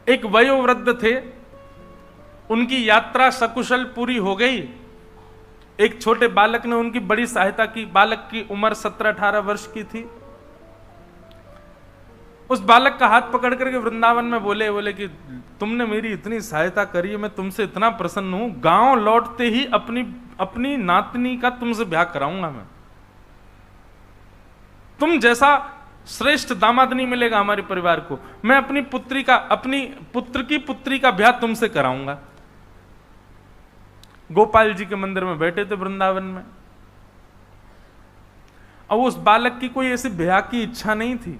एक वयोवृद्ध थे, उनकी यात्रा सकुशल पूरी हो गई। एक छोटे बालक ने उनकी बड़ी सहायता की। बालक की उम्र 17-18 वर्ष की थी। उस बालक का हाथ पकड़ करके वृंदावन में बोले कि तुमने मेरी इतनी सहायता करी है, मैं तुमसे इतना प्रसन्न हूं, गांव लौटते ही अपनी नातनी का तुमसे ब्याह कराऊंगा मैं। तुम जैसा श्रेष्ठ दामाद नहीं मिलेगा हमारे परिवार को। मैं अपनी पुत्र की पुत्री का ब्याह तुमसे कराऊंगा। गोपाल जी के मंदिर में बैठे थे वृंदावन में। अब उस बालक की कोई ऐसी ब्याह की इच्छा नहीं थी,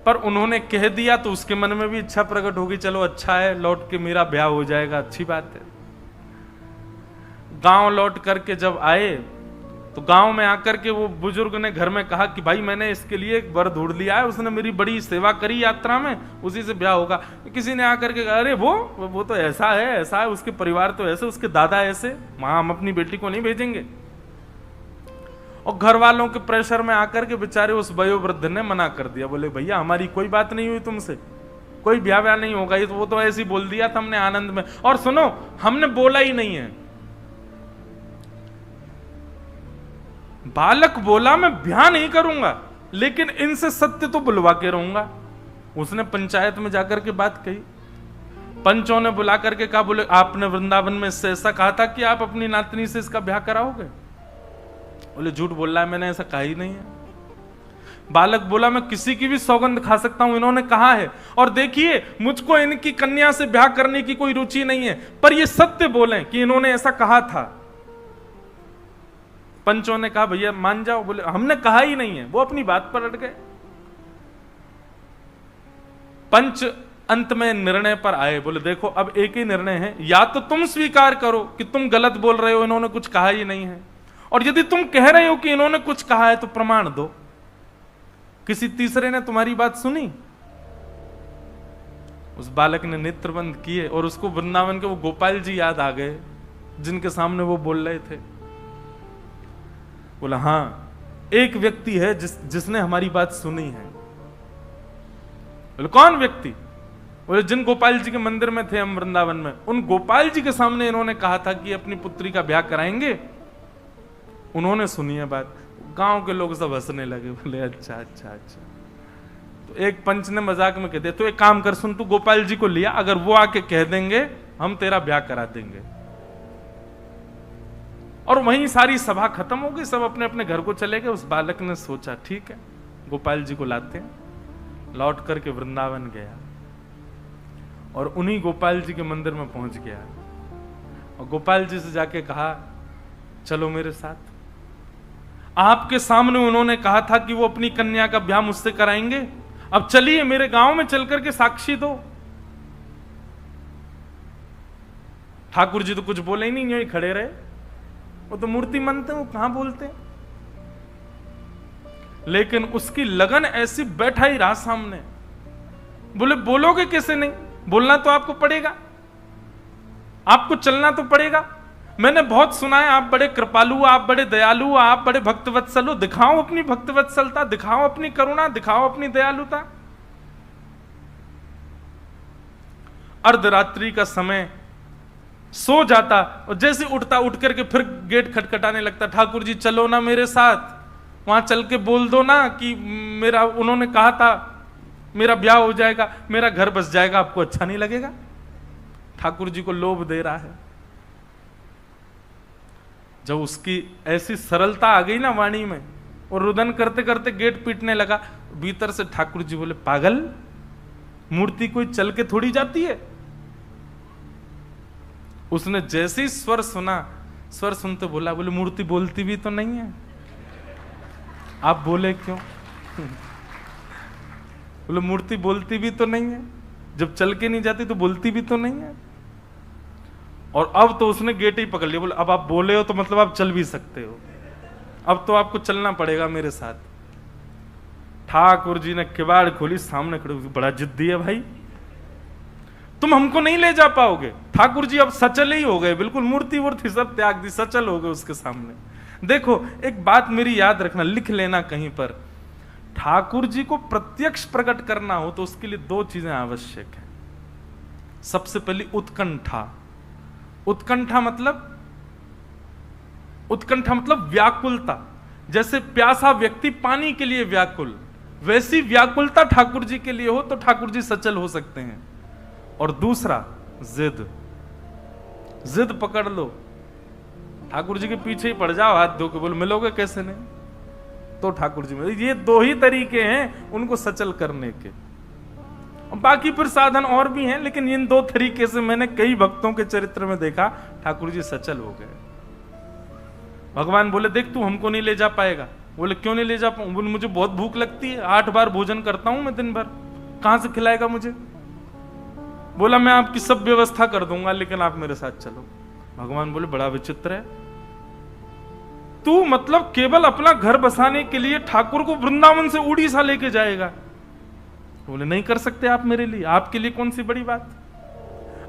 पर उन्होंने कह दिया तो उसके मन में भी इच्छा प्रकट होगी, चलो अच्छा है, लौट के मेरा ब्याह हो जाएगा, अच्छी बात है। गांव लौट करके जब आए तो गांव में आकर के वो बुजुर्ग ने घर में कहा कि भाई मैंने इसके लिए एक वर ढूंढ लिया है, उसने मेरी बड़ी सेवा करी यात्रा में, उसी से ब्याह होगा। किसी ने आकर के कहा अरे वो तो ऐसा है, उसके परिवार तो ऐसे, उसके दादा ऐसे, वहां हम अपनी बेटी को नहीं भेजेंगे। और घर वालों के प्रेशर में आकर के बेचारे उस वयोवृद्ध ने मना कर दिया। बोले भैया हमारी कोई बात नहीं हुई तुमसे, कोई ब्याह नहीं होगा, ये तो वो तो ऐसे ही बोल दिया था हमने आनंद में। और सुनो, हमने बोला ही नहीं है। बालक बोला मैं ब्याह नहीं करूंगा, लेकिन इनसे सत्य तो बुलवा के रहूंगा। उसने पंचायत में जाकर के बात कही। पंचों ने बुला करके कहा, बोले आपने वृंदावन में इससे ऐसा कहा था कि आप अपनी नातनी से इसका ब्याह कराओगे? बोले झूठ बोल रहा है, मैंने ऐसा कहा ही नहीं है। बालक बोला मैं किसी की भी सौगंध खा सकता हूं, इन्होंने कहा है। और देखिए मुझको इनकी कन्या से ब्याह करने की कोई रुचि नहीं है, पर ये सत्य बोले कि इन्होंने ऐसा कहा था। पंचों ने कहा भैया मान जाओ। बोले हमने कहा ही नहीं है। वो अपनी बात पर अड़ गए। पंच अंत में निर्णय पर आए। बोले देखो अब एक ही निर्णय है, या तो तुम स्वीकार करो कि तुम गलत बोल रहे हो, इन्होंने कुछ कहा ही नहीं है, और यदि तुम कह रहे हो कि इन्होंने कुछ कहा है तो प्रमाण दो। किसी तीसरे ने तुम्हारी बात सुनी? उस बालक ने नेत्र बंद किए और उसको वृंदावन के वो गोपाल जी याद आ गए जिनके सामने वो बोल रहे थे। बोला हाँ, एक व्यक्ति है जिसने हमारी बात सुनी है। बोले कौन व्यक्ति? बोले जिन गोपाल जी के मंदिर में थे हम वृंदावन में, उन गोपाल जी के सामने इन्होंने कहा था कि अपनी पुत्री का ब्याह कराएंगे। उन्होंने सुनी है बात। गांव के लोग सब हंसने लगे। बोले अच्छा अच्छा अच्छा। तो एक पंच ने मजाक में कह दिया, तो एक काम कर, सुन तू गोपाल जी को लिया, अगर वो आके कह देंगे हम तेरा ब्याह करा देंगे। और वहीं सारी सभा खत्म हो गई, सब अपने अपने घर को चले गए। उस बालक ने सोचा ठीक है गोपाल जी को लाते हैं। लौट करके वृंदावन गया और उन्हीं गोपाल जी के मंदिर में पहुंच गया और गोपाल जी से जाके कहा चलो मेरे साथ। आपके सामने उन्होंने कहा था कि वो अपनी कन्या का ब्याह मुझसे कराएंगे, अब चलिए मेरे गांव में चल करके साक्षी दो। ठाकुर जी तो कुछ बोले ही नहीं, यूं ही खड़े रहे। वो तो मूर्ति मनते, वो कहां बोलते। लेकिन उसकी लगन ऐसी, बैठा ही रहा सामने। बोले बोलोगे कैसे नहीं? बोलना तो आपको पड़ेगा, आपको चलना तो पड़ेगा। मैंने बहुत सुना है आप बड़े कृपालु, आप बड़े दयालु, आप बड़े भक्तवत्सल हो। दिखाओ अपनी भक्तवत्सलता, दिखाओ अपनी करुणा, दिखाओ अपनी दयालुता। अर्धरात्रि का समय, सो जाता और जैसे उठता, उठ करके फिर गेट खटखटाने लगता। ठाकुर जी चलो ना मेरे साथ, वहां चल के बोल दो ना कि मेरा, उन्होंने कहा था मेरा ब्याह हो जाएगा, मेरा घर बस जाएगा, आपको अच्छा नहीं लगेगा? ठाकुर जी को लोभ दे रहा है। जब उसकी ऐसी सरलता आ गई ना वाणी में, और रुदन करते करते गेट पीटने लगा, भीतर से ठाकुर जी बोले पागल, मूर्ति कोई चल के थोड़ी जाती है। उसने जैसे ही स्वर सुना, स्वर सुनते बोला, बोले मूर्ति बोलती भी तो नहीं है, आप बोले क्यों? बोले मूर्ति बोलती भी तो नहीं है, जब चल के नहीं जाती तो बोलती भी तो नहीं है। और अब तो उसने गेट ही पकड़ लिया। बोले अब आप बोले हो तो मतलब आप चल भी सकते हो, अब तो आपको चलना पड़ेगा मेरे साथ। ठाकुर जी ने किवाड़ खोली, सामने खड़े, बड़ा जिद्दी है भाई, तुम हमको नहीं ले जा पाओगे। ठाकुर जी अब सचल ही हो गए, बिल्कुल मूर्ति वूर्ति सब त्याग दी, सचल हो गए उसके सामने। देखो एक बात मेरी याद रखना, लिख लेना कहीं पर, ठाकुर जी को प्रत्यक्ष प्रकट करना हो तो उसके लिए दो चीजें आवश्यक है। सबसे पहली उत्कंठा। उत्कंठा मतलब व्याकुलता। जैसे प्यासा व्यक्ति पानी के लिए व्याकुल, वैसी व्याकुलता ठाकुर जी के लिए हो तो ठाकुर जी सचल हो सकते हैं। और दूसरा जिद पकड़ लो, ठाकुर जी के पीछे ही पड़ जाओ, हाथ धो के बोलो मिलोगे कैसे नहीं, तो ठाकुर जी मिले। ये दो ही तरीके हैं उनको सचल करने के। बाकी फिर साधन और भी हैं, लेकिन इन दो तरीके से मैंने कई भक्तों के चरित्र में देखा ठाकुर जी सचल हो गए। भगवान बोले देख तू हमको नहीं ले जा पाएगा। बोले क्यों नहीं ले जा पाऊं? बोले मुझे बहुत भूख लगती है, 8 बार भोजन करता हूं मैं दिन भर, कहां से खिलाएगा मुझे? बोला मैं आपकी सब व्यवस्था कर दूंगा, लेकिन आप मेरे साथ चलो। भगवान बोले बड़ा विचित्र है तू, मतलब केवल अपना घर बसाने के लिए ठाकुर को वृंदावन से उड़ीसा लेके जाएगा? बोले नहीं कर सकते आप मेरे लिए, आपके लिए कौन सी बड़ी बात।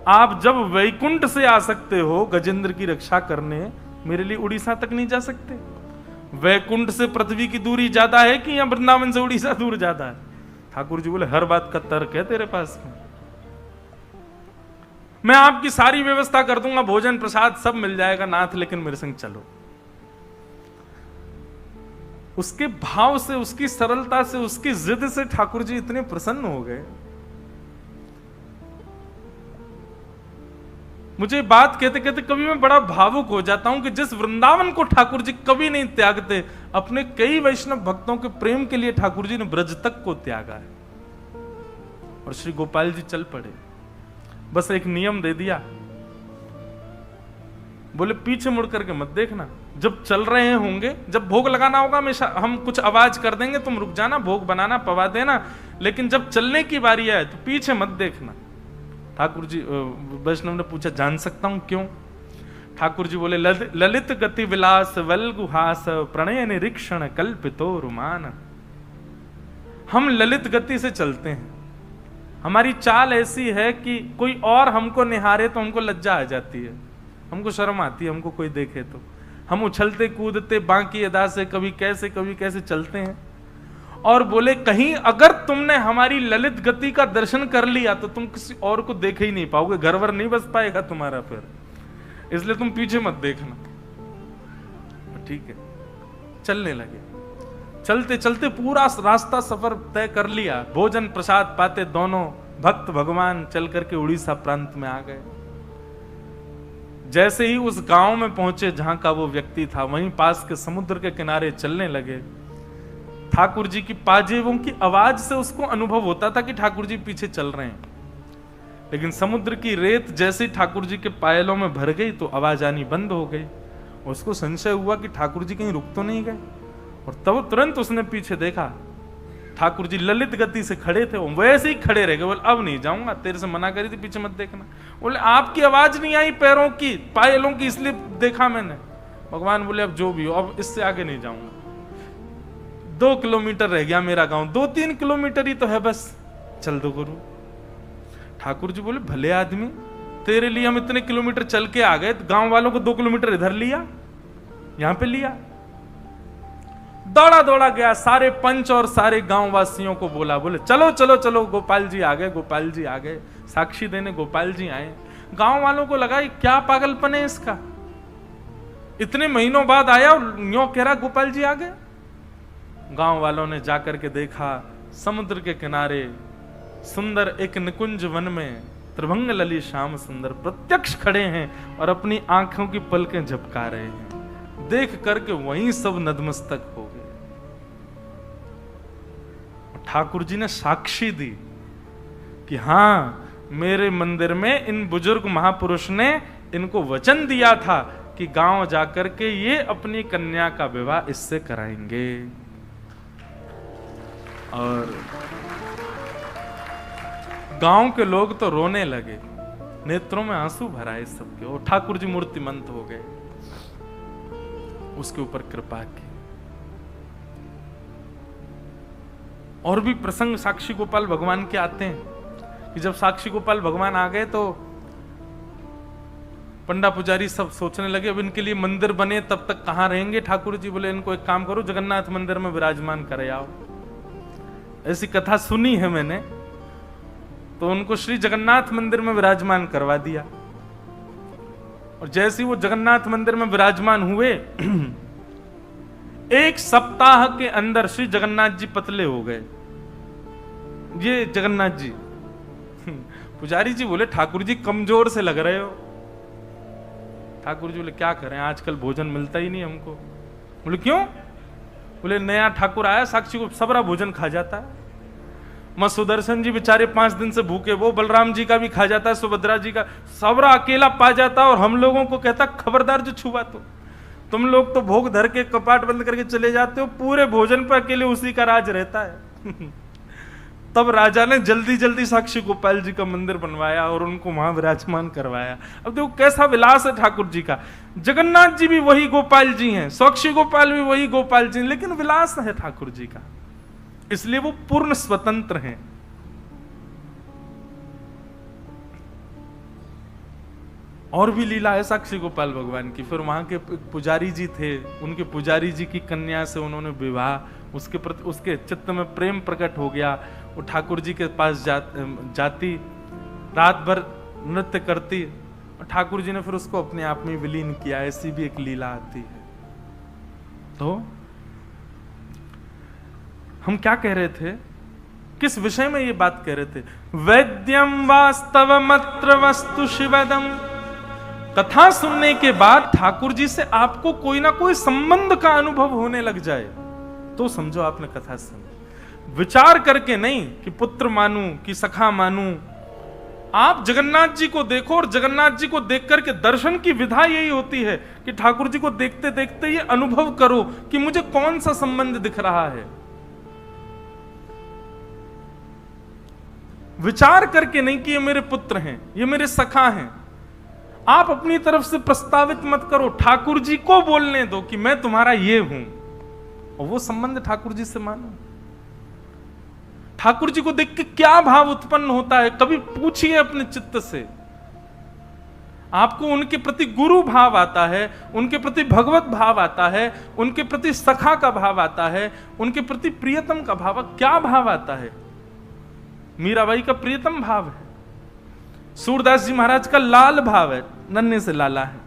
आप जब वैकुंठ से आ सकते हो गजेंद्र की रक्षा करने, मेरे लिए उड़ीसा तक नहीं जा सकते? वैकुंठ से पृथ्वी की दूरी ज्यादा है कि या वृंदावन से उड़ीसा दूर ज्यादा है? ठाकुर जी बोले हर बात का तर्क है तेरे पास में, मैं आपकी सारी व्यवस्था कर दूंगा, भोजन प्रसाद सब मिल जाएगा नाथ, लेकिन मेरे संग चलो। उसके भाव से, उसकी सरलता से, उसकी जिद से ठाकुर जी इतने प्रसन्न हो गए। मुझे बात कहते कहते कभी मैं बड़ा भावुक हो जाता हूं कि जिस वृंदावन को ठाकुर जी कभी नहीं त्यागते, अपने कई वैष्णव भक्तों के प्रेम के लिए ठाकुर जी ने ब्रज तक को त्यागा है। और श्री गोपाल जी चल पड़े, बस एक नियम दे दिया, बोले पीछे मुड़ करके मत देखना, जब चल रहे होंगे, जब भोग लगाना होगा हमेशा हम कुछ आवाज कर देंगे, तुम रुक जाना, भोग बनाना पवा देना, लेकिन जब चलने की बारी आए तो पीछे मत देखना। ठाकुर जी, वैष्णव ने पूछा जान सकता हूं क्यों? ठाकुर जी बोले ललित गति विलास वल्गुहास प्रणय निरीक्षण कल्पितो रुमान। हम ललित गति से चलते हैं, हमारी चाल ऐसी है कि कोई और हमको निहारे तो हमको लज्जा आ जाती है, हमको शर्म आती है, हमको कोई देखे तो हम उछलते कूदते बांकी अदा से कभी कैसे चलते हैं। और बोले कहीं अगर तुमने हमारी ललित गति का दर्शन कर लिया तो तुम किसी और को देख ही नहीं पाओगे, घरवर नहीं बस पाएगा तुम्हारा फिर, इसलिए तुम पीछे मत देखना। ठीक है, चलने लगे। चलते चलते पूरा रास्ता सफर तय कर लिया, भोजन प्रसाद पाते दोनों भक्त भगवान चल करके उड़ीसा प्रांत में आ गए। जैसे ही उस गांव में पहुंचे जहां का वो व्यक्ति था, वहीं पास के समुद्र के किनारे चलने लगे। ठाकुर जी की पाजेबों की आवाज से उसको अनुभव होता था कि ठाकुर जी पीछे चल रहे हैं, लेकिन समुद्र की रेत जैसे ठाकुर जी के पायलों में भर गई तो आवाज आनी बंद हो गई। उसको संशय हुआ कि ठाकुर जी कहीं रुक तो नहीं गए, और तब तुरंत उसने पीछे देखा, ठाकुर जी ललित गति से खड़े थे, वैसे ही खड़े रह गए। बोले अब नहीं जाऊंगा, तेरे से मना करी थी पीछे मत देखना। बोले आपकी आवाज नहीं आई पैरों की, पायलों की, इसलिए देखा मैंने। भगवान बोले अब जो भी हो, अब इससे आगे नहीं जाऊंगा। 2 किलोमीटर रह गया मेरा गांव, 2-3 किलोमीटर ही तो है बस, चल दो गुरु। ठाकुर जी बोले भले आदमी, तेरे लिए हम इतने किलोमीटर चल के आ गए, गांव वालों को 2 किलोमीटर इधर लिया, यहां पे लिया। दौड़ा दौड़ा गया, सारे पंच और सारे गांव वासियों को बोला, बोले चलो चलो चलो, गोपाल जी आ गए, गोपाल जी आ गए, साक्षी देने गोपाल जी आए। गांव वालों को लगा क्या पागलपन है इसका, इतने महीनों बाद आया और यूं कह रहा गोपाल जी आ गए। गांव वालों ने जाकर के देखा, समुद्र के किनारे सुंदर एक निकुंज वन में त्रिभंग लली श्याम सुंदर प्रत्यक्ष खड़े हैं और अपनी आंखों की पलकें झपका रहे हैं। देख करके वहीं सब नतमस्तक हो गए। ठाकुर जी ने साक्षी दी कि हां, मेरे मंदिर में इन बुजुर्ग महापुरुष ने इनको वचन दिया था कि गांव जाकर के ये अपनी कन्या का विवाह इससे कराएंगे। और गांव के लोग तो रोने लगे, नेत्रों में आंसू भराए सबके, और ठाकुर जी मूर्तिमंत हो गए, उसके ऊपर कृपा की। और भी प्रसंग साक्षी गोपाल भगवान के आते हैं कि जब साक्षी गोपाल भगवान आ गए तो पंडा पुजारी सब सोचने लगे अब इनके लिए मंदिर बने तब तक कहां रहेंगे। ठाकुर जी बोले इनको एक काम करो, जगन्नाथ मंदिर में विराजमान करे आओ। ऐसी कथा सुनी है मैंने। तो उनको श्री जगन्नाथ मंदिर में विराजमान करवा दिया। और जैसे ही वो जगन्नाथ मंदिर में विराजमान हुए, एक सप्ताह के अंदर श्री जगन्नाथ जी पतले हो गए। ये जगन्नाथ जी पुजारी जी बोले, ठाकुर जी कमजोर से लग रहे हो। ठाकुर जी बोले, क्या करें, आजकल भोजन मिलता ही नहीं हमको। बोले क्यों? बोले नया ठाकुर आया, साक्षी को सबरा भोजन खा जाता है। मां सुदर्शन जी बेचारे 5 दिन से भूखे, वो बलराम जी का भी खा जाता है, सुभद्रा जी का, सबरा अकेला पा जाता है। और हम लोगों को कहता खबरदार जो छुआ तो, तुम लोग तो भोग धर के कपाट बंद करके चले जाते हो, पूरे भोजन पर अकेले उसी का राज रहता है। तब राजा ने जल्दी जल्दी साक्षी गोपाल जी का मंदिर बनवाया और उनको वहां विराजमान करवाया। अब देखो कैसा विलास है ठाकुर जी का। जगन्नाथ जी भी वही गोपाल जी हैं, साक्षी गोपाल भी वही गोपाल जी हैं, लेकिन विलास है ठाकुर जी का, इसलिए वो पूर्ण स्वतंत्र हैं। और भी लीला है साक्षी गोपाल भगवान की। फिर वहां के पुजारी जी थे, उनके पुजारी जी की कन्या से उन्होंने विवाह, उसके प्रति उसके चित्त में प्रेम प्रकट हो गया। वो ठाकुर जी के पास जाती, रात भर नृत्य करती, और ठाकुर जी ने फिर उसको अपने आप में विलीन किया। ऐसी भी एक लीला आती है। तो हम क्या कह रहे थे, किस विषय में ये बात कह रहे थे? वैद्यम वास्तवमत्र वस्तु शिवदम। कथा सुनने के बाद ठाकुर जी से आपको कोई ना कोई संबंध का अनुभव होने लग जाए तो समझो आपने कथा सुनी। विचार करके नहीं कि पुत्र मानू कि सखा मानू। आप जगन्नाथ जी को देखो, और जगन्नाथ जी को देख करके दर्शन की विधा यही होती है कि ठाकुर जी को देखते देखते ये अनुभव करो कि मुझे कौन सा संबंध दिख रहा है। विचार करके नहीं कि ये मेरे पुत्र हैं, ये मेरे सखा हैं। आप अपनी तरफ से प्रस्तावित मत करो, ठाकुर जी को बोलने दो कि मैं तुम्हारा ये हूं, और वो संबंध ठाकुर जी से मानो। ठाकुर जी को देख के क्या भाव उत्पन्न होता है, कभी पूछिए अपने चित्त से। आपको उनके प्रति गुरु भाव आता है, उनके प्रति भगवत भाव आता है, उनके प्रति सखा का भाव आता है, उनके प्रति प्रियतम का भाव। क्या भाव आता है? मीराबाई का प्रियतम भाव है, सूरदास जी महाराज का लाल भाव है, नन्हे से लाला है,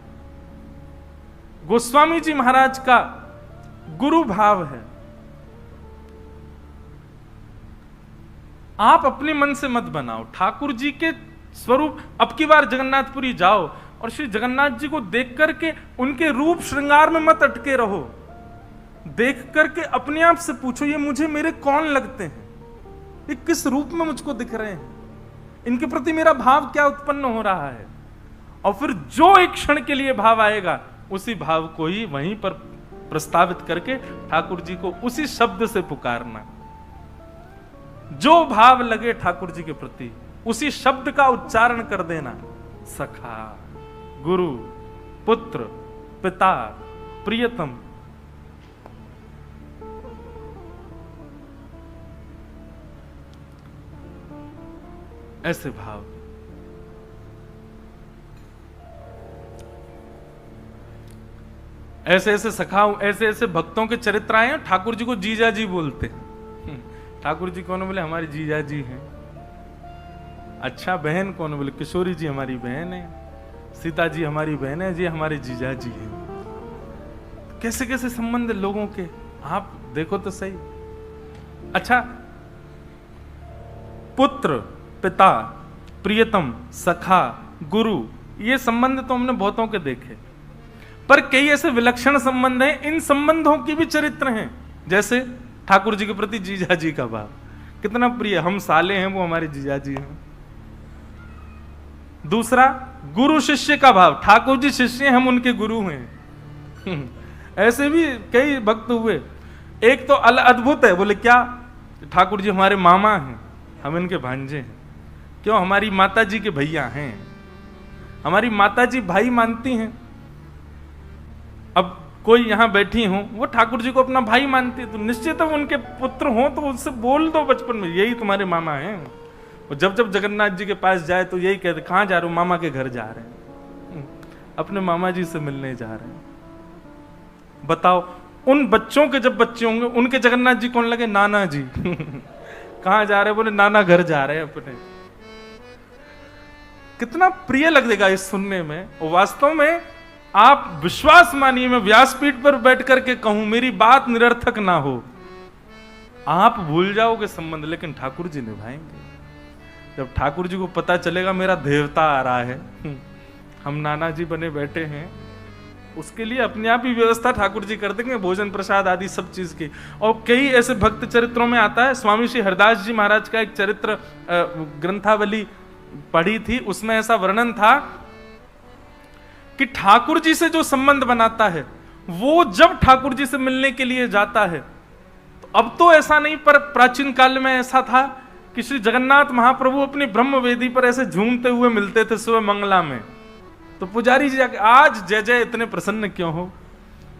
गोस्वामी जी महाराज का गुरु भाव है। आप अपने मन से मत बनाओ, ठाकुर जी के स्वरूप। अब की बार जगन्नाथपुरी जाओ और श्री जगन्नाथ जी को देख करके उनके रूप श्रृंगार में मत अटके रहो। देख करके अपने आप से पूछो, ये मुझे मेरे कौन लगते हैं, ये किस रूप में मुझको दिख रहे हैं, इनके प्रति मेरा भाव क्या उत्पन्न हो रहा है। और फिर जो एक क्षण के लिए भाव आएगा, उसी भाव को ही वहीं पर प्रस्तावित करके ठाकुर जी को उसी शब्द से पुकारना। जो भाव लगे ठाकुर जी के प्रति, उसी शब्द का उच्चारण कर देना। सखा, गुरु, पुत्र, पिता, प्रियतम। ऐसे भाव। ऐसे ऐसे सखाओं, ऐसे ऐसे भक्तों के चरित्र आए हैं, ठाकुर जी को जीजा जी बोलते हैं। ठाकुर जी कौन? बोले हमारी जीजा जी हैं। अच्छा, बहन कौन? बोले किशोरी जी हमारी बहन है, सीता जी हमारी बहन है, जी हमारे जीजा जी हैं। कैसे कैसे संबंध लोगों के, आप देखो तो सही। अच्छा, पुत्र, पिता, प्रियतम, सखा, गुरु, ये संबंध तो हमने बहुतों के देखे, पर कई ऐसे विलक्षण संबंध हैं, इन संबंधों की भी चरित्र हैं। जैसे ठाकुर जी के प्रति जीजा जी का भाव कितना प्रिय, हम साले हैं, वो हमारे जीजा जी हैं। दूसरा, गुरु शिष्य का भाव, ठाकुर जी शिष्य हैं, हम उनके गुरु हैं। ऐसे भी कई भक्त हुए। एक तो अद्भुत है, बोले क्या? ठाकुर जी हमारे मामा हैं, हम इनके भांजे हैं। क्यों? हमारी माता जी के भैया हैं, हमारी माता जी भाई मानती हैं। अब कोई यहां बैठी हो, वो ठाकुर जी को अपना भाई मानती है, तो निश्चित है उनके पुत्र हो तो उससे बोल दो बचपन में, यही तुम्हारे मामा हैं। और जब जब जगन्नाथ जी के पास जाए तो यही कहते, कहां जा रहे हो? मामा के घर जा रहे हैं, अपने मामा जी से मिलने जा रहे हैं। बताओ, उन बच्चों के जब बच्चे होंगे, उनके जगन्नाथ जी कौन लगे? नाना जी। कहां जा रहे? बोले नाना घर जा रहे हैं अपने। कितना प्रिय लगेगा इस सुनने में। और वास्तव में आप विश्वास मानिए, मैं व्यासपीठ पर बैठ करके कहूं, मेरी बात निरर्थक ना हो, आप भूल जाओगे संबंध, लेकिन ठाकुर जी निभाएंगे। जब ठाकुर जी को पता चलेगा मेरा देवता आ रहा है, हम नाना जी बने बैठे हैं, उसके लिए अपने आप ही व्यवस्था ठाकुर जी कर देंगे, भोजन प्रसाद आदि सब चीज की। और कई ऐसे भक्त चरित्रों में आता है, स्वामी श्री हरदास जी महाराज का एक चरित्र ग्रंथावली पढ़ी थी, उसमें ऐसा वर्णन था कि ठाकुर जी से जो संबंध बनाता है वो जब ठाकुर जी से मिलने के लिए जाता है, तो अब तो ऐसा नहीं, पर प्राचीन काल में ऐसा था कि श्री जगन्नाथ महाप्रभु अपनी ब्रह्म वेदी पर ऐसे झूमते हुए मिलते थे सुबह मंगला में। तो पुजारी जी जाके, आज जय जय इतने प्रसन्न क्यों हो?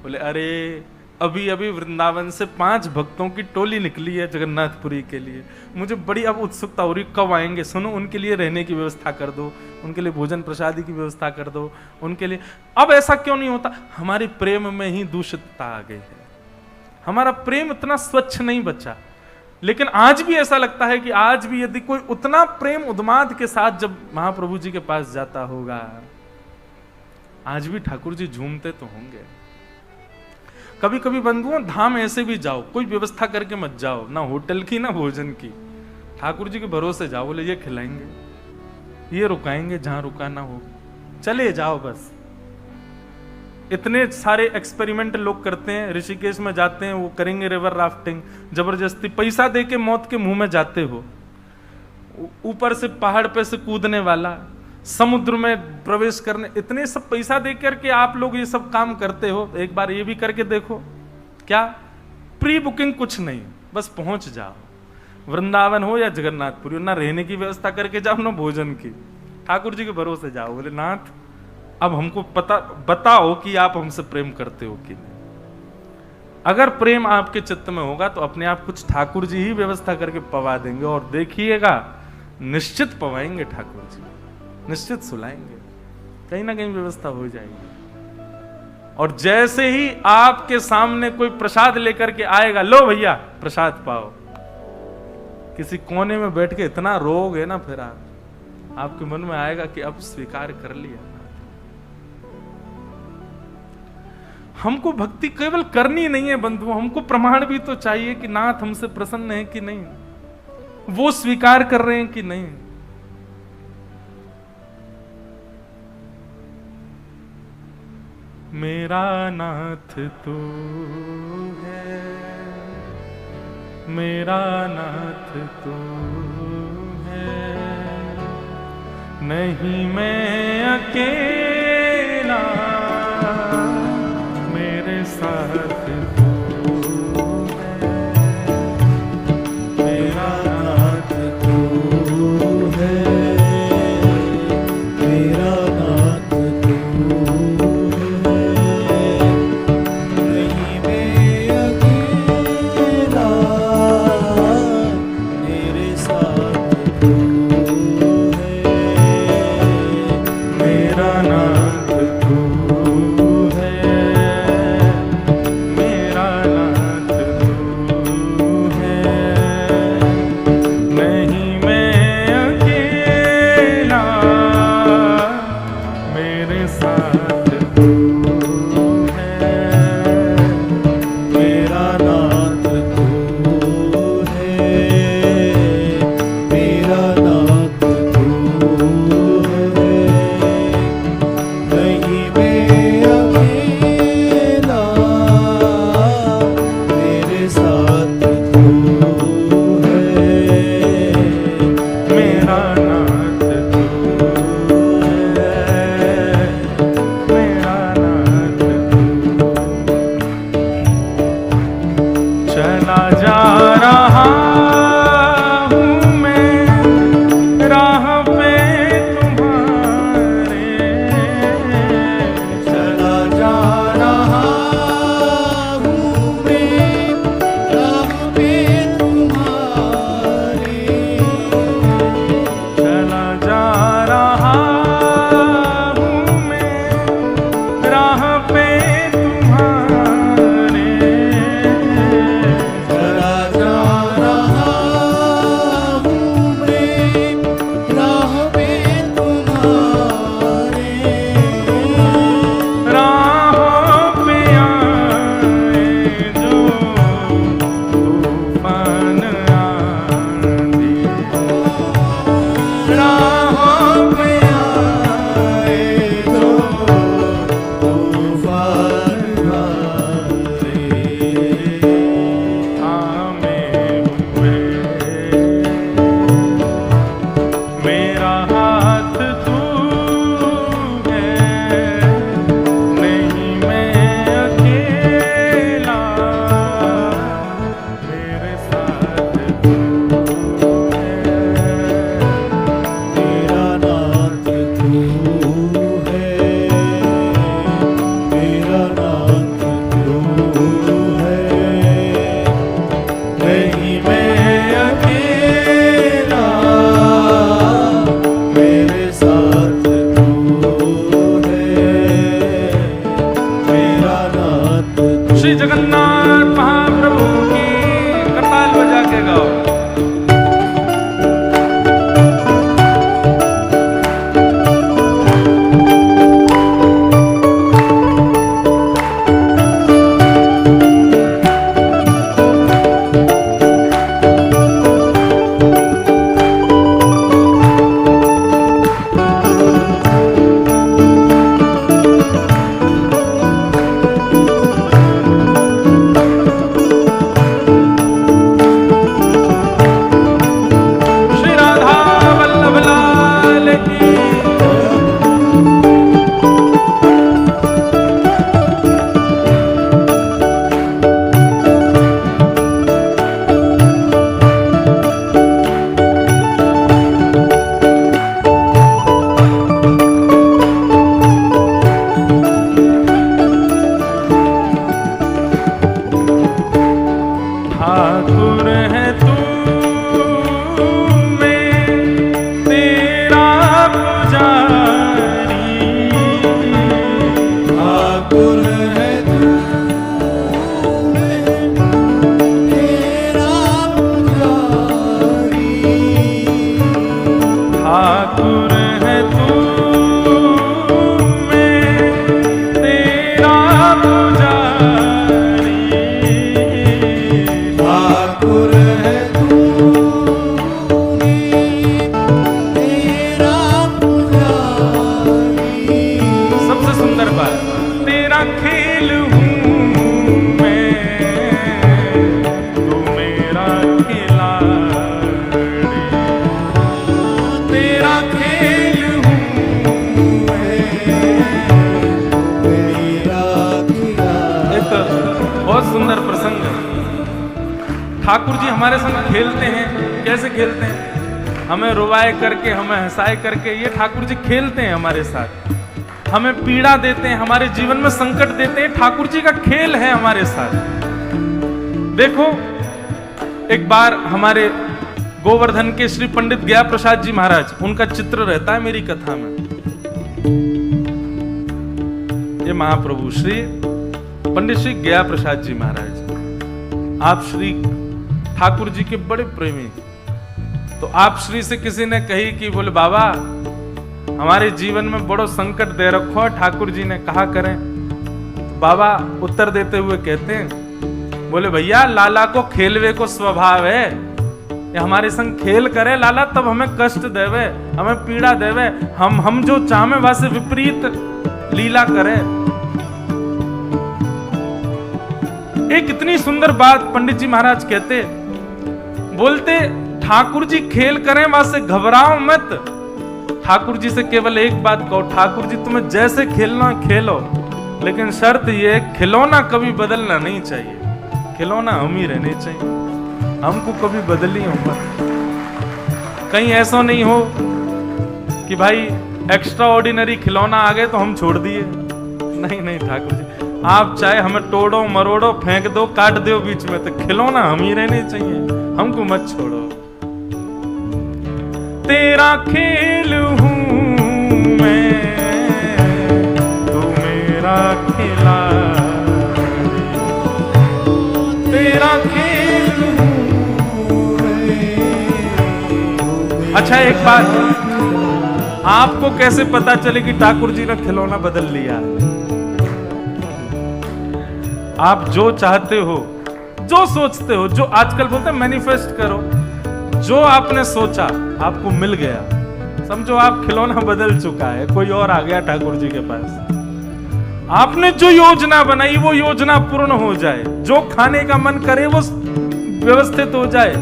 बोले अरे अभी अभी वृंदावन से 5 भक्तों की टोली निकली है जगन्नाथपुरी के लिए, मुझे बड़ी अब उत्सुकता हो रही, कब आएंगे? सुनो, उनके लिए रहने की व्यवस्था कर दो, उनके लिए भोजन प्रसादी की व्यवस्था कर दो, उनके लिए। अब ऐसा क्यों नहीं होता? हमारे प्रेम में ही दूषितता आ गई है, हमारा प्रेम इतना स्वच्छ नहीं बचा। लेकिन आज भी ऐसा लगता है कि आज भी यदि कोई उतना प्रेम उन्माद के साथ जब महाप्रभु जी के पास जाता होगा, आज भी ठाकुर जी झूमते तो होंगे। कभी कभी बंधुओं, धाम ऐसे भी जाओ, कोई व्यवस्था करके मत जाओ, ना होटल की ना भोजन की, ठाकुर जी के भरोसे जाओ। बोले ये खिलाएंगे, ये रुकाएंगे, जहां रुकाना हो चले जाओ बस। इतने सारे एक्सपेरिमेंट लोग करते हैं, ऋषिकेश में जाते हैं, वो करेंगे रिवर राफ्टिंग, जबरदस्ती पैसा दे के मौत के मुंह में जाते हो, ऊपर से पहाड़ पे से कूदने वाला, समुद्र में प्रवेश करने, इतने सब पैसा दे करके आप लोग ये सब काम करते हो। एक बार ये भी करके देखो, क्या प्री बुकिंग कुछ नहीं, बस पहुंच जाओ। वृंदावन हो या जगन्नाथपुरी हो, ना रहने की व्यवस्था करके जाओ ना भोजन की, ठाकुर जी के भरोसे जाओ। बोले नाथ अब हमको पता बताओ कि आप हमसे प्रेम करते हो कि नहीं। अगर प्रेम आपके चित्त में होगा तो अपने आप कुछ ठाकुर जी ही व्यवस्था करके पवा देंगे, और देखिएगा निश्चित पवाएंगे ठाकुर जी, निश्चित सुलाएंगे, कहीं ना कहीं व्यवस्था हो जाएगी। और जैसे ही आपके सामने कोई प्रसाद लेकर के आएगा, लो भैया प्रसाद पाओ, किसी कोने में बैठ के इतना रोओगे ना, फिर आपके मन में आएगा कि अब स्वीकार कर लिया। हमको भक्ति केवल करनी नहीं है बंधुओं, हमको प्रमाण भी तो चाहिए कि नाथ हमसे प्रसन्न है कि नहीं, वो स्वीकार कर रहे हैं कि नहीं। मेरा नाथ तू है, मेरा नाथ तू है, नहीं मैं अकेला, मेरे साथ तू है, मेरा नाथ तू है, मेरा नाथ तू मेरा नाथ ठाकुर है तू, मैं तेरा पुजारी। ठाकुर है तू, तेरा पुजारी। सबसे सुंदर बात, तेरा खेल हूँ मैं, तू मेरा खिलाड़ी। तेरा खेल हूँ मैं, मेरा खिलाड़ी। एक बहुत सुंदर प्रसंग है। ठाकुर जी हमारे संग खेलते हैं। कैसे खेलते हैं? हमें रुवाए करके, हमें हंसाए करके, ये ठाकुर जी खेलते हैं हमारे साथ। हमें पीड़ा देते हैं, हमारे जीवन में संकट देते हैं। ठाकुर जी का खेल है हमारे साथ। देखो, एक बार हमारे गोवर्धन के श्री पंडित गया प्रसाद जी महाराज, उनका चित्र रहता है मेरी कथा में। ये महाप्रभु श्री पंडित श्री गया प्रसाद जी महाराज, आप श्री ठाकुर जी के बड़े प्रेमी। तो आप श्री से किसी ने कही कि बोले बाबा हमारे जीवन में बड़ो संकट दे रखो है। ठाकुर जी ने कहा करें। तो बाबा उत्तर देते हुए कहते हैं, बोले भैया लाला को खेलवे को स्वभाव है। ये हमारे संग खेल करे लाला तब हमें कष्ट देवे, हमें पीड़ा देवे। हम जो चाहे वैसे विपरीत लीला करे। एक इतनी सुंदर बात पंडित जी महाराज कहते, बोलते ठाकुर जी खेल करें वैसे घबराओ मत। ठाकुर जी से केवल एक बात कहो, ठाकुर जी तुम्हें जैसे खेलना खेलो, लेकिन शर्त ये खिलौना कभी बदलना नहीं चाहिए। खिलौना हम ही रहने चाहिए, हमको कभी बदली हो मत। कहीं ऐसा नहीं हो कि भाई एक्स्ट्रा ऑर्डिनरी खिलौना आ गए तो हम छोड़ दिए। नहीं नहीं ठाकुर जी, आप चाहे हमें तोड़ो मरोड़ो फेंक दो काट दो बीच में, तो खिलौना हम ही रहने चाहिए, हमको मत छोड़ो। तेरा खेल हूँ मैं, तू मेरा खिलाड़ी। तेरा खेल हूँ मैं। अच्छा एक बात, आपको कैसे पता चले कि ठाकुर जी ने खिलौना बदल लिया? आप जो चाहते हो, जो सोचते हो, जो आजकल बोलते हैं मैनिफेस्ट करो, जो आपने सोचा आपको मिल गया। समझो आप खिलौना बदल चुका है, कोई और आ गया ठाकुर जी के पास। आपने जो योजना बनाई वो योजना पूर्ण हो जाए, जो खाने का मन करे वो व्यवस्थित हो जाए,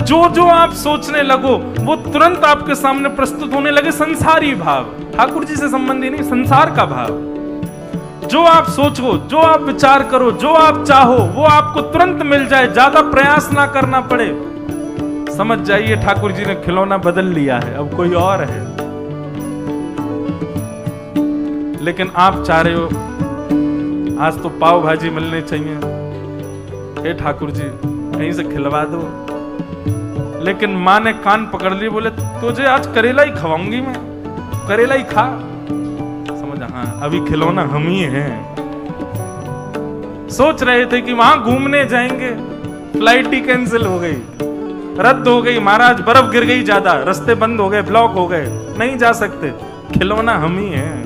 जो जो आप सोचने लगो वो तुरंत आपके सामने प्रस्तुत होने लगे। संसारी भाव, ठाकुर जी से संबंधी नहीं, संसार का भाव। जो आप सोचो, जो आप विचार करो, जो आप चाहो वो आपको तुरंत मिल जाए, ज्यादा प्रयास ना करना पड़े। समझ जाइए ठाकुर जी ने खिलौना बदल लिया है, अब कोई और है। लेकिन आप चाह रहे हो आज तो पाव भाजी मिलने चाहिए, हे ठाकुर जी कहीं से खिलवा दो। लेकिन माँ ने कान पकड़ लिए, बोले तुझे आज करेला ही खवाऊंगी मैं, करेला ही खा। समझ, हाँ अभी खिलौना हम ही हैं। सोच रहे थे कि वहां घूमने जाएंगे, फ्लाइट ही कैंसिल हो गई, रद्द हो गई महाराज, बर्फ गिर गई ज्यादा, रास्ते बंद हो गए, ब्लॉक हो गए, नहीं जा सकते। खिलौना हम ही हैं।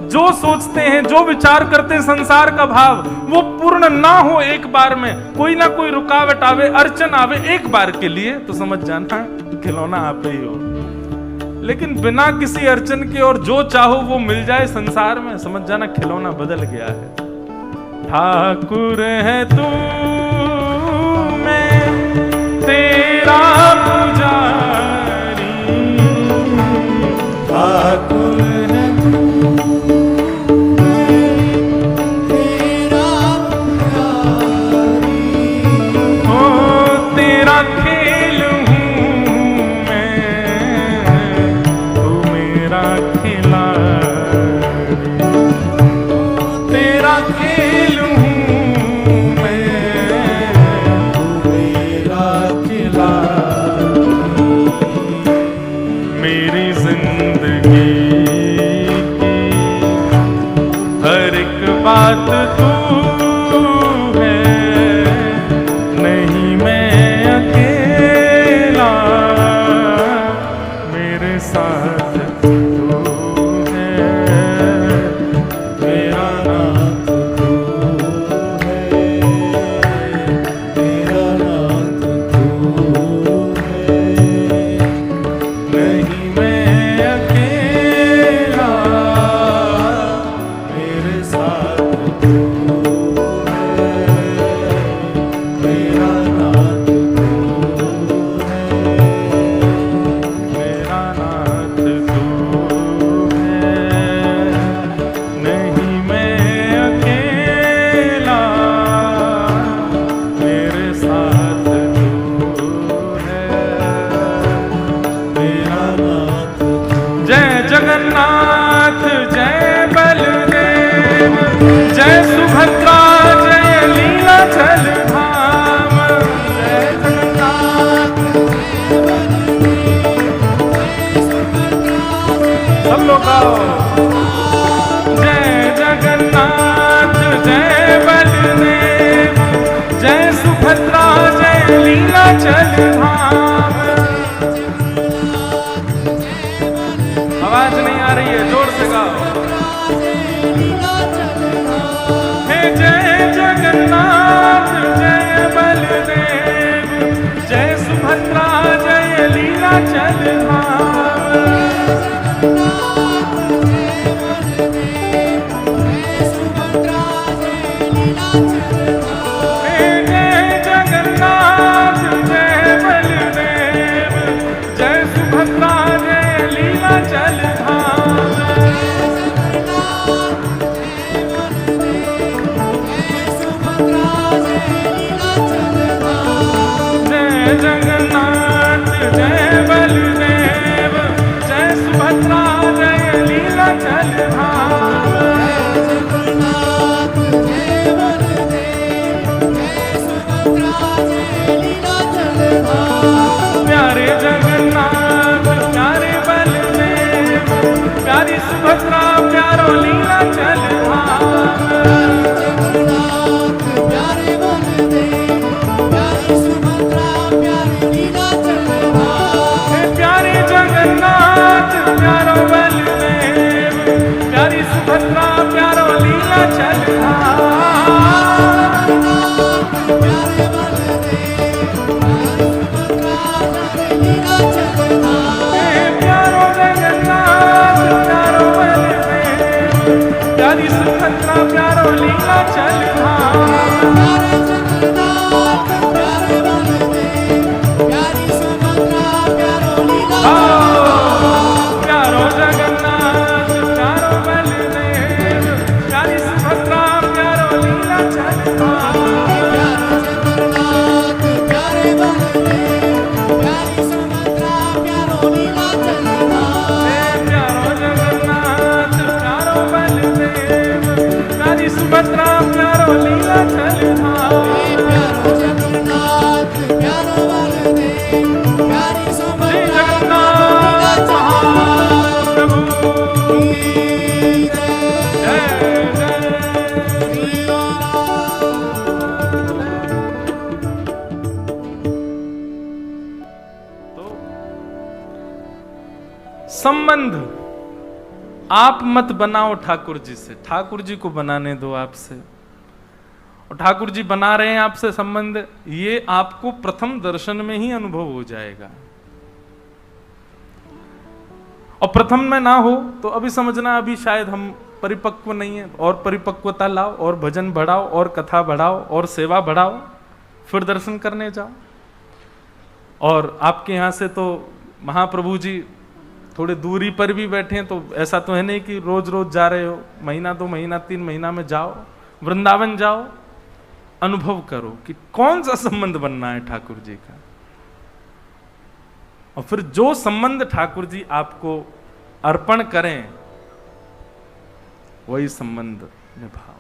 जो सोचते हैं, जो विचार करते हैं, संसार का भाव वो पूर्ण ना हो एक बार में, कोई ना कोई रुकावट आवे, अड़चन आवे एक बार के लिए, तो समझ जाना खिलौना आप ही हो। लेकिन बिना किसी अड़चन के और जो चाहो वो मिल जाए संसार में, समझ जाना खिलौना बदल गया है। ठाकुर है तू, मैं तेरा पुजारी। ठाकुर है तू, तेरा पुजारी। ओ तेरा खेल हूँ मैं, तू मेरा खिलाड़ी। तेरा खेल हूँ मैं, तू मेरा खिलाड़ी। मेरी जिंदगी नीलाचल धाम। आवाज नहीं आ रही है, जोर से गाओ। हे जय जगन्नाथ जय बलदेव, जय सुभद्रा जय लीलाचल धाम। सुभद्रा प्यारो लीलाचल धाम। प्यारे बलदेव प्यारी सुभद्रा प्यारी लीलाचल धाम। प्यारे जगन्नाथ प्यारो बलदेव प्यारी सुभद्रा प्यारो लीलाचल धाम। प्यारे बलदेव प्यारी सुभद्रा प्यारो जगन्नाथ प्यारो बलदेव प्यारी सुभद्रा प्यारो लीलाचल धाम। प्यारे जगन्नाथ प्यारे बलदेव प्यारी सुभद्रा प्यारो लीलाचल धाम। प्यारो जगन्नाथ प्यारो बलदेव प्यारी सुभद्रा प्यारो लीलाचल धाम। प्यारे बलदेव प्यारी सुभद्रा प्यारो लीलाचल धाम। प्यारो जगन्नाथ प्यारो बलदेव प्यारी सुभद्रा प्यारो लीलाचल धाम। प्यारो जगन्नाथ प्यारो बलदेव प्यारी सुभद्रा जगन्नाथ महाप्रभु की जय जय। संबंध आप मत बनाओ ठाकुर जी से, ठाकुर जी को बनाने दो आपसे। और ठाकुर जी बना रहे हैं आपसे संबंध, ये आपको प्रथम दर्शन में ही अनुभव हो जाएगा। और प्रथम में ना हो तो अभी समझना अभी शायद हम परिपक्व नहीं है, और परिपक्वता लाओ और भजन बढ़ाओ और कथा बढ़ाओ और सेवा बढ़ाओ, फिर दर्शन करने जाओ। और आपके यहाँ से तो महाप्रभु जी थोड़े दूरी पर भी बैठे हैं, तो ऐसा तो है नहीं कि रोज रोज जा रहे हो, महीना 2 महीना 3 महीना में जाओ, वृंदावन जाओ, अनुभव करो कि कौन सा संबंध बनना है ठाकुर जी का। और फिर जो संबंध ठाकुर जी आपको अर्पण करें वही संबंध निभाओ।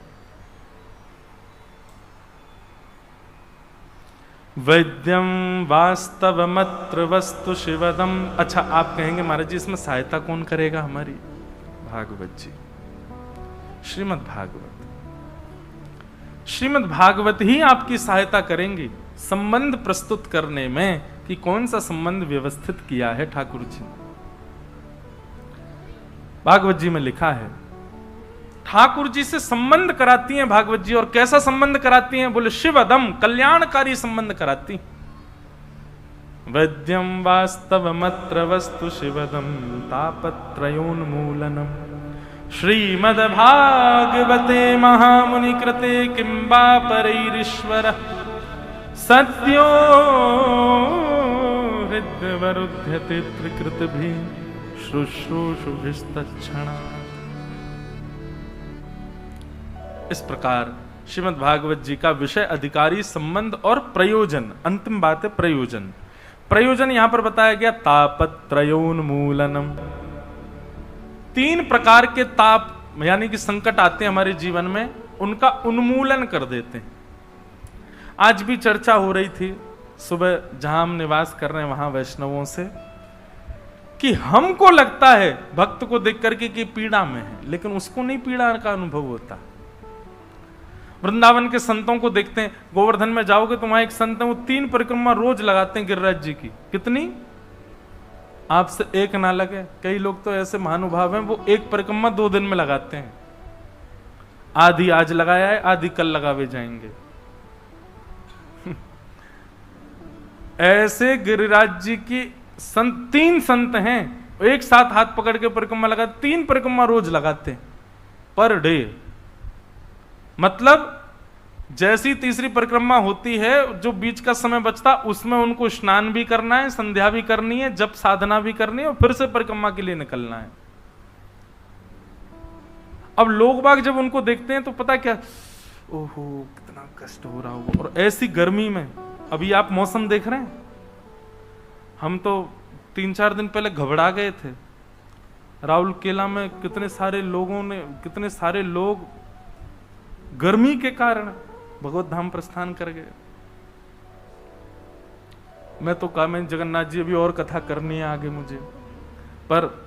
वैद्यम वास्तवमत्र वस्तु शिवदम। अच्छा, आप कहेंगे महाराज जी इसमें सहायता कौन करेगा हमारी? भागवत जी, श्रीमद् भागवत। श्रीमद् भागवत ही आपकी सहायता करेंगी संबंध प्रस्तुत करने में कि कौन सा संबंध व्यवस्थित किया है ठाकुर जी। भागवत जी में लिखा है ठाकुर जी से संबंध कराती हैं भागवत जी। और कैसा संबंध कराती हैं? बोले शिवदम, कल्याणकारी संबंध कराती। वैद्यम वास्तवमत्र वस्तु शिवदम तापत्रयोन्मूलनम। श्रीमद्भागवते महामुनि कृते किंबा परैरीश्वर सत्यो हृद्यवरुध्यते त्रिकृतभिः शुश्रूषुभिस्तच्छणा। इस प्रकार श्रीमद् भागवत जी का विषय अधिकारी संबंध और प्रयोजन, अंतिम बात है प्रयोजन। प्रयोजन यहां पर बताया गया तापत्रयोन्मूलनम। 3 प्रकार के ताप यानी कि संकट आते हैं हमारे जीवन में, उनका उन्मूलन कर देते हैं। आज भी चर्चा हो रही थी सुबह जहां हम निवास कर रहे हैं वहां वैष्णवों से, कि हमको लगता है भक्त को देख करके कि पीड़ा में है, लेकिन उसको नहीं पीड़ा का अनुभव होता। वृंदावन के संतों को देखते हैं, गोवर्धन में जाओगे तो वहां एक संत है, वो 3 परिक्रमा रोज लगाते हैं गिरिराज जी की। कितनी? आपसे एक ना लगे। कई लोग तो ऐसे महानुभाव हैं, वो एक परिक्रमा 2 दिन में लगाते हैं। आधी आज लगाया है, आधी कल लगावे जाएंगे। ऐसे गिरिराज जी की 3 संत हैं, एक साथ हाथ पकड़ के परिक्रमा लगाते, 3 परिक्रमा रोज लगाते हैं पर डे। मतलब जैसी तीसरी परिक्रमा होती है, जो बीच का समय बचता उसमें उनको स्नान भी करना है, संध्या भी करनी है, जप साधना भी करनी है और फिर से परिक्रमा के लिए निकलना है। अब लोग बाग जब उनको देखते हैं तो पता क्या, ओहो कितना कष्ट हो रहा होगा। और ऐसी गर्मी में, अभी आप मौसम देख रहे हैं, हम तो 3-4 दिन पहले घबरा गए थे। राहुल केला में कितने सारे लोग गर्मी के कारण भगवत धाम प्रस्थान कर गए। मैं तो कहा, मैं जगन्नाथ जी अभी और कथा करनी है आगे मुझे, पर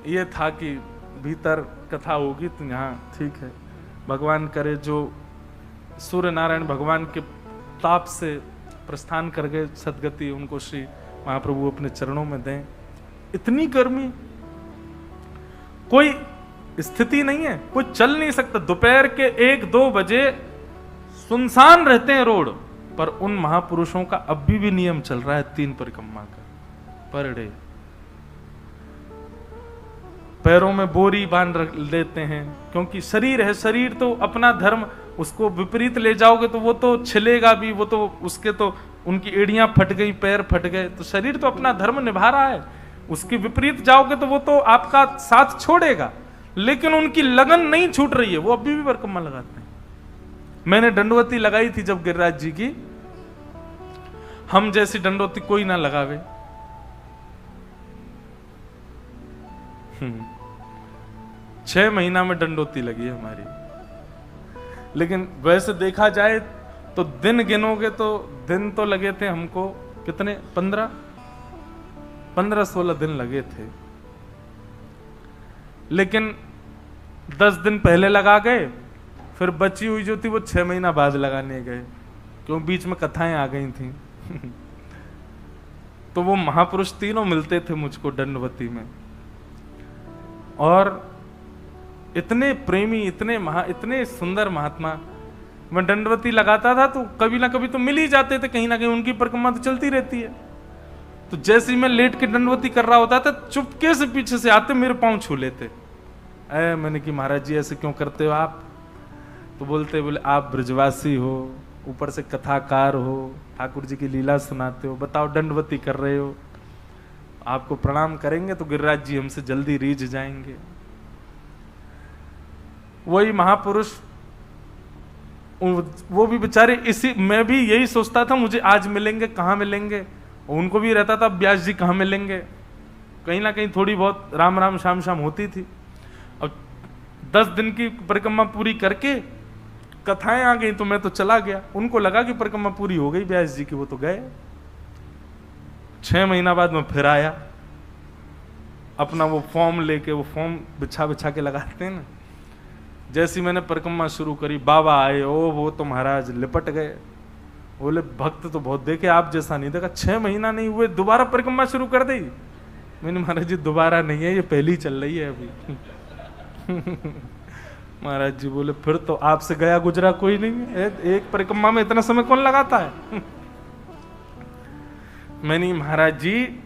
यह था कि भीतर कथा होगी तो यहाँ ठीक है। भगवान करे जो सूर्य नारायण भगवान के ताप से प्रस्थान कर गए सदगति, उनको श्री महाप्रभु अपने चरणों में दें। इतनी गर्मी, कोई स्थिति नहीं है, कोई चल नहीं सकता। दोपहर के 1-2 बजे सुनसान रहते हैं रोड, पर उन महापुरुषों का अभी भी नियम चल रहा है 3 परिक्रमा का पर डे। पैरों में बोरी बांध लेते हैं, क्योंकि शरीर है, शरीर तो अपना धर्म, उसको विपरीत ले जाओगे तो वो तो छिलेगा भी, वो तो उसके तो उनकी एड़ियां फट गई, पैर फट गए, तो शरीर तो अपना धर्म निभा रहा है। उसके विपरीत जाओगे तो वो तो आपका साथ छोड़ेगा, लेकिन उनकी लगन नहीं छूट रही है, वो अभी भी परिक्रमा लगाते हैं। मैंने दंडवती लगाई थी जब गिरिराज जी की, हम जैसी दंडवती कोई ना लगावे। 6 महीना में दंडवती लगी है हमारी। लेकिन वैसे देखा जाए तो दिन गिनोगे तो दिन तो लगे थे हमको कितने, 15-16 दिन लगे थे। लेकिन 10 दिन पहले लगा गए, फिर बची हुई जो थी वो 6 महीना बाद लगाने गए, क्यों बीच में कथाएं आ गई थी। तो वो महापुरुष तीनों मिलते थे मुझको दंडवती में, और इतने प्रेमी, इतने सुंदर महात्मा। मैं दंडवती लगाता था तो कभी ना कभी तो मिल ही जाते थे, कहीं ना कहीं उनकी परिक्रमा तो चलती रहती है। तो जैसे ही मैं लेट के दंडवती कर रहा होता था, चुपके से पीछे से आते, मेरे पांव छू लेते। मैंने कि महाराज जी ऐसे क्यों करते हो आप? तो बोले आप ब्रजवासी हो, ऊपर से कथाकार हो, ठाकुर जी की लीला सुनाते हो, बताओ दंडवती कर रहे हो, आपको प्रणाम करेंगे तो गिरिराज जी हमसे जल्दी रीझ जाएंगे। वही महापुरुष, वो भी बेचारे इसी, मैं भी यही सोचता था मुझे आज मिलेंगे, कहाँ मिलेंगे, उनको भी रहता था व्यास जी कहाँ मिलेंगे। कहीं ना कहीं थोड़ी बहुत राम राम शाम शाम होती थी। अब 10 दिन की परिक्रमा पूरी करके कथाएं आ गई तो मैं तो चला गया। उनको लगा कि परिक्रमा पूरी हो गई व्यास जी की, वो तो गए। 6 महीना बाद मैं फिर आया, अपना वो फॉर्म लेके, वो फॉर्म बिछा के लगाते हैं ना। जैसी मैंने परिक्रमा शुरू करी, बाबा आए, ओ वो तो महाराज लिपट गए। बोले भक्त तो बहुत देखे, आप जैसा नहीं देखा। 6 महीना नहीं हुए दोबारा परिक्रमा शुरू कर दी। मैंने महाराज जी दोबारा नहीं है, ये पहली चल रही है अभी। महाराज जी बोले फिर तो आपसे गया गुजरा कोई नहीं है, एक परिक्रमा में इतना समय कौन लगाता है? मैंने महाराज जी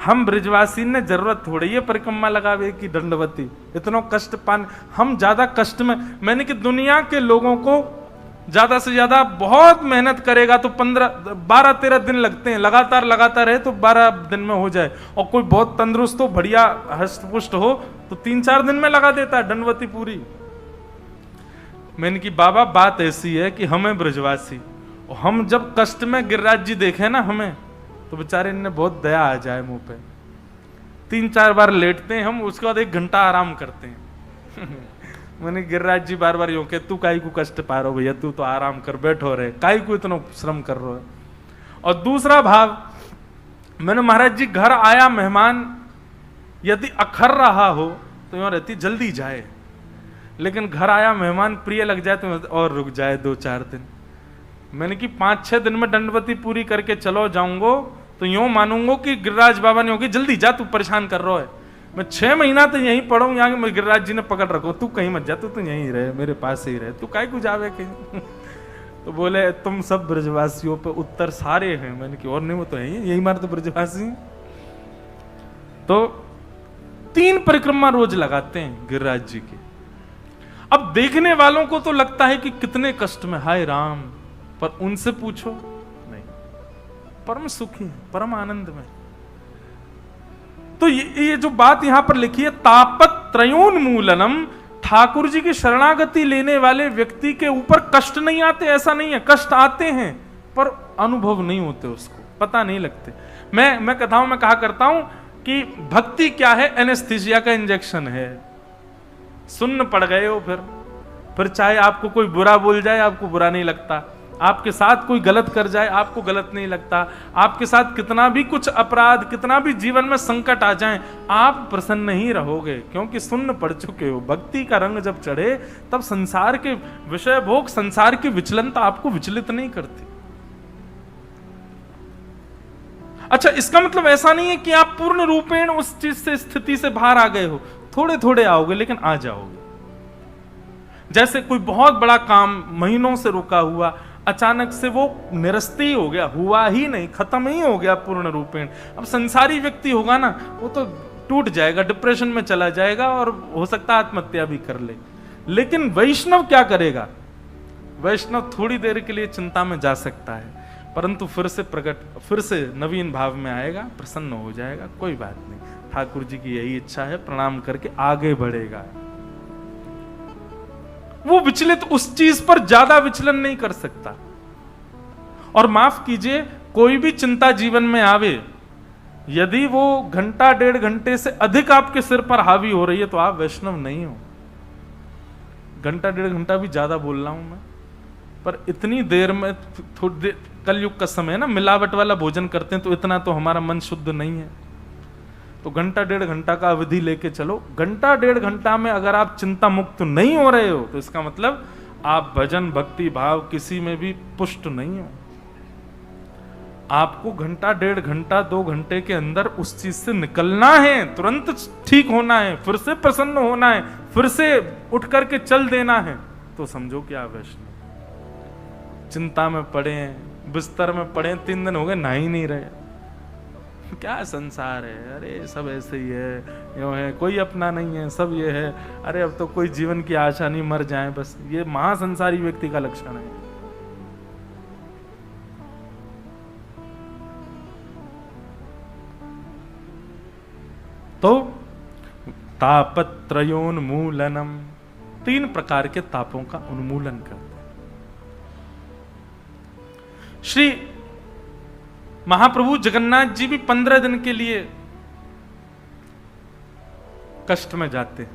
हम ब्रिजवासी ने जरूरत थोड़ी है परिक्रमा लगावे की दंडवती, इतना कष्ट पान, हम ज्यादा कष्ट में। मैंने कि दुनिया के लोगों को ज्यादा से ज्यादा बहुत मेहनत करेगा तो 12-13 दिन लगते हैं, लगातार रहे तो 12 दिन में हो जाए। और कोई बहुत तंदुरुस्त हो, बढ़िया हष्ट-पुष्ट हो तो 3-4 दिन में लगा देता है दंडवती पूरी। मैंने कि बाबा बात ऐसी है कि हमें ब्रजवासी, और हम जब कष्ट में गिरिराज जी देखे ना हमें, तो बेचारे इन्हें बहुत दया आ जाए मुंह पे। 3-4 बार लेटते हैं हम, उसके बाद 1 घंटा आराम करते हैं। मैंने गिरिराज जी बार यूं के, तू काई को कष्ट पा रहा हो भैया, तू तो आराम कर, बैठो रहे, काई को इतना श्रम कर रहे हो। और दूसरा भाव, मैंने महाराज जी घर आया मेहमान, यदि अखर रहा हो तो यूं रहती जल्दी जाए, लेकिन घर आया मेहमान प्रिय लग जाए तो और रुक जाए 2-4 दिन। मैंने कि 5-6 दिन में दंडवती पूरी करके चलो जाऊंगो तो यूं मानूंगा कि गिरिराज बाबा ने होगी जल्दी जा, तू परेशान कर रहा है। मैं 6 महीना तो यहीं पढ़ूं, यहाँ गिरिराज जी ने पकड़ रखो, तू कहीं मत जा, तू यहीं रहे, मेरे पास ही रहे, तू काहे को जावे कहीं। तो बोले तुम सब ब्रजवासियों पे उत्तर सारे हैं। मैंने कि और नहीं, वो तो है यही मार तो ब्रजवासी। तो 3 परिक्रमा रोज लगाते हैं गिरिराज जी की। अब देखने वालों को तो लगता है कि कितने कष्ट में, हाय राम, पर उनसे पूछो नहीं, परम सुखी है, परम आनंद में। तो ये जो बात यहां पर लिखी है, तापत त्रयोन्मूलनम, ठाकुर जी की शरणागति लेने वाले व्यक्ति के ऊपर कष्ट नहीं आते, ऐसा नहीं है, कष्ट आते हैं पर अनुभव नहीं होते, उसको पता नहीं लगते। मैं कथाओं में कहा करता हूं कि भक्ति क्या है, एनेस्थीसिया का इंजेक्शन है। सुन्न पड़ गए हो, फिर चाहे आपको कोई बुरा बोल जाए आपको बुरा नहीं लगता, आपके साथ कोई गलत कर जाए आपको गलत नहीं लगता, आपके साथ कितना भी कुछ अपराध, कितना भी जीवन में संकट आ जाए, आप प्रसन्न ही रहोगे, क्योंकि सुन्न पड़ चुके हो। भक्ति का रंग जब चढ़े तब संसार के विषय भोग, संसार की विचलनता आपको विचलित नहीं करती। अच्छा, इसका मतलब ऐसा नहीं है कि आप पूर्ण रूपेण उस चीज से, स्थिति से बाहर आ गए हो, थोड़े थोड़े आओगे लेकिन आ जाओगे। जैसे कोई बहुत बड़ा काम महीनों से रुका हुआ अचानक से वो निरस्त ही हो गया, हुआ ही नहीं, खत्म ही हो गया पूर्ण रूपेण। अब संसारी व्यक्ति होगा ना, वो तो टूट जाएगा, डिप्रेशन में चला जाएगा और हो सकता है आत्महत्या भी कर ले। लेकिन वैष्णव क्या करेगा? वैष्णव थोड़ी देर के लिए चिंता में जा सकता है, परंतु फिर से नवीन भाव में आएगा, प्रसन्न हो जाएगा, कोई बात नहीं, ठाकुर जी की यही इच्छा है, प्रणाम करके आगे बढ़ेगा। वो विचलित उस चीज पर ज्यादा विचलन नहीं कर सकता। और माफ कीजिए, कोई भी चिंता जीवन में आवे, यदि वो 1-1.5 घंटे से अधिक आपके सिर पर हावी हो रही है तो आप वैष्णव नहीं हो। 1-1.5 घंटा भी ज्यादा बोल रहा हूं मैं, पर इतनी देर में, थोड़ी देर, कलयुग का समय है ना, मिलावट वाला भोजन करते हैं तो इतना तो हमारा मन शुद्ध नहीं है। तो 1-1.5 घंटा का अवधि लेके चलो। 1-1.5 घंटा में अगर आप चिंता मुक्त नहीं हो रहे हो तो इसका मतलब आप भजन, भक्ति भाव किसी में भी पुष्ट नहीं हो। आपको 1-1.5 घंटा, 2 घंटे के अंदर उस चीज से निकलना है, तुरंत ठीक होना है, फिर से प्रसन्न होना है, फिर से उठ करके चल देना है, तो समझो कि आप वैष्णव। चिंता में पड़े, बिस्तर में पड़े, 3 दिन हो गए नहा ही नहीं रहे, क्या संसार है, अरे सब ऐसे ही है, यूं है, कोई अपना नहीं है, सब ये है, अरे अब तो कोई जीवन की आशा नहीं, मर जाए बस। ये महासंसारी व्यक्ति का लक्षण है। तो तापत्रयोन्मूलनम, 3 प्रकार के तापों का उन्मूलन करते हैं। श्री महाप्रभु जगन्नाथ जी भी 15 दिन के लिए कष्ट में जाते हैं।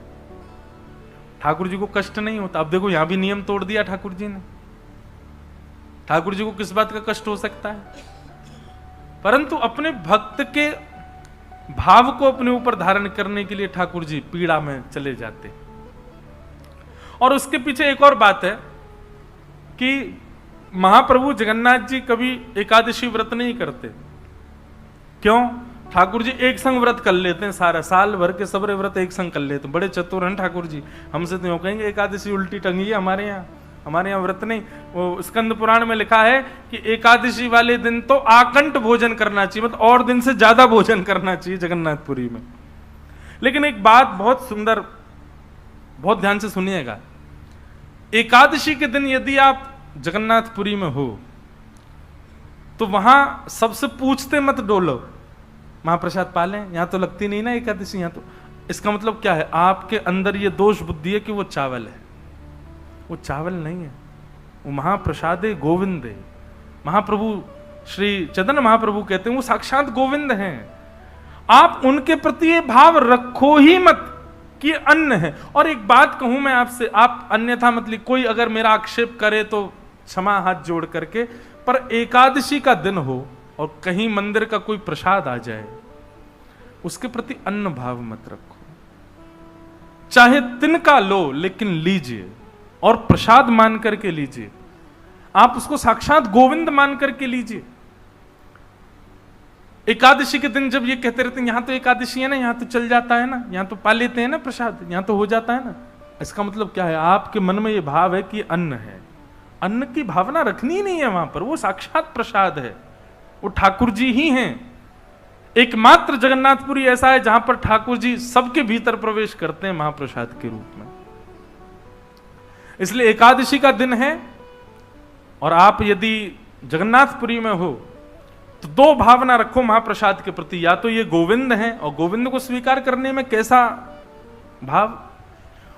ठाकुर जी को कष्ट नहीं होता। अब देखो यहां भी नियम तोड़ दिया ठाकुर जी ने। ठाकुर जी को किस बात का कष्ट हो सकता है? परंतु अपने भक्त के भाव को अपने ऊपर धारण करने के लिए ठाकुर जी पीड़ा में चले जाते। और उसके पीछे एक और बात है कि महाप्रभु जगन्नाथ जी कभी एकादशी व्रत नहीं करते। क्यों? ठाकुर जी एक संग व्रत कर लेते हैं, सारा साल भर के सबरे व्रत एक संग कर लेते हैं। बड़े चतुर हैं ठाकुर जी। हमसे तो यूं कहेंगे एकादशी उल्टी टंगी है, हमारे यहाँ व्रत नहीं। वो स्कंद पुराण में लिखा है कि एकादशी वाले दिन तो आकंठ भोजन करना चाहिए, मतलब और दिन से ज्यादा भोजन करना चाहिए जगन्नाथपुरी में। लेकिन एक बात बहुत सुंदर, बहुत ध्यान से सुनिएगा, एकादशी के दिन यदि आप जगन्नाथपुरी में हो तो वहां सबसे पूछते मत डोलो, महाप्रसाद पालें, यहां तो लगती नहीं ना एकादशी, यहां तो। इसका मतलब क्या है? आपके अंदर ये दोष बुद्धि है कि वो चावल है। वो चावल नहीं है, वो महाप्रसाद गोविंद है। महाप्रभु श्री चैतन्य महाप्रभु कहते हैं वो साक्षात गोविंद हैं। आप उनके प्रति ये भाव रखो ही मत कि अन्न है। और एक बात कहूं मैं आपसे, आप अन्यथा मतलब कोई अगर मेरा आक्षेप करे तो क्षमा हाथ जोड़ करके, पर एकादशी का दिन हो और कहीं मंदिर का कोई प्रसाद आ जाए, उसके प्रति अन्न भाव मत रखो। चाहे तिनका लो लेकिन लीजिए, और प्रसाद मान करके लीजिए। आप उसको साक्षात गोविंद मान करके लीजिए। एकादशी के दिन जब ये कहते रहते हैं यहां तो एकादशी है ना, यहां तो चल जाता है ना, यहां तो पा लेते हैं ना प्रसाद, यहां तो हो जाता है ना, इसका मतलब क्या है? आपके मन में ये भाव है कि अन्न है, अन्न की भावना रखनी ही नहीं है वहां पर। वो साक्षात प्रसाद है, वो ठाकुर जी ही हैं। एकमात्र जगन्नाथपुरी ऐसा है जहां पर ठाकुर जी सबके भीतर प्रवेश करते हैं महाप्रसाद के रूप में। इसलिए एकादशी का दिन है और आप यदि जगन्नाथपुरी में हो तो दो भावना रखो महाप्रसाद के प्रति, या तो ये गोविंद है और गोविंद को स्वीकार करने में कैसा भाव,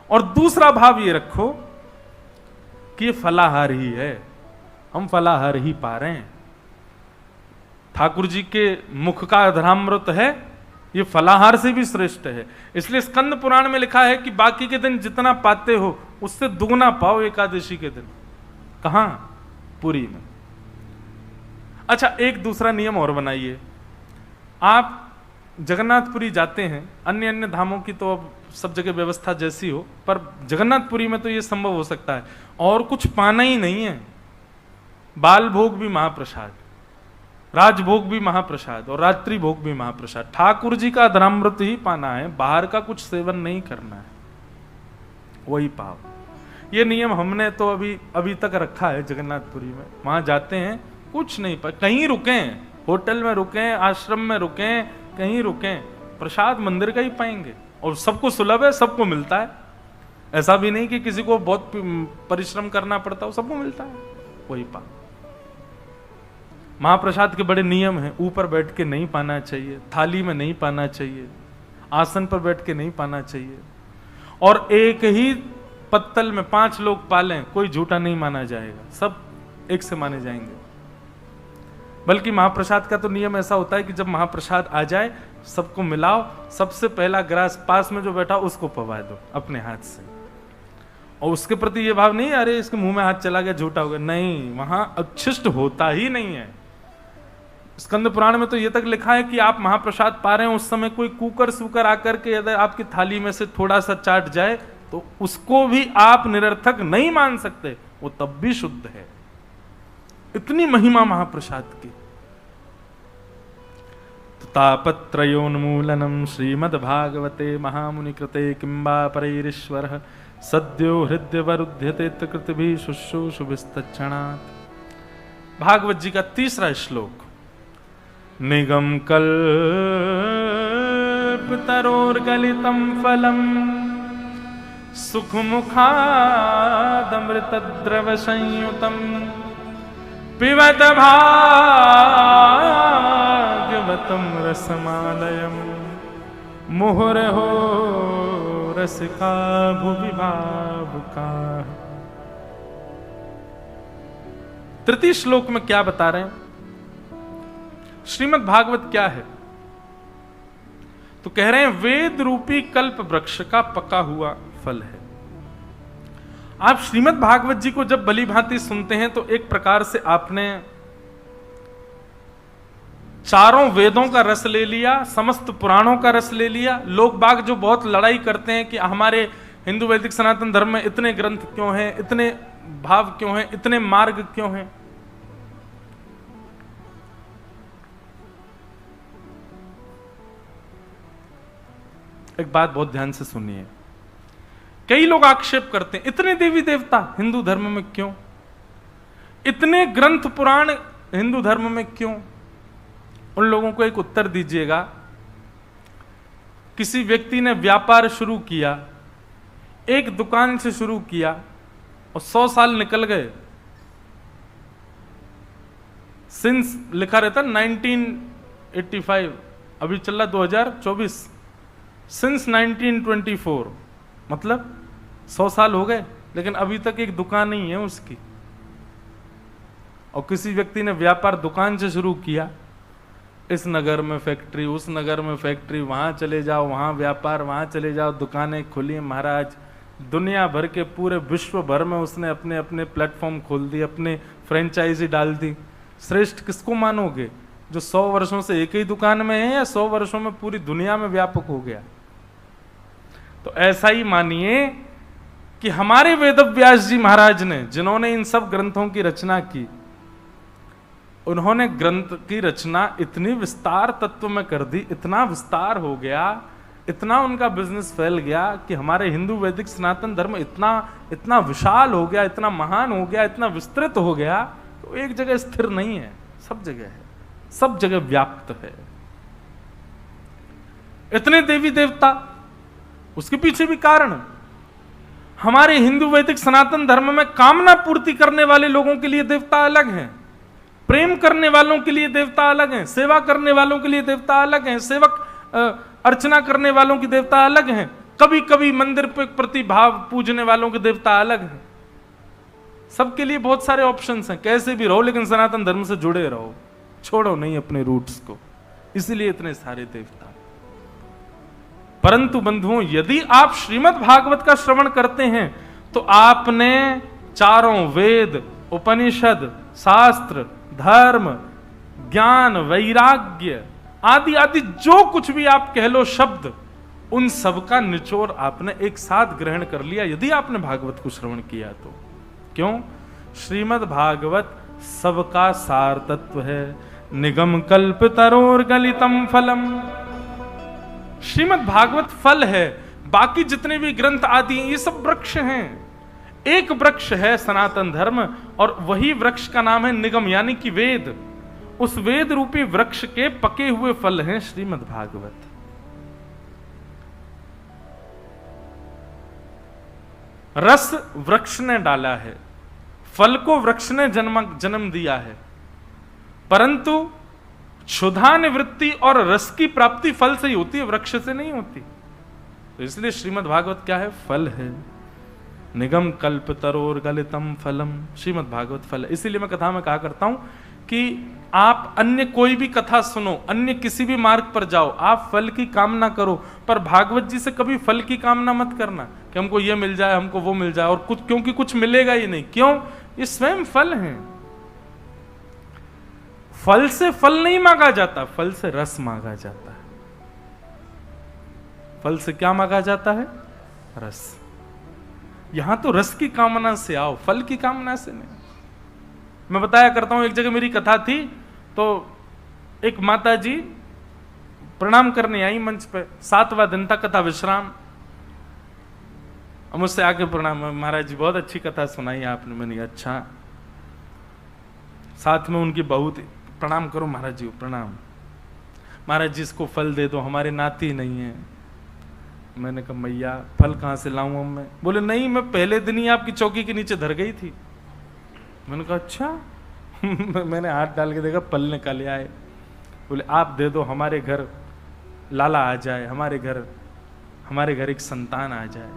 और दूसरा भाव ये रखो कि ये फलाहार ही है, हम फलाहार ही पा रहे हैं। ठाकुर जी के मुख का अधरामृत है, ये फलाहार से भी श्रेष्ठ है। इसलिए स्कंद पुराण में लिखा है कि बाकी के दिन जितना पाते हो उससे दुगना पाओ एकादशी के दिन। कहां? पुरी में। अच्छा, एक दूसरा नियम और बनाइए। आप जगन्नाथपुरी जाते हैं, अन्य अन्य धामों की तो अब सब जगह व्यवस्था जैसी हो, पर जगन्नाथपुरी में तो यह संभव हो सकता है और कुछ पाना ही नहीं है। बाल भोग भी महाप्रसाद, राजभोग भी महाप्रसाद और रात्रि भोग भी महाप्रसाद। ठाकुर जी का धर्मामृत ही पाना है, बाहर का कुछ सेवन नहीं करना है, वही पाओ। ये नियम हमने तो अभी तक रखा है जगन्नाथपुरी में। वहां जाते हैं, कुछ नहीं पाए, कहीं रुकें, होटल में रुकें, आश्रम में रुकें, कहीं रुकें, प्रसाद मंदिर का ही पाएंगे और सबको सुलभ है, सबको मिलता है। ऐसा भी नहीं कि किसी को बहुत परिश्रम करना पड़ता हो, सबको मिलता है, वही पाओ। महाप्रसाद के बड़े नियम हैं। ऊपर बैठ के नहीं पाना चाहिए, थाली में नहीं पाना चाहिए, आसन पर बैठ के नहीं पाना चाहिए, और एक ही पत्तल में 5 लोग पालें, कोई झूठा नहीं माना जाएगा, सब एक से माने जाएंगे। बल्कि महाप्रसाद का तो नियम ऐसा होता है कि जब महाप्रसाद आ जाए सबको मिलाओ, सबसे पहला ग्रास पास में जो बैठा उसको पवा दो अपने हाथ से, और उसके प्रति ये भाव नहीं अरे इसके मुंह में हाथ चला गया झूठा हो गया, नहीं, वहां अक्षिष्ट होता ही नहीं है। स्कंद पुराण में तो ये तक लिखा है कि आप महाप्रसाद पा रहे हैं, उस समय कोई कुकर सुकर आकर के यदि आपकी थाली में से थोड़ा सा चाट जाए तो उसको भी आप निरर्थक नहीं मान सकते, वो तब भी शुद्ध है। इतनी महिमा महाप्रसाद की। तो तापत्रयोन्मूलनम श्रीमद्भागवते महामुनि कृते किंबा परैरीश्वर सद्यो हृदय वरुध्यते कृतभि शुश्रूषुभिस्तक्षणात्। भागवत जी का 3रा श्लोक। निगम कल्पतरोर्गलितं फलम सुखमुखादमृतद्रव संयुतम पिबत भाग्यवतं रसमालयम् मुहुर्हो रसिका भुवि भावुकाः। तृतीय श्लोक में क्या बता रहे हैं? श्रीमद् भागवत क्या है? तो कह रहे हैं वेद रूपी कल्प वृक्ष का पका हुआ फल है। आप श्रीमद् भागवत जी को जब भली भांति सुनते हैं तो एक प्रकार से आपने चारों वेदों का रस ले लिया, समस्त पुराणों का रस ले लिया। लोग बाग जो बहुत लड़ाई करते हैं कि हमारे हिंदू वैदिक सनातन धर्म में इतने ग्रंथ क्यों हैं, इतने भाव क्यों हैं, इतने मार्ग क्यों हैं, एक बात बहुत ध्यान से सुनिए। कई लोग आक्षेप करते हैं इतने देवी देवता हिंदू धर्म में क्यों, इतने ग्रंथ पुराण हिंदू धर्म में क्यों? उन लोगों को एक उत्तर दीजिएगा। किसी व्यक्ति ने व्यापार शुरू किया, एक दुकान से शुरू किया और 100 साल निकल गए। सिंस लिखा रहता 1985, अभी चल रहा 2024, सिंस 1924, मतलब 100 साल हो गए लेकिन अभी तक एक दुकान नहीं है उसकी। और किसी व्यक्ति ने व्यापार दुकान से शुरू किया, इस नगर में फैक्ट्री, उस नगर में फैक्ट्री, वहां चले जाओ वहां व्यापार, वहां चले जाओ दुकानें खुली। महाराज दुनिया भर के पूरे विश्व भर में उसने अपने अपने प्लेटफॉर्म खोल दिए, अपने फ्रेंचाइजी डाल दी। श्रेष्ठ किसको मानोगे, जो 100 वर्षों से एक ही दुकान में है या 100 वर्षों में पूरी दुनिया में व्यापक हो गया? तो ऐसा ही मानिए कि हमारे वेदव्यास जी महाराज ने, जिन्होंने इन सब ग्रंथों की रचना की, उन्होंने ग्रंथ की रचना इतनी विस्तार तत्व में कर दी, इतना विस्तार हो गया, इतना उनका बिजनेस फैल गया कि हमारे हिंदू वैदिक सनातन धर्म इतना विशाल हो गया, इतना महान हो गया, इतना विस्तृत हो गया, तो एक जगह स्थिर नहीं है, सब जगह है, सब जगह व्याप्त है। इतने देवी देवता, उसके पीछे भी कारण। हमारे हिंदू वैदिक सनातन धर्म में कामना पूर्ति करने वाले लोगों के लिए देवता अलग हैं, प्रेम करने वालों के लिए देवता अलग हैं, सेवा करने वालों के लिए देवता अलग हैं, सेवक अर्चना करने वालों की देवता अलग हैं, कभी कभी मंदिर पे प्रतिभाव पूजने वालों के देवता अलग हैं। सबके लिए बहुत सारे ऑप्शंस हैं, कैसे भी रहो लेकिन सनातन धर्म से जुड़े रहो, छोड़ो नहीं अपने रूट्स को, इसलिए इतने सारे देवता। परंतु बंधुओं, यदि आप श्रीमद् भागवत का श्रवण करते हैं तो आपने चारों वेद, उपनिषद, शास्त्र, धर्म, ज्ञान, वैराग्य आदि आदि जो कुछ भी आप कह लो शब्द, उन सब का निचोड़ आपने एक साथ ग्रहण कर लिया यदि आपने भागवत को श्रवण किया तो। क्यों? श्रीमद् भागवत सबका सार तत्व है। निगम कल्प तरोर गलितम फलम। श्रीमद् भागवत फल है, बाकी जितने भी ग्रंथ आदि ये सब वृक्ष हैं। एक वृक्ष है सनातन धर्म, और वही वृक्ष का नाम है निगम, यानी कि वेद। उस वेद रूपी वृक्ष के पके हुए फल हैं श्रीमद् भागवत। रस वृक्ष ने डाला है, फल को वृक्ष ने जन्म दिया है, परंतु क्षुधा निवृत्ति और रस की प्राप्ति फल से ही होती है, वृक्ष से नहीं होती। तो इसलिए श्रीमद् भागवत क्या है? फल है। निगम कल्प तरोर गलितम फलम। श्रीमद् भागवत फल है। इसीलिए मैं कथा में कहा करता हूं कि आप अन्य कोई भी कथा सुनो, अन्य किसी भी मार्ग पर जाओ, आप फल की कामना करो, पर भागवत जी से कभी फल की कामना मत करना कि हमको ये मिल जाए, हमको वो मिल जाए, और कुछ, क्योंकि कुछ मिलेगा ही नहीं। क्यों? ये स्वयं फल हैं। फल से फल नहीं मांगा जाता, फल से रस मांगा जाता है। फल से क्या मांगा जाता है? रस। यहां तो रस की कामना से आओ, फल की कामना से नहीं। मैं बताया करता हूं, एक जगह मेरी कथा थी तो एक माता जी प्रणाम करने आई मंच पे, 7वां दिन था, कथा विश्राम। मुझसे आके प्रणाम, महाराज जी बहुत अच्छी कथा सुनाई आपने। मैंने कहा अच्छा। साथ में उनकी बहू थी, प्रणाम करो महाराज जी, प्रणाम। महाराज जी इसको फल दे दो, हमारे नाती नहीं है। मैंने कहा मैया फल कहां से लाऊं मैं? बोले नहीं, मैं पहले दिन ही आपकी चौकी के नीचे धर गई थी। मैंने कहा अच्छा। मैंने हाथ डाल के देखा, फल निकाले आए। बोले आप दे दो, हमारे घर लाला आ जाए, हमारे घर एक संतान आ जाए।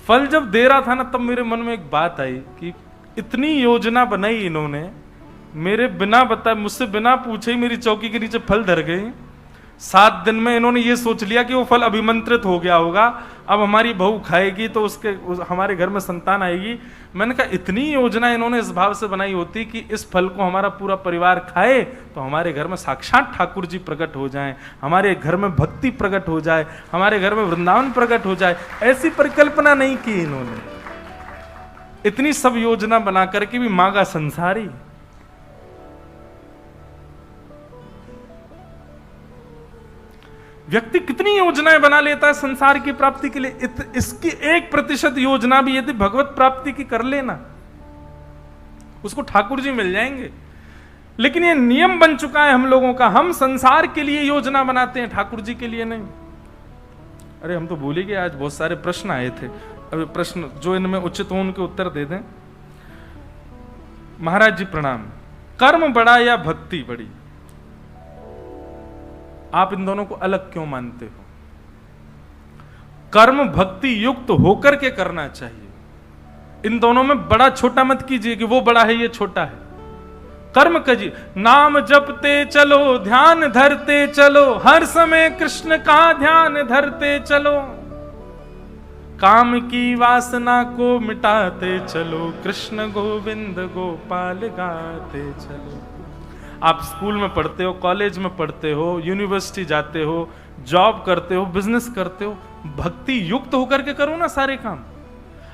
फल जब दे रहा था ना, तब मेरे मन में एक बात आई कि इतनी योजना बनाई इन्होंने, मेरे बिना बताए, मुझसे बिना पूछे ही मेरी चौकी के नीचे फल धर गई। 7 दिन में इन्होंने ये सोच लिया कि वो फल अभिमंत्रित हो गया होगा, अब हमारी बहू खाएगी तो हमारे घर में संतान आएगी। मैंने कहा इतनी योजना इन्होंने इस भाव से बनाई होती कि इस फल को हमारा पूरा परिवार खाए तो हमारे घर में साक्षात ठाकुर जी प्रकट हो जाएं, हमारे घर में भक्ति प्रकट हो जाए, हमारे घर में वृंदावन प्रकट हो जाए। ऐसी परिकल्पना नहीं की इन्होंने। इतनी सब योजना बना करके भी मांगा संसारी। व्यक्ति कितनी योजनाएं बना लेता है संसार की प्राप्ति के लिए। इसकी 1% योजना भी यदि भगवत प्राप्ति की कर लेना, उसको ठाकुर जी मिल जाएंगे। लेकिन ये नियम बन चुका है हम लोगों का, हम संसार के लिए योजना बनाते हैं, ठाकुर जी के लिए नहीं। अरे हम तो भूल ही गए, आज बहुत सारे प्रश्न आए थे। अभी प्रश्न जो इनमें उचित हो उनके उत्तर दे दें। महाराज जी प्रणाम। कर्म बड़ा या भक्ति बड़ी? आप इन दोनों को अलग क्यों मानते हो? कर्म भक्ति युक्त होकर के करना चाहिए। इन दोनों में बड़ा छोटा मत कीजिए कि वो बड़ा है ये छोटा है। कर्म कीजिए, नाम जपते चलो, ध्यान धरते चलो, हर समय कृष्ण का ध्यान धरते चलो, काम की वासना को मिटाते चलो, कृष्ण गोविंद गोपाल गाते चलो। आप स्कूल में पढ़ते हो, कॉलेज में पढ़ते हो, यूनिवर्सिटी जाते हो, जॉब करते हो, बिजनेस करते हो, भक्ति युक्त होकर के करो ना सारे काम।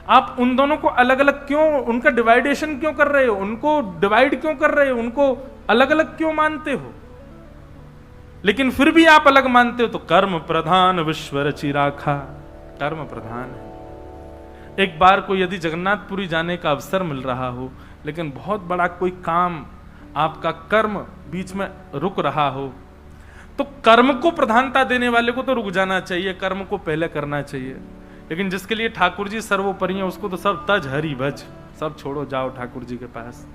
आप उन दोनों को अलग अलग क्यों, उनका डिवाइडेशन क्यों कर रहे हो, उनको डिवाइड क्यों कर रहे हो, उनको अलग अलग क्यों मानते हो? लेकिन फिर भी आप अलग मानते हो तो कर्म प्रधान विश्व रचि राखा, कर्म प्रधान है। एक बार को यदि जगन्नाथपुरी जाने का अवसर मिल रहा हो, लेकिन बहुत बड़ा कोई काम, आपका कर्म बीच में रुक रहा हो, तो कर्म को प्रधानता देने वाले को तो रुक जाना चाहिए, कर्म को पहले करना चाहिए। लेकिन जिसके लिए ठाकुर जी सर्वोपरि हैं, उसको तो सब तज हरि भज, सब छोड़ो, जाओ ठाकुर जी के पास,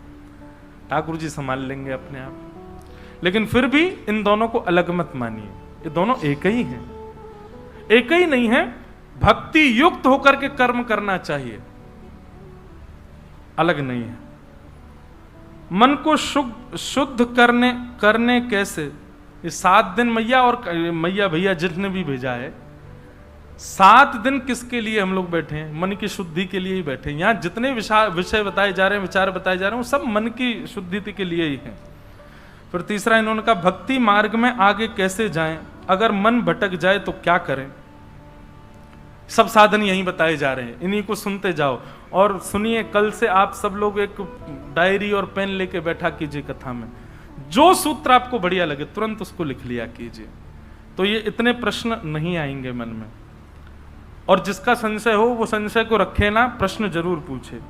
ठाकुर जी संभाल लेंगे अपने आप। लेकिन फिर भी इन दोनों को अलग मत मानिए, ये दोनों एक ही हैं, एक ही नहीं है। भक्ति युक्त होकर के कर्म करना चाहिए, अलग नहीं है। मन को शुद्ध करने कैसे? ये 7 दिन मैया और मैया भैया जितने भी भेजा है, 7 दिन किसके लिए हम लोग बैठे हैं? मन की शुद्धि के लिए ही बैठे हैं। यहां जितने विषय बताए जा रहे हैं, विचार बताए जा रहे हैं, वो सब मन की शुद्धि के लिए ही हैं। फिर तीसरा इन्होंने कहा भक्ति मार्ग में आगे कैसे जाएं, अगर मन भटक जाए तो क्या करें? सब साधन यहीं बताए जा रहे हैं, इन्हीं को सुनते जाओ। और सुनिए, कल से आप सब लोग एक डायरी और पेन लेके बैठा कीजिए कथा में, जो सूत्र आपको बढ़िया लगे तुरंत उसको लिख लिया कीजिए, तो ये इतने प्रश्न नहीं आएंगे मन में। और जिसका संशय हो वो संशय को रखे ना, प्रश्न जरूर पूछे।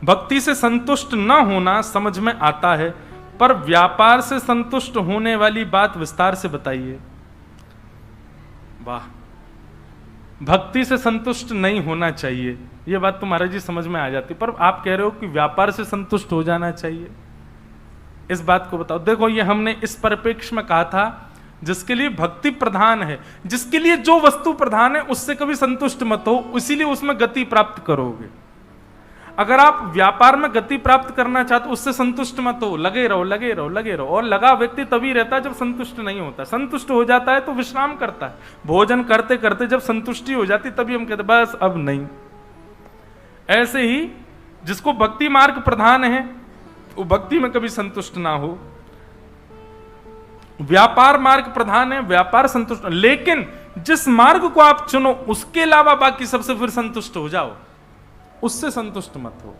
भक्ति से संतुष्ट न होना समझ में आता है, पर व्यापार से संतुष्ट होने वाली बात विस्तार से बताइए। वाह, भक्ति से संतुष्ट नहीं होना चाहिए, यह बात तो महाराज जी समझ में आ जाती, पर आप कह रहे हो कि व्यापार से संतुष्ट हो जाना चाहिए। इस बात को बताओ। देखो, ये हमने इस परिप्रेक्ष्य में कहा था, जिसके लिए भक्ति प्रधान है, जिसके लिए जो वस्तु प्रधान है उससे कभी संतुष्ट मत हो, इसीलिए उसमें गति प्राप्त करोगे। अगर आप व्यापार में गति प्राप्त करना चाहते हो, उससे संतुष्ट मत हो, लगे रहो लगे रहो लगे रहो। और लगा व्यक्ति तभी रहता है जब संतुष्ट नहीं होता। संतुष्ट हो जाता है तो विश्राम करता है। भोजन करते करते जब संतुष्टि हो जाती तभी हम कहते बस अब नहीं। ऐसे ही जिसको भक्ति मार्ग प्रधान है वो भक्ति में कभी संतुष्ट ना हो। व्यापार मार्ग प्रधान है, व्यापार संतुष्ट, लेकिन जिस मार्ग को आप चुनो उसके अलावा बाकी सबसे फिर संतुष्ट हो जाओ, उससे संतुष्ट मत हो।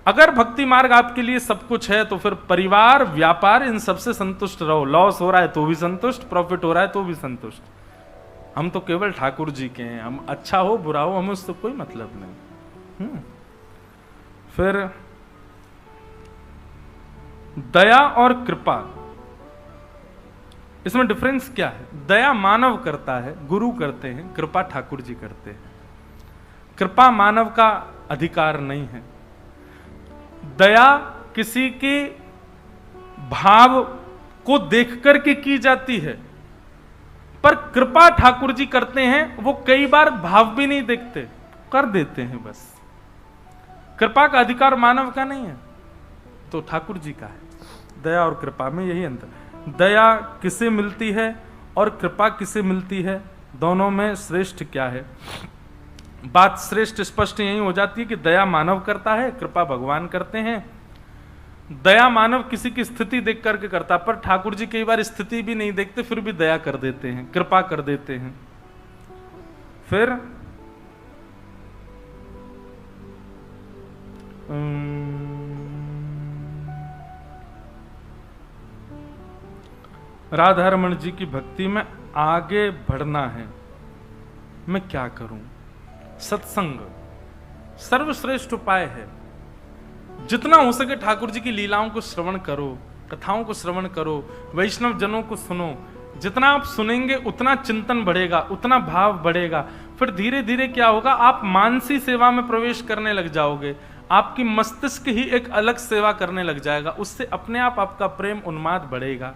अगर भक्ति मार्ग आपके लिए सब कुछ है तो फिर परिवार, व्यापार, इन सबसे संतुष्ट रहो। लॉस हो रहा है तो भी संतुष्ट, प्रॉफिट हो रहा है तो भी संतुष्ट। हम तो केवल ठाकुर जी के हैं, हम अच्छा हो बुरा हो हमें उससे कोई मतलब नहीं। फिर दया और कृपा, इसमें डिफरेंस क्या है? दया मानव करता है, गुरु करते हैं, कृपा ठाकुर जी करते हैं। कृपा मानव का अधिकार नहीं है। दया किसी के भाव को देख करके की जाती है, पर कृपा ठाकुर जी करते हैं, वो कई बार भाव भी नहीं देखते, कर देते हैं बस। कृपा का अधिकार मानव का नहीं है, तो ठाकुर जी का है। दया और कृपा में यही अंतर। दया किसे मिलती है और कृपा किसे मिलती है, दोनों में श्रेष्ठ क्या है? बात श्रेष्ठ स्पष्ट यही हो जाती है कि दया मानव करता है, कृपा भगवान करते हैं। दया मानव किसी की स्थिति देख करके करता, पर ठाकुर जी कई बार स्थिति भी नहीं देखते फिर भी दया कर देते हैं, कृपा कर देते हैं। फिर राधा रमण जी की भक्ति में आगे बढ़ना है, मैं क्या करूं? सत्संग सर्वश्रेष्ठ उपाय है। जितना हो सके ठाकुर जी की लीलाओं को श्रवण करो, कथाओं को श्रवण करो, वैष्णव जनों को सुनो। जितना आप सुनेंगे उतना चिंतन बढ़ेगा, उतना भाव बढ़ेगा। फिर धीरे धीरे क्या होगा, आप मानसी सेवा में प्रवेश करने लग जाओगे। आपकी मस्तिष्क ही एक अलग सेवा करने लग जाएगा, उससे अपने आप आपका प्रेम उन्माद बढ़ेगा।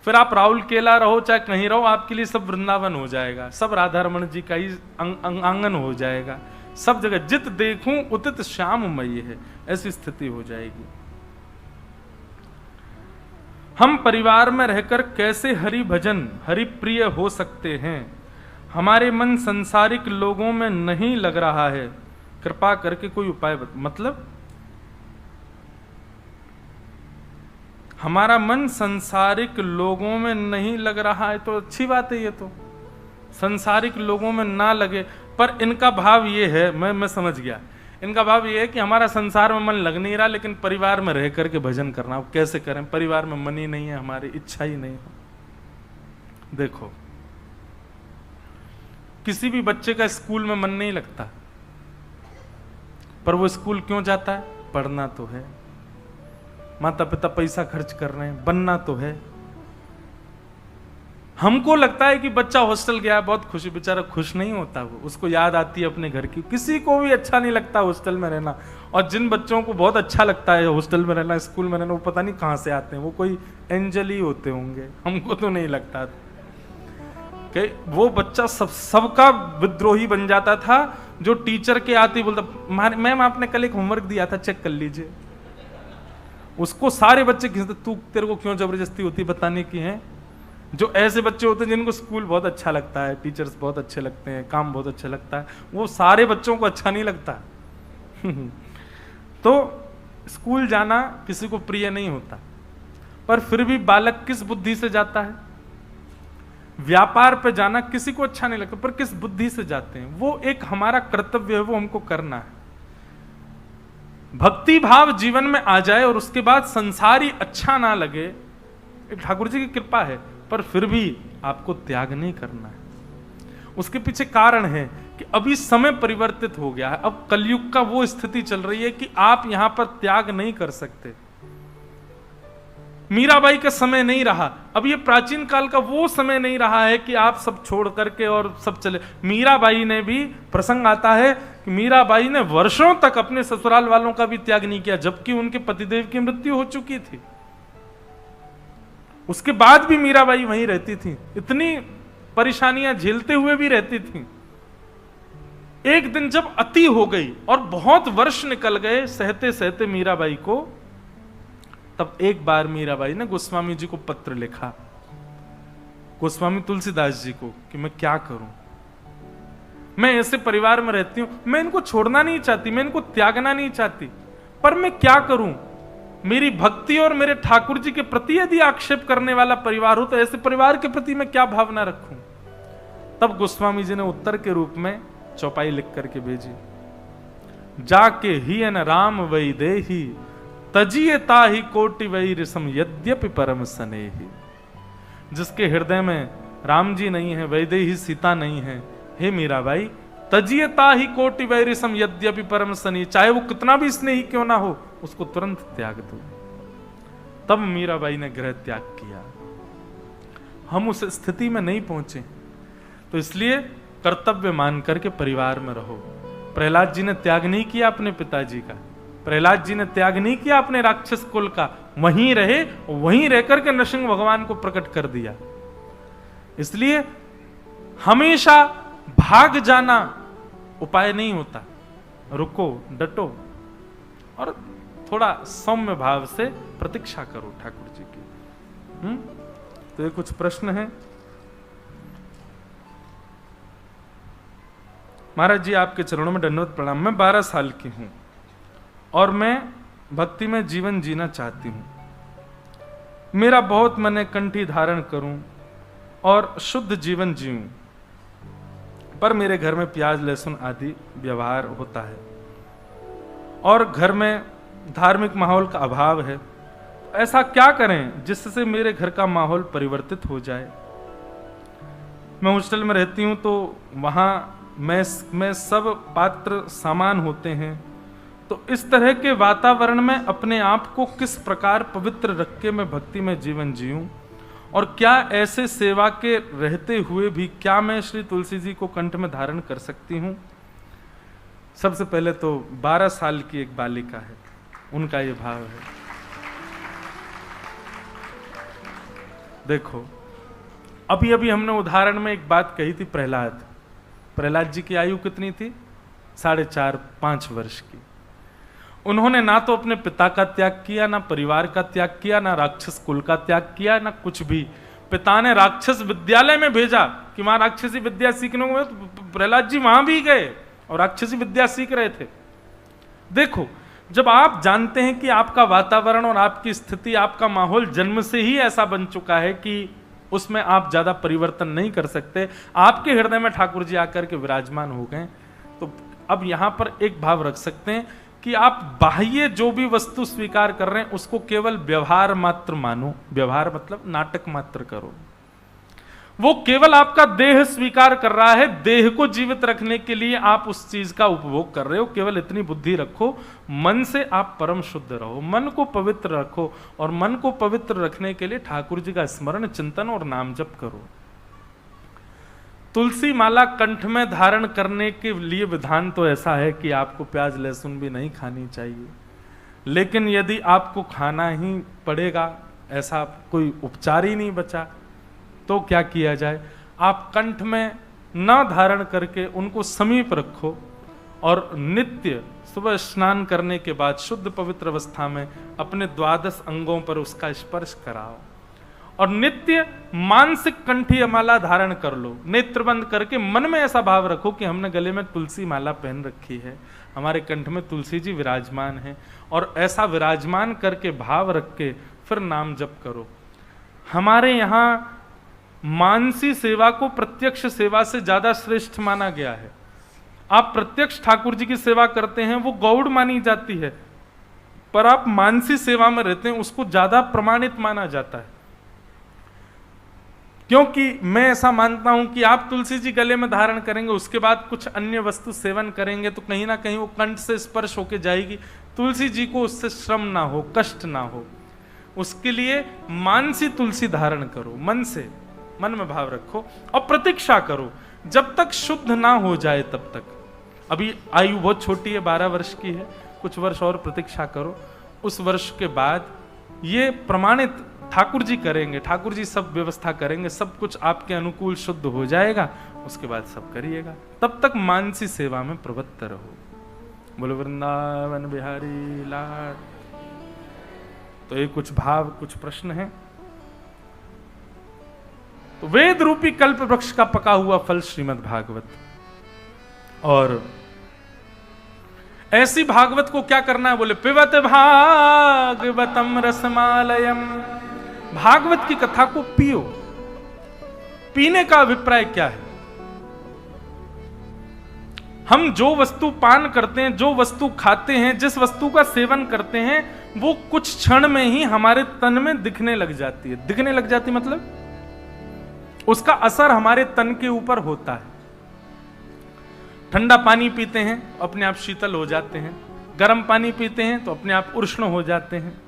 फिर आप राहुल केला रहो चाहे कहीं रहो, आपके लिए सब वृंदावन हो जाएगा, सब राधा रमण जी का ही आंगन हो जाएगा। सब जगह जित देखूं उतित श्याममयी है, ऐसी स्थिति हो जाएगी। हम परिवार में रहकर कैसे हरि भजन हरि प्रिय हो सकते हैं? हमारे मन संसारिक लोगों में नहीं लग रहा है, कृपा करके कोई उपाय मतलब हमारा मन संसारिक लोगों में नहीं लग रहा है तो अच्छी बात है, ये तो संसारिक लोगों में ना लगे। पर इनका भाव ये है, मैं समझ गया, इनका भाव ये है कि हमारा संसार में मन लग नहीं रहा, लेकिन परिवार में रह करके भजन करना। अब कैसे करें, परिवार में मन ही नहीं है, हमारी इच्छा ही नहीं है। देखो, किसी भी बच्चे का स्कूल में मन नहीं लगता, पर वो स्कूल क्यों जाता है? पढ़ना तो है, माता पिता पैसा खर्च कर रहे हैं, बनना तो है। हमको लगता है कि बच्चा हॉस्टल गया है, बहुत खुशी, बेचारा खुश नहीं होता, वो उसको याद आती है अपने घर की। किसी को भी अच्छा नहीं लगता हॉस्टल में रहना, और जिन बच्चों को बहुत अच्छा लगता है हॉस्टल में रहना, स्कूल में रहना, वो पता नहीं कहां से आते हैं, वो कोई एंजल ही होते होंगे, हमको तो नहीं लगता कि वो बच्चा सबका विद्रोही बन जाता था, जो टीचर के आते ही बोलता, मैम आपने कल एक होमवर्क दिया था, चेक कर लीजिए। उसको सारे बच्चे खींचते, तू तेरे को क्यों जबरदस्ती होती बताने की है। जो ऐसे बच्चे होते हैं जिनको स्कूल बहुत अच्छा लगता है, टीचर्स बहुत अच्छे लगते हैं, काम बहुत अच्छा लगता है, वो सारे बच्चों को अच्छा नहीं लगता। तो स्कूल जाना किसी को प्रिय नहीं होता, पर फिर भी बालक किस बुद्धि से जाता है? व्यापार पे जाना किसी को अच्छा नहीं लगता, पर किस बुद्धि से जाते हैं? वो एक हमारा कर्तव्य है, वो हमको करना है। भक्ति भाव जीवन में आ जाए और उसके बाद संसार ही अच्छा ना लगे, ठाकुर जी की कृपा है, पर फिर भी आपको त्याग नहीं करना है। उसके पीछे कारण है कि अभी समय परिवर्तित हो गया है, अब कलयुग का वो स्थिति चल रही है कि आप यहां पर त्याग नहीं कर सकते। मीराबाई का समय नहीं रहा, अब ये प्राचीन काल का वो समय नहीं रहा है कि आप सब छोड़ करके और सब चले। मीराबाई ने भी, प्रसंग आता है कि मीराबाई ने वर्षों तक अपने ससुराल वालों का भी त्याग नहीं किया, जबकि उनके पतिदेव की मृत्यु हो चुकी थी। उसके बाद भी मीराबाई वहीं रहती थी, इतनी परेशानियां झेलते हुए भी रहती थी। एक दिन जब अति हो गई और बहुत वर्ष निकल गए सहते सहते मीराबाई को, तब एक बार मीराबाई ने गोस्वामी जी को पत्र लिखा, गोस्वामी तुलसीदास जी को, कि मैं क्या करूं, मैं ऐसे परिवार में रहती हूं, मैं इनको छोड़ना नहीं चाहती, मैं इनको त्यागना नहीं चाहती, पर मैं क्या करूं? मेरी भक्ति और मेरे ठाकुर जी के प्रति यदि आक्षेप करने वाला परिवार हो तो ऐसे परिवार के प्रति मैं क्या भावना रखूं? तब गोस्वामी जी ने उत्तर के रूप में चौपाई लिख करके भेजी, जाके ही न राम वही देही तजिए ताही कोटि वही रिसम यद्यपि परम स्नेही। जिसके हृदय में राम जी नहीं है, वैदेही सीता नहीं है, हे मीराबाई, तजिए ताही कोटि वही रिसम यद्यपि परम स्नेही, चाहे वो कितना भी स्नेही क्यों ना हो, उसको तुरंत त्याग दो। तब मीराबाई ने गृह त्याग किया। हम उस स्थिति में नहीं पहुंचे, तो इसलिए कर्तव्य मान करके परिवार में रहो। प्रहलाद जी ने त्याग नहीं किया अपने पिताजी का, प्रहलाद जी ने त्याग नहीं किया अपने राक्षस कुल का, वहीं रहे, वहीं रहकर के नृसिंह भगवान को प्रकट कर दिया। इसलिए हमेशा भाग जाना उपाय नहीं होता, रुको, डटो और थोड़ा सौम्य भाव से प्रतीक्षा करो ठाकुर जी की। तो ये कुछ प्रश्न हैं। महाराज जी, आपके चरणों में दंडवत प्रणाम। मैं 12 साल की हूं और मैं भक्ति में जीवन जीना चाहती हूं। मेरा बहुत मन है कंठी धारण करूं और शुद्ध जीवन जीऊं, पर मेरे घर में प्याज लहसुन आदि व्यवहार होता है और घर में धार्मिक माहौल का अभाव है। ऐसा क्या करें जिससे मेरे घर का माहौल परिवर्तित हो जाए? मैं हॉस्टल में रहती हूं तो वहां में सब पात्र सामान होते हैं, तो इस तरह के वातावरण में अपने आप को किस प्रकार पवित्र रख के मैं भक्ति में जीवन जीऊं? और क्या ऐसे सेवा के रहते हुए भी क्या मैं श्री तुलसी जी को कंठ में धारण कर सकती हूं? सबसे पहले तो 12 साल की एक बालिका है, उनका ये भाव है। देखो, अभी अभी हमने उदाहरण में एक बात कही थी, प्रहलाद जी की आयु कितनी थी? 4.5-5 वर्ष की। उन्होंने ना तो अपने पिता का त्याग किया, ना परिवार का त्याग किया, ना राक्षस कुल का त्याग किया, ना कुछ भी। पिता ने राक्षस विद्यालय में भेजा कि वहां राक्षसी विद्या सीखने को, तो प्रहलाद जी वहां भी गए और राक्षसी विद्या सीख रहे थे। देखो, जब आप जानते हैं कि आपका वातावरण और आपकी स्थिति, आपका माहौल जन्म से ही ऐसा बन चुका है कि उसमें आप ज्यादा परिवर्तन नहीं कर सकते, आपके हृदय में ठाकुर जी आकर के विराजमान हो गए, तो अब यहां पर एक भाव रख सकते हैं कि आप बाह्य जो भी वस्तु स्वीकार कर रहे हैं उसको केवल व्यवहार मात्र मानो। व्यवहार मतलब नाटक मात्र करो। वो केवल आपका देह स्वीकार कर रहा है, देह को जीवित रखने के लिए आप उस चीज का उपभोग कर रहे हो। केवल इतनी बुद्धि रखो, मन से आप परम शुद्ध रहो, मन को पवित्र रखो, और मन को पवित्र रखने के लिए ठाकुर जी का स्मरण, चिंतन और नाम जप करो। तुलसी माला कंठ में धारण करने के लिए विधान तो ऐसा है कि आपको प्याज लहसुन भी नहीं खानी चाहिए, लेकिन यदि आपको खाना ही पड़ेगा, ऐसा कोई उपचार ही नहीं बचा, तो क्या किया जाए? आप कंठ में न धारण करके उनको समीप रखो और नित्य सुबह स्नान करने के बाद शुद्ध पवित्र अवस्था में अपने 12 अंगों पर उसका स्पर्श कराओ, और नित्य मानसिक कंठीय माला धारण कर लो। नेत्र बंद करके मन में ऐसा भाव रखो कि हमने गले में तुलसी माला पहन रखी है, हमारे कंठ में तुलसी जी विराजमान है, और ऐसा विराजमान करके भाव रख के फिर नाम जप करो। हमारे यहाँ मानसी सेवा को प्रत्यक्ष सेवा से ज्यादा श्रेष्ठ माना गया है। आप प्रत्यक्ष ठाकुर जी की सेवा करते हैं, वो गौड़ मानी जाती है, पर आप मानसी सेवा में रहते हैं, उसको ज्यादा प्रमाणित माना जाता है। क्योंकि मैं ऐसा मानता हूं कि आप तुलसी जी गले में धारण करेंगे, उसके बाद कुछ अन्य वस्तु सेवन करेंगे, तो कहीं ना कहीं वो कंठ से स्पर्श होके जाएगी, तुलसी जी को उससे श्रम ना हो, कष्ट ना हो। उसके लिए मानसी तुलसी धारण करो, मन से, मन में भाव रखो और प्रतीक्षा करो जब तक शुद्ध ना हो जाए तब तक। अभी आयु बहुत छोटी है, 12 वर्ष की है, कुछ वर्ष और प्रतीक्षा करो। उस वर्ष के बाद ये प्रमाणित ठाकुर जी करेंगे, ठाकुर जी सब व्यवस्था करेंगे, सब कुछ आपके अनुकूल शुद्ध हो जाएगा, उसके बाद सब करिएगा। तब तक मानसी सेवा में प्रवृत्त रहो। बोलो वृंदावन बिहारी लाल। तो ये कुछ भाव, कुछ प्रश्न हैं। तो वेद रूपी कल्प वृक्ष का पका हुआ फल श्रीमद् भागवत, और ऐसी भागवत को क्या करना है? बोले पिबत भागवतम रसमालयम। भागवत की कथा को पियो। पीने का अभिप्राय क्या है? हम जो वस्तु पान करते हैं, जो वस्तु खाते हैं, जिस वस्तु का सेवन करते हैं, वो कुछ क्षण में ही हमारे तन में दिखने लग जाती है। दिखने लग जाती मतलब उसका असर हमारे तन के ऊपर होता है। ठंडा पानी पीते हैं अपने आप शीतल हो जाते हैं, गर्म पानी पीते हैं तो अपने आप उष्ण हो जाते हैं।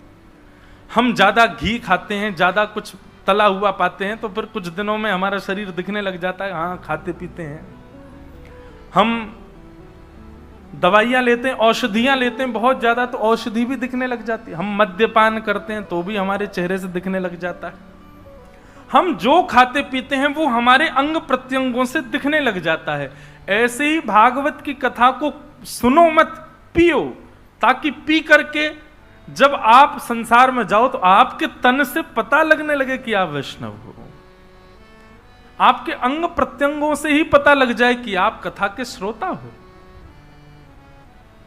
हम ज्यादा घी खाते हैं, ज्यादा कुछ तला हुआ पाते हैं, तो फिर कुछ दिनों में हमारा शरीर दिखने लग जाता है, हाँ खाते पीते हैं। हम दवाइयां लेते हैं, औषधियां लेते हैं बहुत ज्यादा, तो औषधि भी दिखने लग जाती है। हम मद्यपान करते हैं तो भी हमारे चेहरे से दिखने लग जाता है। हम जो खाते पीते हैं वो हमारे अंग प्रत्यंगों से दिखने लग जाता है। ऐसे ही भागवत की कथा को सुनो मत, पियो, ताकि पी करके जब आप संसार में जाओ तो आपके तन से पता लगने लगे कि आप वैष्णव हो। आपके अंग प्रत्यंगों से ही पता लग जाए कि आप कथा के श्रोता हो।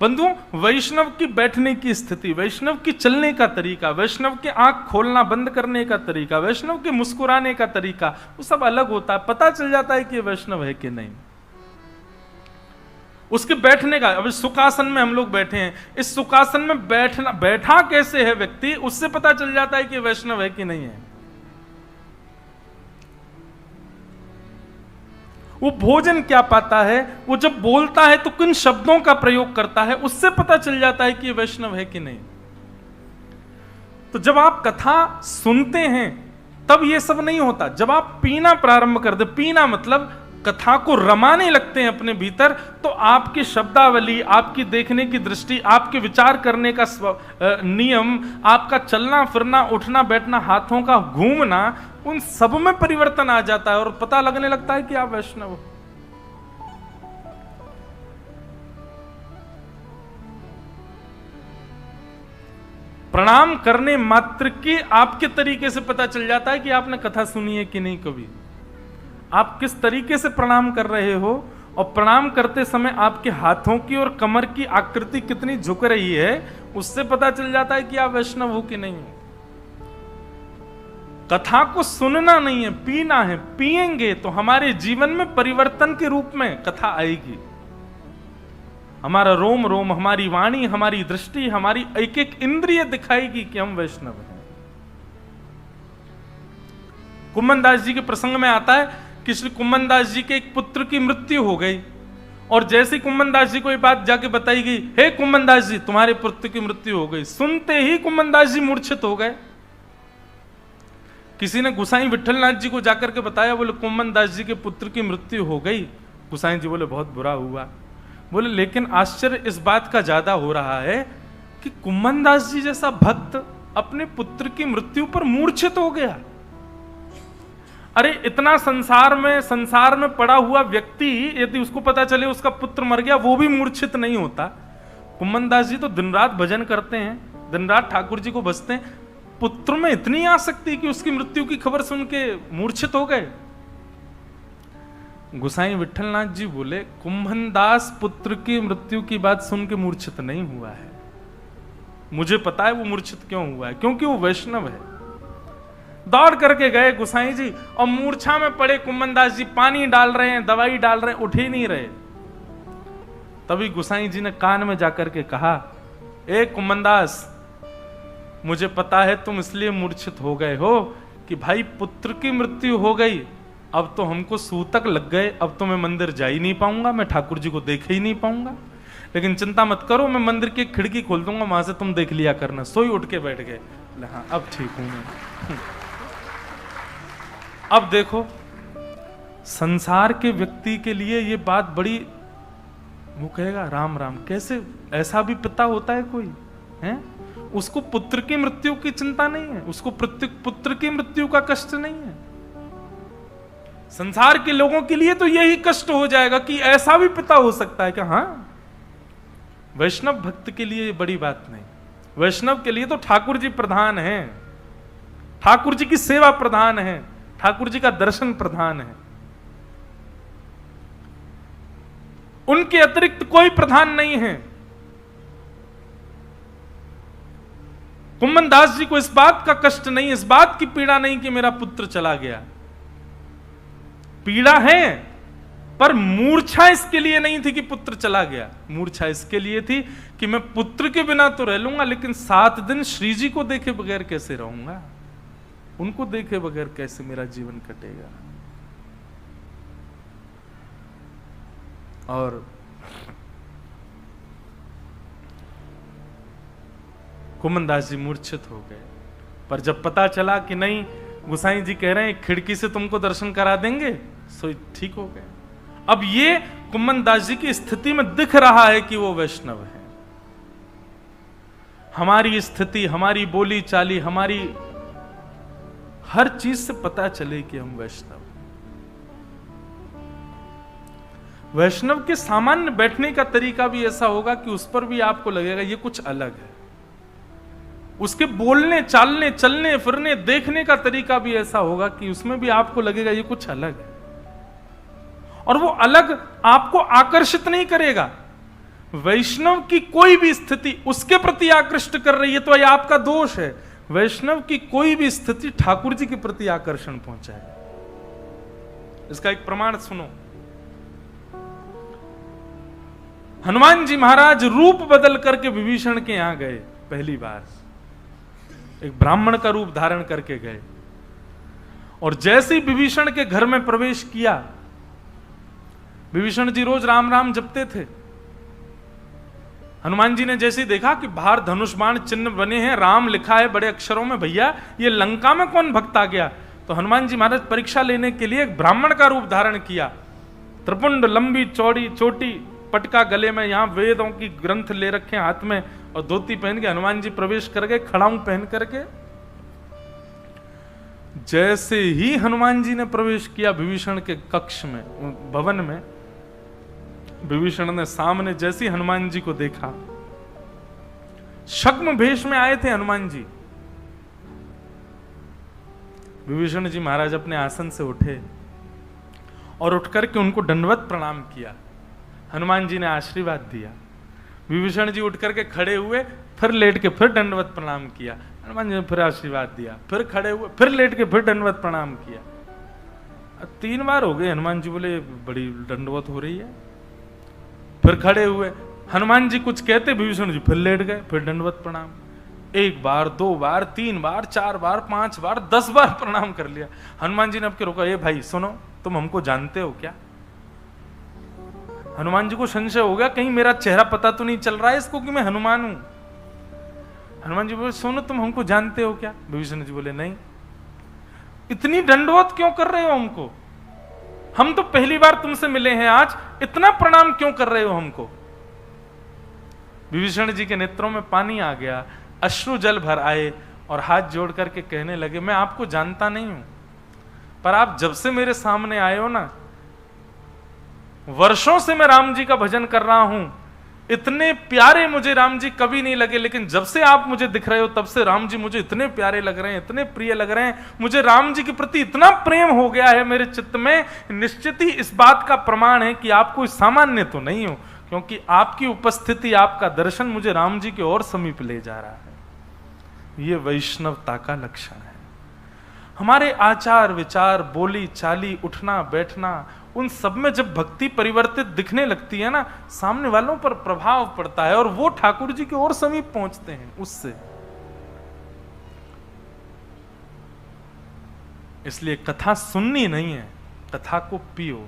बंधुओं, वैष्णव की बैठने की स्थिति, वैष्णव की चलने का तरीका, वैष्णव के आंख खोलना बंद करने का तरीका, वैष्णव के मुस्कुराने का तरीका, वो सब अलग होता है। पता चल जाता है कि ये वैष्णव है कि नहीं। उसके बैठने का, अभी सुखासन में हम लोग बैठे हैं, इस सुखासन में बैठा कैसे है व्यक्ति, उससे पता चल जाता है कि वैष्णव है कि नहीं है। वो भोजन क्या पाता है, वो जब बोलता है तो किन शब्दों का प्रयोग करता है, उससे पता चल जाता है कि ये वैष्णव है कि नहीं। तो जब आप कथा सुनते हैं तब ये सब नहीं होता। जब आप पीना प्रारंभ कर दे, पीना मतलब कथा को रमाने लगते हैं अपने भीतर, तो आपकी शब्दावली, आपकी देखने की दृष्टि, आपके विचार करने का नियम, आपका चलना फिरना, उठना बैठना, हाथों का घूमना, उन सब में परिवर्तन आ जाता है और पता लगने लगता है कि आप वैष्णव हो। प्रणाम करने मात्र के आपके तरीके से पता चल जाता है कि आपने कथा सुनी है कि नहीं। कभी आप किस तरीके से प्रणाम कर रहे हो, और प्रणाम करते समय आपके हाथों की और कमर की आकृति कितनी झुक रही है, उससे पता चल जाता है कि आप वैष्णव हो कि नहीं हो। कथा को सुनना नहीं है, पीना है। पिएंगे तो हमारे जीवन में परिवर्तन के रूप में कथा आएगी। हमारा रोम रोम, हमारी वाणी, हमारी दृष्टि, हमारी एक एक इंद्रिय दिखाएगी कि हम वैष्णव हैं। कुम्मन दास जी के प्रसंग में आता है कि श्री कुम्मन दास जी के एक पुत्र की मृत्यु हो गई, और जैसे कुम्मन दास जी को ये बात जाके बताई गई, हे कुम्मन दास जी तुम्हारे पुत्र की मृत्यु हो गई, सुनते ही कुम्मन दास जी मूर्छित हो गए। किसी ने गुसाई विठलनाथ जी को जाकर के बताया, बोले कुम्मन दास जी के पुत्र की मृत्यु हो गई। गुसाई जी बोले बहुत बुरा हुआ। बोले लेकिन आश्चर्य इस बात का ज्यादा हो रहा है कि कुम्मन दास जी जैसा भक्त अपने पुत्र की मृत्यु पर मूर्छित हो गया। अरे इतना संसार में पड़ा हुआ व्यक्ति यदि उसको पता चले उसका पुत्र मर गया, वो भी मूर्छित नहीं होता। कुम्मन दास जी तो दिन रात भजन करते हैं, दिन रात ठाकुर जी को भजते हैं, पुत्र में इतनी आसक्ति कि उसकी मृत्यु की खबर सुन के मूर्छित हो गए। गुसाई विठलनाथ जी बोले कुम्भन दास पुत्र की मृत्यु की बात सुन के मूर्छित नहीं हुआ है, मुझे पता है वो मूर्छित क्यों हुआ है, क्योंकि वो वैष्णव है। दौड़ करके गए गुसाई जी, और मूर्छा में पड़े कुम्भन दास जी पानी डाल रहे हैं, दवाई डाल रहे हैं, उठ ही नहीं रहे। तभी गुसाई जी ने कान में जाकर के कहा, ए कुम्भन दास मुझे पता है तुम इसलिए मूर्छित हो गए हो कि भाई पुत्र की मृत्यु हो गई, अब तो हमको सूतक लग गए, अब तो मैं मंदिर जा ही नहीं पाऊंगा, मैं ठाकुर जी को देख ही नहीं पाऊंगा। लेकिन चिंता मत करो, मैं मंदिर की खिड़की खोल दूंगा, वहां से तुम देख लिया करना। सोई उठ के बैठ गए, हाँ अब ठीक हूं मैं। अब देखो संसार के व्यक्ति के लिए ये बात बड़ी, वो कहेगा राम राम, कैसे ऐसा भी पिता होता है कोई है? उसको पुत्र की मृत्यु की चिंता नहीं है, उसको पुत्र की मृत्यु का कष्ट नहीं है। संसार के लोगों के लिए तो यही कष्ट हो जाएगा कि ऐसा भी पिता हो सकता है क्या? हाँ, वैष्णव भक्त के लिए बड़ी बात नहीं। वैष्णव के लिए तो ठाकुर जी प्रधान है, ठाकुर जी की सेवा प्रधान है, ठाकुर जी का दर्शन प्रधान है, उनके अतिरिक्त कोई प्रधान नहीं है। कुम्भन दास जी को इस बात का कष्ट नहीं, इस बात की पीड़ा नहीं कि मेरा पुत्र चला गया। पीड़ा है, पर मूर्छा इसके लिए नहीं थी कि पुत्र चला गया, मूर्छा इसके लिए थी कि मैं पुत्र के बिना तो रह लूंगा, लेकिन 7 दिन श्री जी को देखे बगैर कैसे रहूंगा, उनको देखे बगैर कैसे मेरा जीवन कटेगा। और कुम्भन दास जी मूर्छित हो गए। पर जब पता चला कि नहीं, गुसाई जी कह रहे हैं खिड़की से तुमको दर्शन करा देंगे, सो ठीक हो गए। अब ये कुम्भन दास जी की स्थिति में दिख रहा है कि वो वैष्णव है। हमारी स्थिति, हमारी बोली चाली, हमारी हर चीज से पता चले कि हम वैष्णव। वैष्णव के सामान्य बैठने का तरीका भी ऐसा होगा कि उस पर भी आपको लगेगा ये कुछ अलग है। उसके बोलने चालने चलने फिरने देखने का तरीका भी ऐसा होगा कि उसमें भी आपको लगेगा ये कुछ अलग है। और वो अलग आपको आकर्षित नहीं करेगा। वैष्णव की कोई भी स्थिति उसके प्रति आकृष्ट कर रही है तो यह आपका दोष है। वैष्णव की कोई भी स्थिति ठाकुर जी के प्रति आकर्षण पहुंचाए। इसका एक प्रमाण सुनो। हनुमान जी महाराज रूप बदल करके विभीषण के यहां गए। पहली बार एक ब्राह्मण का रूप धारण करके गए, और जैसे ही विभीषण के घर में प्रवेश किया, विभीषण जी रोज राम राम जपते थे। हनुमान जी ने जैसे ही देखा कि बाहर धनुष बाण चिन्ह बने हैं, राम लिखा है बड़े अक्षरों में, भैया ये लंका में कौन भक्त आ गया, तो हनुमान जी महाराज परीक्षा लेने के लिए एक ब्राह्मण का रूप धारण किया। त्रिपुंड, लंबी चौड़ी चोटी, पटका गले में, यहां वेदों की ग्रंथ ले रखे हाथ में, और धोती पहन के हनुमान जी प्रवेश कर गए खड़ाऊं पहन करके। जैसे ही हनुमान जी ने प्रवेश किया विभीषण के कक्ष में, भवन में, विभीषण ने सामने जैसे ही हनुमान जी को देखा, शग्म भेष में आए थे हनुमान जी। विभीषण जी महाराज अपने आसन से उठे और उठ करके उनको दंडवत प्रणाम किया। हनुमान जी ने आशीर्वाद दिया। विभीषण जी उठ करके खड़े हुए, फिर लेट के फिर दंडवत प्रणाम किया। हनुमान जी ने फिर आशीर्वाद दिया, फिर खड़े हुए, फिर लेट के फिर दंडवत प्रणाम किया। 3 बार हो गए। हनुमान जी बोले बड़ी दंडवत हो रही है। फिर खड़े हुए, हनुमान जी कुछ कहते, विभीषण जी फिर लेट गए, फिर दंडवत प्रणाम। 1 बार, 2 बार, 3 बार, 4 बार, 5 बार, 10 बार प्रणाम कर लिया। हनुमान जी ने अब के रोका, ए भाई सुनो, तुम हमको जानते हो क्या? हनुमान जी को संशय हो गया, कहीं मेरा चेहरा पता तो नहीं चल रहा है इसको कि मैं हनुमान हूं। हनुमान जी बोले, सुनो तुम हमको जानते हो क्या? विभीषण जी बोले, नहीं। इतनी दंडवत क्यों कर रहे हो हमको? हम तो पहली बार तुमसे मिले हैं आज, इतना प्रणाम क्यों कर रहे हो हमको? विभीषण जी के नेत्रों में पानी आ गया, अश्रु जल भर आए और हाथ जोड़ करके कहने लगे, मैं आपको जानता नहीं हूं, पर आप जब से मेरे सामने आए हो ना, वर्षों से मैं राम जी का भजन कर रहा हूं, इतने प्यारे मुझे राम जी कभी नहीं लगे, लेकिन जब से आप मुझे दिख रहे हो तब से राम जी मुझे इतने प्यारे लग रहे हैं, इतने प्रिय लग रहे हैं। मुझे राम जी के प्रति इतना प्रेम हो गया है मेरे चित्त में, निश्चित ही इस बात का प्रमाण है कि आप कोई सामान्य तो नहीं हो, क्योंकि आपकी उपस्थिति, आपका दर्शन मुझे राम जी के और समीप ले जा रहा है। ये वैष्णवता का लक्षण है। हमारे आचार विचार, बोली चाली, उठना बैठना, उन सब में जब भक्ति परिवर्तित दिखने लगती है ना, सामने वालों पर प्रभाव पड़ता है और वो ठाकुर जी के और समीप पहुंचते हैं उससे। इसलिए कथा सुननी नहीं है, कथा को पियो।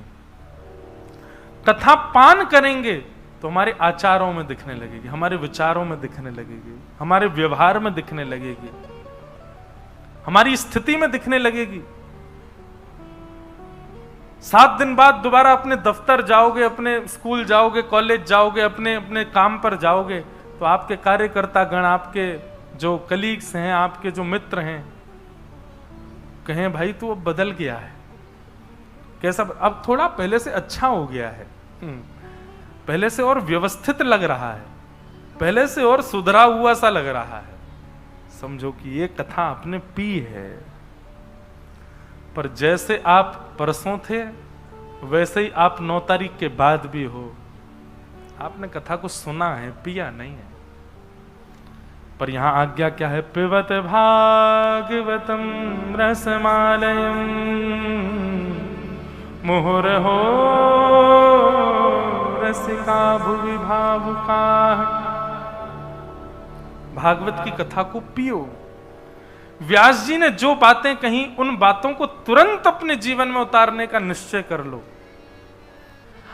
कथा पान करेंगे तो हमारे आचारों में दिखने लगेगी, हमारे विचारों में दिखने लगेगी, हमारे व्यवहार में दिखने लगेगी, हमारी स्थिति में दिखने लगेगी। 7 दिन बाद दोबारा अपने दफ्तर जाओगे, अपने स्कूल जाओगे, कॉलेज जाओगे, अपने अपने काम पर जाओगे, तो आपके कार्यकर्ता गण, आपके जो कलीग्स हैं, आपके जो मित्र हैं, कहें भाई तू अब बदल गया है, कैसा, अब थोड़ा पहले से अच्छा हो गया है, पहले से और व्यवस्थित लग रहा है, पहले से और सुधरा हुआ सा लग रहा है। समझो कि ये कथा आपने पी है। पर जैसे आप परसों थे वैसे ही आप 9 तारीख के बाद भी हो। आपने कथा को सुना है, पिया नहीं है। पर यहां आज्ञा क्या है? पिबत भागवतम रसमालयम मुहुर्हो रसिका भुवि भावुका। भागवत की कथा को पियो। व्यास जी ने जो बातें कही, उन बातों को तुरंत अपने जीवन में उतारने का निश्चय कर लो।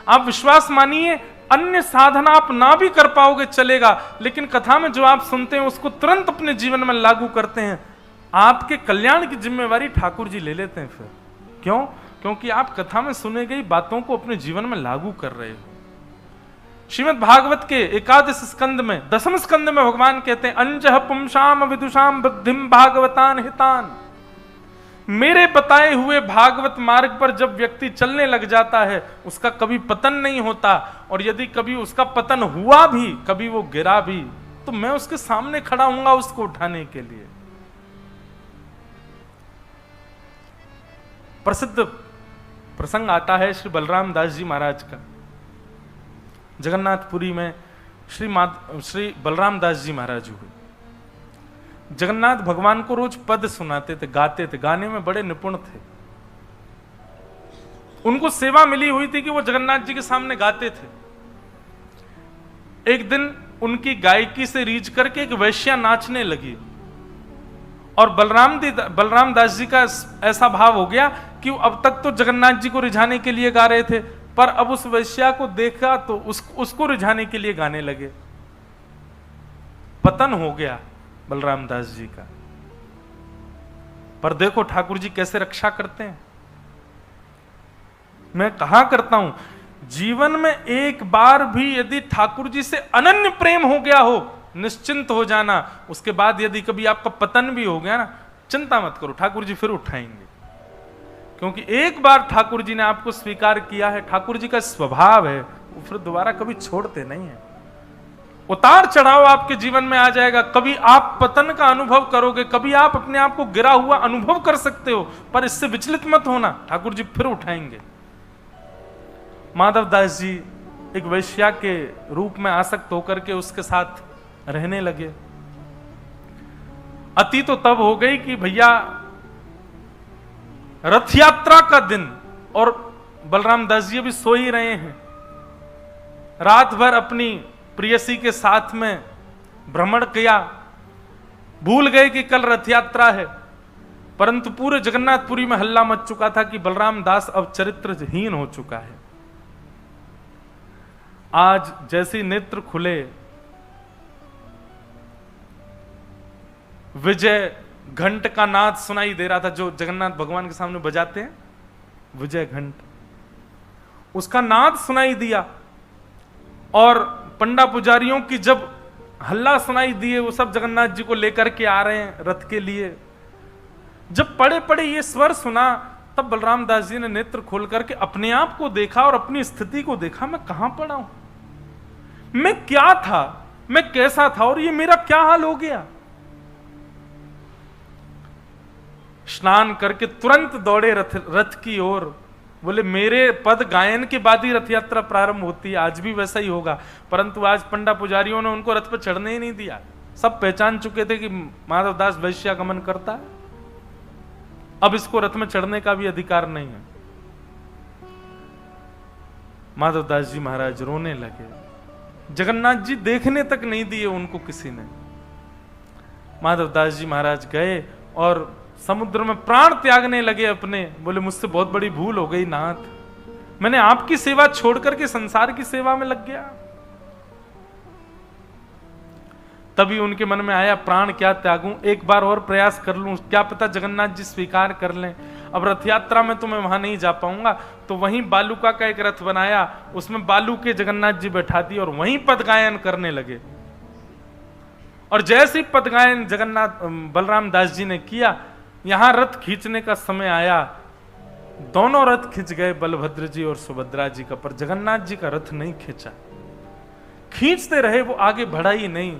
आप विश्वास मानिए, अन्य साधना आप ना भी कर पाओगे चलेगा, लेकिन कथा में जो आप सुनते हैं उसको तुरंत अपने जीवन में लागू करते हैं। आपके कल्याण की जिम्मेवारी ठाकुर जी ले लेते हैं। फिर क्यों? क्योंकि आप कथा में सुने गई बातों को अपने जीवन में लागू कर रहे हो। श्रीमद् भागवत के 11 स्कंद में, 10वें स्कंद में भगवान कहते हैं, अंजह पुंसाम विदुषाम बुद्धिम भागवतान हितान। मेरे बताए हुए भागवत मार्ग पर जब व्यक्ति चलने लग जाता है, उसका कभी पतन नहीं होता, और यदि कभी उसका पतन हुआ भी, कभी वो गिरा भी, तो मैं उसके सामने खड़ा हूंगा उसको उठाने के लिए। प्रसिद्ध प्रसंग आता है श्री बलराम दास जी महाराज का। जगन्नाथपुरी में श्री बलराम दास जी महाराज हुए। जगन्नाथ भगवान को रोज पद सुनाते थे, गाते थे, गाने में बड़े निपुण थे। उनको सेवा मिली हुई थी कि वो जगन्नाथ जी के सामने गाते थे। एक दिन उनकी गायकी से रीझ करके एक वैश्या नाचने लगी, और बलराम दास जी का ऐसा भाव हो गया कि अब तक तो जगन्नाथ जी को रिझाने के लिए गा रहे थे, पर अब उस वैश्या को देखा तो उसको रिझाने के लिए गाने लगे। पतन हो गया बलराम दास जी का। पर देखो ठाकुर जी कैसे रक्षा करते हैं। मैं कहा करता हूं, जीवन में एक बार भी यदि ठाकुर जी से अनन्य प्रेम हो गया हो, निश्चिंत हो जाना। उसके बाद यदि कभी आपका पतन भी हो गया ना, चिंता मत करो, ठाकुर जी फिर उठाएंगे। क्योंकि एक बार ठाकुर जी ने आपको स्वीकार किया है, ठाकुर जी का स्वभाव है, वो फिर दोबारा कभी छोड़ते नहीं है। उतार चढ़ाव आपके जीवन में आ जाएगा, कभी आप पतन का अनुभव करोगे, कभी आप अपने आप को गिरा हुआ अनुभव कर सकते हो, पर इससे विचलित मत होना, ठाकुर जी फिर उठाएंगे। माधव दास जी एक वैश्या के रूप में आसक्त होकर के उसके साथ रहने लगे। अति तो तब हो गई कि भैया रथ यात्रा का दिन और बलराम दास जी भी सो ही रहे हैं, रात भर अपनी प्रियसी के साथ में भ्रमण किया, भूल गए कि कल रथ यात्रा है। परंतु पूरे जगन्नाथपुरी में हल्ला मच चुका था कि बलराम दास अब चरित्रहीन हो चुका है। आज जैसे नेत्र खुले, विजय घंट का नाद सुनाई दे रहा था, जो जगन्नाथ भगवान के सामने बजाते हैं विजय घंट, उसका नाद सुनाई दिया। और पंडा पुजारियों की जब हल्ला सुनाई दिए, वो सब जगन्नाथ जी को लेकर के आ रहे हैं रथ के लिए। जब पड़े पड़े ये स्वर सुना, तब बलराम दास जी ने नेत्र खोल करके अपने आप को देखा और अपनी स्थिति को देखा। मैं कहां पड़ा हूं, मैं क्या था, मैं कैसा था और ये मेरा क्या हाल हो गया। स्नान करके तुरंत दौड़े रथ की ओर। बोले मेरे पद गायन के बाद ही रथ यात्रा प्रारंभ होती है, आज भी वैसा ही होगा। परंतु आज पंडा पुजारियों ने उनको रथ पर चढ़ने ही नहीं दिया। सब पहचान चुके थे कि माधवदास वैश्यागमन करता है, अब इसको रथ में चढ़ने का भी अधिकार नहीं है। माधवदास जी महाराज रोने लगे। जगन्नाथ जी देखने तक नहीं दिए उनको किसी ने। माधवदास जी महाराज गए और समुद्र में प्राण त्यागने लगे अपने। बोले मुझसे बहुत बड़ी भूल हो गई नाथ, मैंने आपकी सेवा छोड़ करके संसार की सेवा में लग गया। तभी उनके मन में आया प्राण क्या त्यागूं, एक बार और प्रयास कर लूं, क्या पता जगन्नाथ जी स्वीकार कर लें। अब रथ यात्रा में तो मैं वहां नहीं जा पाऊंगा, तो वहीं बालूका का एक रथ बनाया, उसमें बालू के जगन्नाथ जी बैठा दिए और वहीं पद गायन करने लगे। और जैसे ही पद गायन जगन्नाथ बलराम दास जी ने किया, यहां रथ खींचने का समय आया। दोनों रथ खिंच गए, बलभद्र जी और सुभद्रा जी का, पर जगन्नाथ जी का रथ नहीं खींचा। खींचते रहे, वो आगे बढ़ा ही नहीं।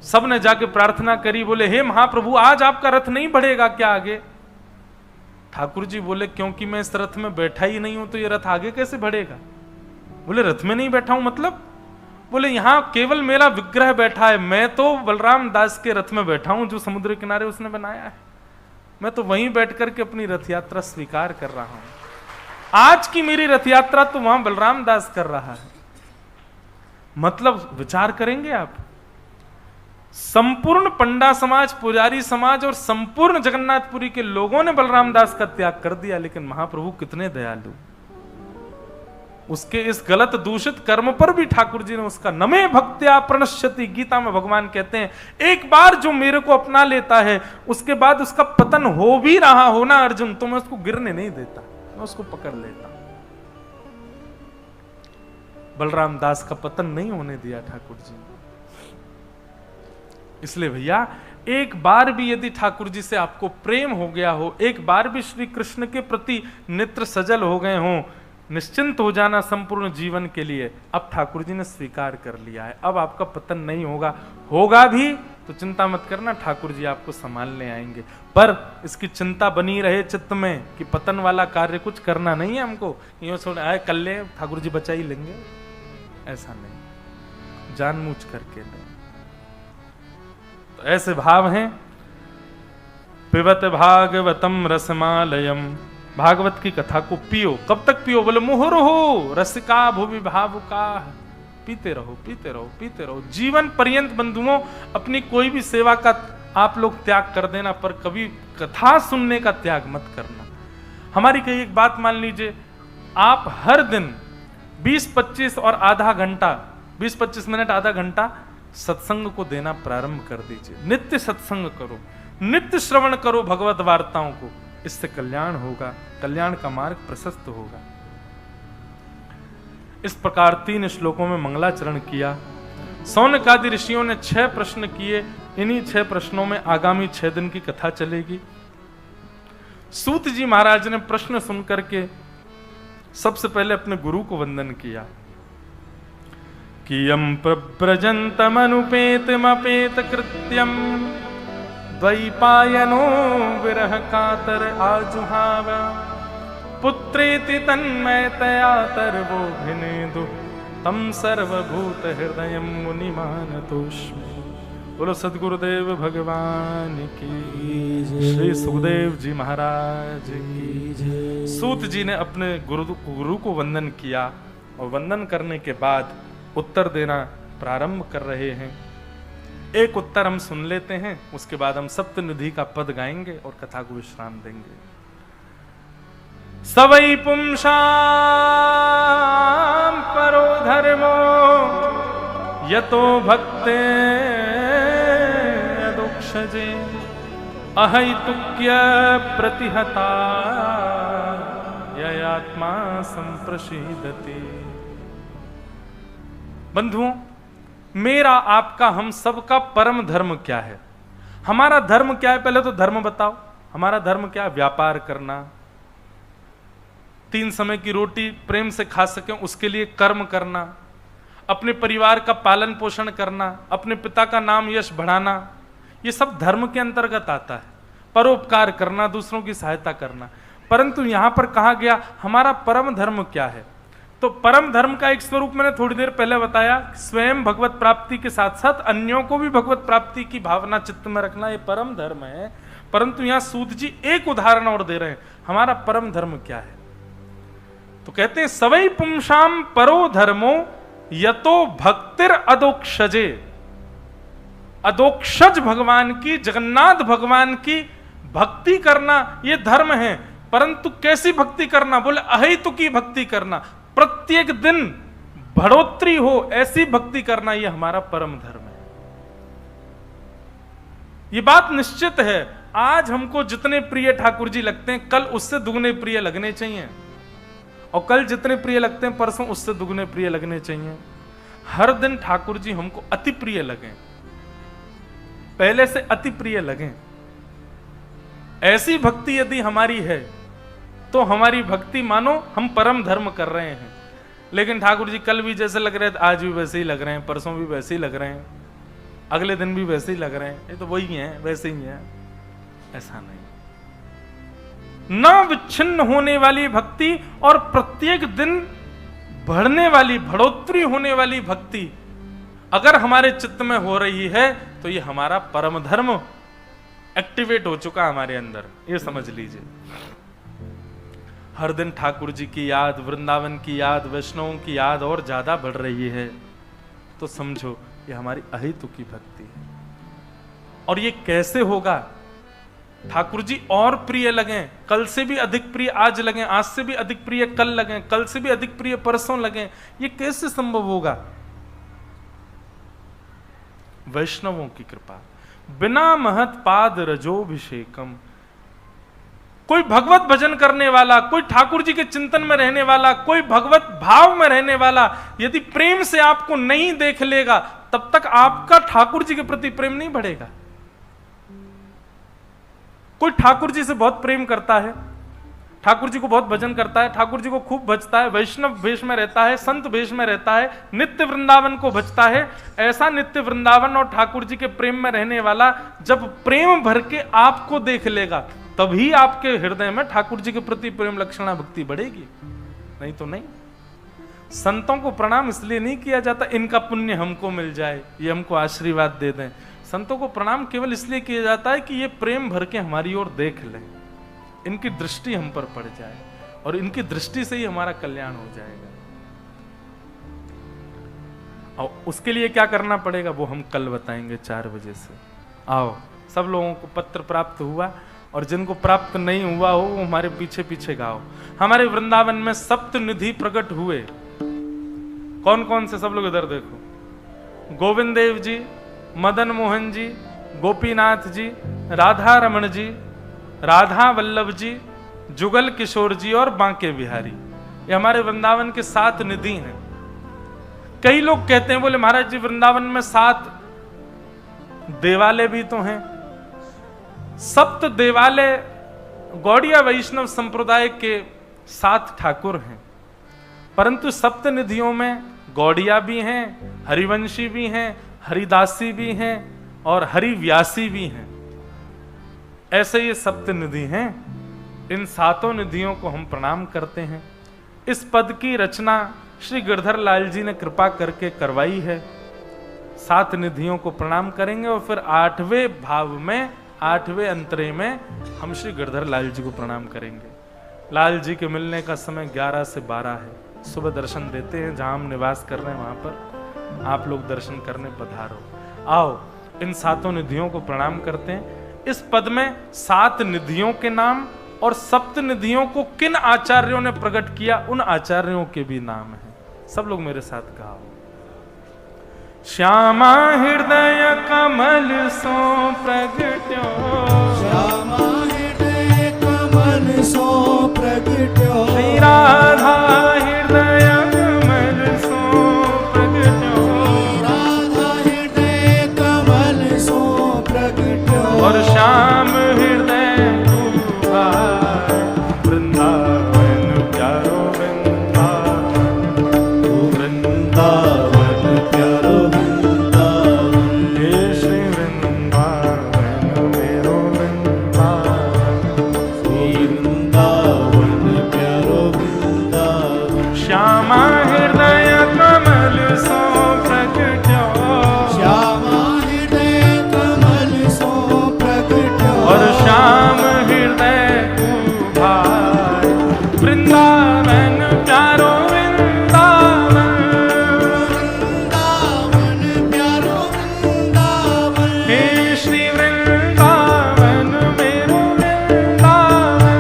सबने जाके प्रार्थना करी, बोले हे महाप्रभु आज आपका रथ नहीं बढ़ेगा क्या आगे। ठाकुर जी बोले क्योंकि मैं इस रथ में बैठा ही नहीं हूं तो ये रथ आगे कैसे बढ़ेगा। बोले रथ में नहीं बैठा हूं मतलब। बोले यहां केवल मेरा विग्रह बैठा है, मैं तो बलराम दास के रथ में बैठा हूं जो समुद्र किनारे उसने बनाया है, मैं तो वहीं बैठ करके अपनी रथ यात्रा स्वीकार कर रहा हूं। आज की मेरी रथ यात्रा तो वहां बलराम दास कर रहा है। मतलब विचार करेंगे आप, संपूर्ण पंडा समाज, पुजारी समाज और संपूर्ण जगन्नाथपुरी के लोगों ने बलराम दास का त्याग कर दिया, लेकिन महाप्रभु कितने दयालु। उसके इस गलत दूषित कर्म पर भी ठाकुर जी ने उसका नमे भक्त्या प्रणश्यति, गीता में भगवान कहते हैं एक बार जो मेरे को अपना लेता है उसके बाद उसका पतन हो भी रहा हो ना अर्जुन, तो मैं उसको गिरने नहीं देता, मैं उसको पकड़ लेता। बलराम दास का पतन नहीं होने दिया ठाकुर जी ने। इसलिए भैया एक बार भी यदि ठाकुर जी से आपको प्रेम हो गया हो, एक बार भी श्री कृष्ण के प्रति नेत्र सजल हो गए हों, निश्चिंत हो जाना संपूर्ण जीवन के लिए। अब ठाकुर जी ने स्वीकार कर लिया है, अब आपका पतन नहीं होगा, होगा भी तो चिंता मत करना, ठाकुर जी आपको संभालने आएंगे। पर इसकी चिंता बनी रहे चित्त में कि पतन वाला कार्य कुछ करना नहीं है हमको, यूं सुन आए कल ले ठाकुर जी बचा ही लेंगे, ऐसा नहीं, जानबूझ करके नहीं। तो ऐसे भाव हैं। पिबत भागवतम रसमालयम, भागवत की कथा को पियो। कब तक पियो, बोले मुहुर हो रसिका भुवि भावुका, पीते रहो पीते रहो पीते रहो जीवन पर्यंत। बंधुओं अपनी कोई भी सेवा का आप लोग त्याग कर देना, पर कभी कथा सुनने का त्याग मत करना। हमारी कई एक बात मान लीजिए, आप हर दिन 20-25 और आधा घंटा, 20-25 मिनट आधा घंटा सत्संग को देना प्रारंभ कर दीजिए। नित्य सत्संग करो, नित्य श्रवण करो भगवत वार्ताओं को, इससे कल्याण होगा, कल्याण का मार्ग प्रशस्त होगा। इस प्रकार 3 श्लोकों में मंगलाचरण किया। सौनकादि ऋषियों ने 6 प्रश्न किए। इन्हीं 6 प्रश्नों में आगामी 6 दिन की कथा चलेगी। सूत जी महाराज ने प्रश्न सुनकर के सबसे पहले अपने गुरु को वंदन किया कि यम प्रव्रजन्तमनुपेतमपेत कृत्यम द्वैपायनो विरह कातर आजुहाव पुत्रेति तन्मयतया तर्वोऽभिनेदु तम सर्वभूत हृदय मुनिमानतोऽस्मि। बोलो सद्गुरुदेव भगवान की जय। श्री सुखदेव जी महाराज की जय। सूत जी ने अपने गुरु को वंदन किया और वंदन करने के बाद उत्तर देना प्रारंभ कर रहे हैं। एक उत्तर हम सुन लेते हैं, उसके बाद हम सप्तनिधि का पद गाएंगे और कथा को विश्राम देंगे। सवै पुंसां परो धर्मो यतो भक्ते अदोक्षजे अहैतुक्य प्रतिहता ययात्मा संप्रसीदति। बंधुओं, मेरा आपका हम सबका परम धर्म क्या है? हमारा धर्म क्या है? पहले तो धर्म बताओ। हमारा धर्म क्या है? व्यापार करना, 3 समय की रोटी प्रेम से खा सकें उसके लिए कर्म करना, अपने परिवार का पालन पोषण करना, अपने पिता का नाम यश बढ़ाना, ये सब धर्म के अंतर्गत आता है। परोपकार करना, दूसरों की सहायता करना। परंतु यहां पर कहा गया हमारा परम धर्म क्या है? तो परम धर्म का एक स्वरूप मैंने थोड़ी देर पहले बताया, स्वयं भगवत प्राप्ति के साथ साथ अन्यों को भी भगवत प्राप्ति की भावना चित्त में रखना, ये परम धर्म है। परंतु यहां सूत जी एक उदाहरण और दे रहे हैं, हमारा परम धर्म क्या है? तो कहते हैं सवै पुंसां परो धर्मो यतो भक्तिर अदोक्षजे। अदोक्षज भगवान की, जगन्नाथ भगवान की भक्ति करना यह धर्म है। परंतु कैसी भक्ति करना? बोले अहेतुकी भक्ति करना, प्रत्येक दिन बढ़ोतरी हो ऐसी भक्ति करना, यह हमारा परम धर्म है। यह बात निश्चित है, आज हमको जितने प्रिय ठाकुर जी लगते हैं कल उससे दुगने प्रिय लगने चाहिए, और कल जितने प्रिय लगते हैं परसों उससे दुगने प्रिय लगने चाहिए। हर दिन ठाकुर जी हमको अति प्रिय लगें, पहले से अति प्रिय लगें। ऐसी भक्ति यदि हमारी है तो हमारी भक्ति मानो हम परम धर्म कर रहे हैं। लेकिन ठाकुर जी कल भी जैसे लग रहे थे आज भी वैसे ही लग रहे हैं, परसों भी वैसे ही लग रहे हैं, अगले दिन भी वैसे ही लग रहे हैं, ये तो वही है, वैसे ही है। ऐसा नहीं, न विच्छिन्न होने वाली भक्ति और प्रत्येक दिन बढ़ने वाली, बढ़ोतरी होने वाली भक्ति अगर हमारे चित्त में हो रही है तो ये हमारा परम धर्म एक्टिवेट हो चुका हमारे अंदर, ये समझ लीजिए। हर दिन ठाकुर जी की याद, वृंदावन की याद, वैष्णवों की याद और ज्यादा बढ़ रही है तो समझो ये हमारी अहेतुकी भक्ति है। और ये कैसे होगा? ठाकुर जी और प्रिय लगें, कल से भी अधिक प्रिय आज लगें, आज से भी अधिक प्रिय कल लगें, कल से भी अधिक प्रिय परसों लगें, ये कैसे संभव होगा? वैष्णवों की कृपा, बिना महत पाद रजोभिषेकम। कोई भगवत भजन करने वाला, कोई ठाकुर जी के चिंतन में रहने वाला, कोई भगवत भाव में रहने वाला यदि प्रेम से आपको नहीं देख लेगा तब तक आपका ठाकुर जी के प्रति प्रेम नहीं बढ़ेगा। कोई ठाकुर जी से बहुत प्रेम करता है, ठाकुर जी को बहुत भजन करता है, ठाकुर जी को खूब भजता है, वैष्णव वेश में रहता है, संत वेश में रहता है, नित्य वृंदावन को भजता है, ऐसा नित्य वृंदावन और ठाकुर जी के प्रेम में रहने वाला जब प्रेम भर के आपको देख लेगा तभी आपके हृदय में ठाकुर जी के प्रति प्रेम लक्षणा भक्ति बढ़ेगी, नहीं तो नहीं। संतों को प्रणाम इसलिए नहीं किया जाता इनका पुण्य हमको मिल जाए, ये हमको आशीर्वाद दे दें। संतों को प्रणाम केवल इसलिए किया जाता है कि ये प्रेम भर के हमारी ओर देख लें, इनकी दृष्टि हम पर पड़ जाए और इनकी दृष्टि से ही हमारा कल्याण हो जाएगा। और उसके लिए क्या करना पड़ेगा वो हम कल बताएंगे 4 बजे से। आओ, सब लोगों को पत्र प्राप्त हुआ और जिनको प्राप्त नहीं हुआ हो वो हमारे पीछे पीछे गाओ। हमारे वृंदावन में सप्तनिधि प्रकट हुए, कौन कौन से? सब लोग इधर देखो। गोविंद देव जी, मदन मोहन जी, गोपीनाथ जी, राधा रमण जी, राधा वल्लभ जी, जुगल किशोर जी और बांके बिहारी, ये हमारे वृंदावन के 7 निधि हैं। कई लोग कहते हैं, बोले महाराज जी वृंदावन में 7 देवालय भी तो हैं। सप्त देवालय गौड़िया वैष्णव संप्रदाय के 7 ठाकुर हैं, परंतु सप्त निधियों में गौड़िया भी हैं, हरिवंशी भी हैं, हरिदासी भी हैं और हरिव्यासी भी हैं। ऐसे ये सप्त निधि हैं। इन सातों निधियों को हम प्रणाम करते हैं। इस पद की रचना श्री गिरधर लाल जी ने कृपा करके करवाई है। 7 निधियों को प्रणाम करेंगे और फिर 8वें भाव में 8वें अंतरे में हम श्री गिरधर लाल जी को प्रणाम करेंगे। लाल जी के मिलने का समय 11 से 12 है। सुबह दर्शन देते हैं, जहां हम निवास कर रहे हैं वहां पर आप लोग दर्शन करने पधारो। आओ इन 7 निधियों को प्रणाम करते हैं। इस पद में 7 निधियों के नाम और 7 निधियों को किन आचार्यों ने प्रकट किया उन आचार्यों के भी नाम हैं। सब लोग मेरे साथ कहो। श्यामा हृदय कमल सो प्रगट्यो, श्यामा हृदय कमल सो प्रगट्यो, श्री राधा हृदय कमल सो प्रगट्यो, राधा हृदय कमल सो प्रगट्यो, और श्याम हृदय वृंदावन प्यारो वृंदावन प्यारो वृंदावन, हे श्री वृंदावन मेरो वृंदावन, वृंदावन प्यारो वृंदावन, श्यामा हृदय कमल सो प्रगट्यो, श्यामा हृदय कमल सो प्रगट्यो, और श्याम हृदय वृंदावन प्यारो वृंदावन, वृंदावन प्यारो वृंदावन, हे श्री वृंदावन मेरो वृंदावन,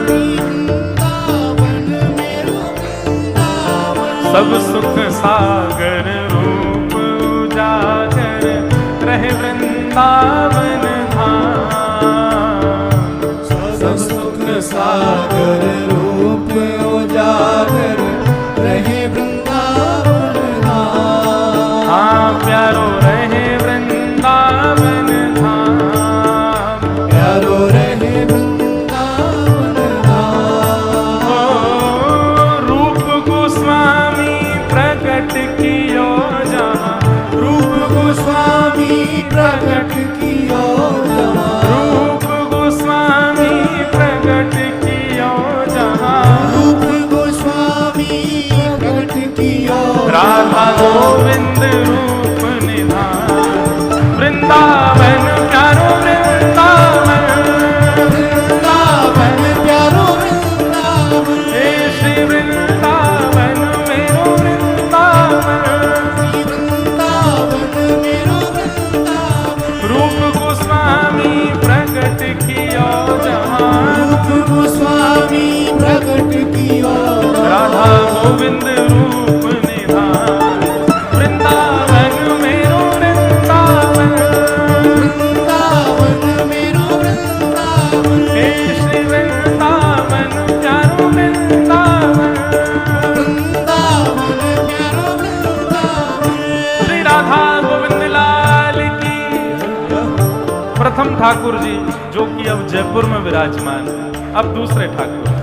वृंदावन मेरो वृंदावन, सब सुख सागर रूप उजागर रहे वृंदावन धाम, सब सुख सागर रूप उजागर रहे वृंदावन धाम, हाँ प्यारो रहे वृंदावन धाम, प्यारो रहे वृंदावन धाम, ओ रूप गोस्वामी प्रकट कियो जहाँ, रूप गोस्वामी प्रकट कियो जहाँ, रूप गोस्वामी प्रकट कियो जहाँ, रूप गोस्वामी प्रकट कियो राधा गोविंद रूप निधान, वृंदावन प्यारो वृंदावन, वृंदावन प्यारो वृंदावन, हे श्री वृंदावन मेरो वृंदावन, वृंदावन मेरो वृंदावन, रूप गोस्वामी प्रकट कियो जहाँ, रूप गोस्वामी प्रकट कियो राधा गोविंद रूप निधान, वृंदावन मेरो वृंदावन, वृंदावन मेरो वृंदावन, हे श्री वृंदावन प्यारो वृंदावन, वृंदावन प्यारो वृंदावन। श्री राधा गोविंद लाल की। प्रथम ठाकुर जी जो कि अब जयपुर में विराजमान है, अब दूसरे ठाकुर जी।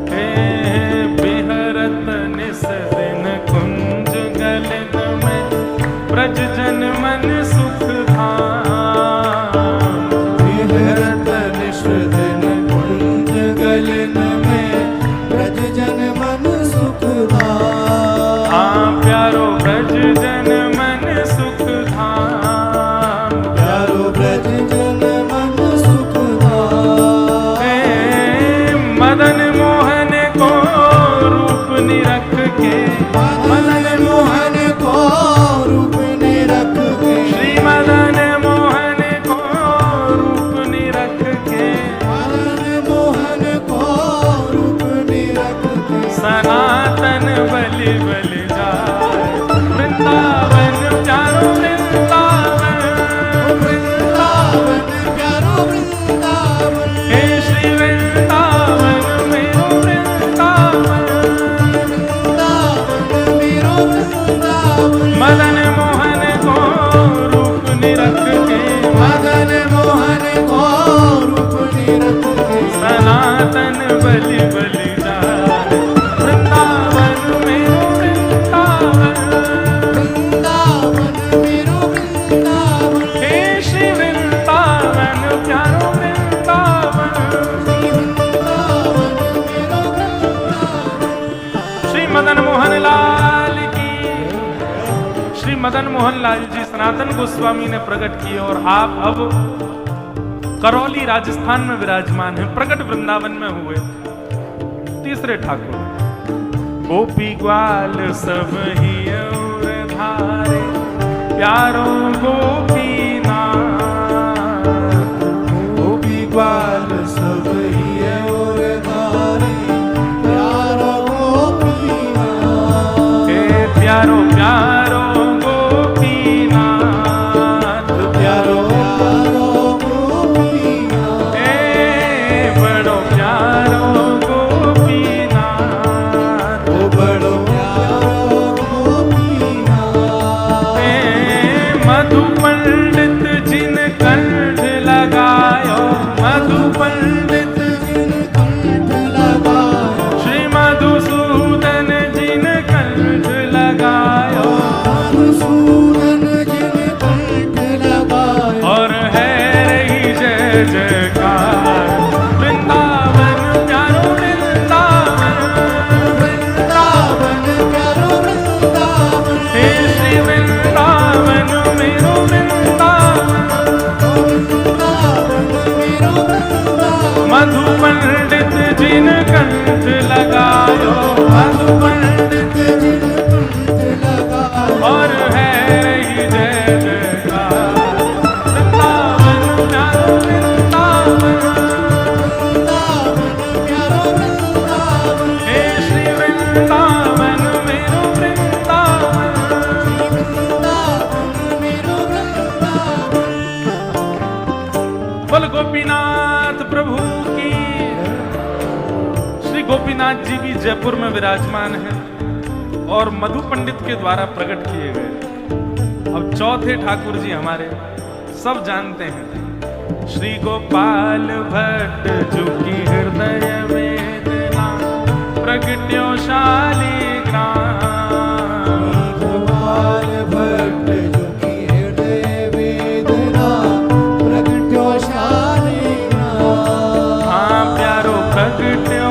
हे बिहरत निस दिन कुंज गलन में, ब्रज जन मन सुख धाम, विहरत निष्दिन कुंज गलन में, ब्रज जन मन सुख धाम, हाँ प्यारो ब्रज जन मन सुख धाम, प्यारो ब्रज जन मन सुख धाम, हे मदन मोहन को रूप निरख के, मदन मोहन को रूप ने रख के, श्री मदन मोहन को रूप निरख के, मदन मोहन को रूप ने रख के, सनातन बलि बलि जाए, वृंदावन प्यारो वृंदावन, वृंदावन प्यारो वृंदावन, हे श्री वृंदावन मेरो वृंदावन, वृंदावन मेरो वृंदावन, मदन मोहन को रूप निरख के, मदन मोहन को रूप ने रख के, सनातन बलि बलि जाए, वृंदावन मेरो वृंदावन, वृंदावन मेरो वृंदावन, हे श्री वृंदावन प्यारो वृंदावन, वृंदावन मदन मोहन लाल जी सनातन गोस्वामी ने प्रकट किए और आप अब करौली राजस्थान में विराजमान हैं, प्रकट वृंदावन में हुए। तीसरे ठाकुर गोपी ग्वाल सब ही धारे प्यारो गोपीनाथ, गोपी ग्वाल सब ही और धारे प्यारो गोपीनाथ, हे प्यारो प्यारो गोपीनाथ जी भी जयपुर में विराजमान हैं और मधु पंडित के द्वारा प्रकट किए गए। अब चौथे ठाकुर जी हमारे सब जानते हैं, श्री गोपाल भट्ट जो की हृदय वेदना प्रगट्यो शालिग्राम, गोपाल भट्ट जो की हृदय वेदना प्रगट्यो शालिग्राम, हाँ प्यारो प्रगट्यो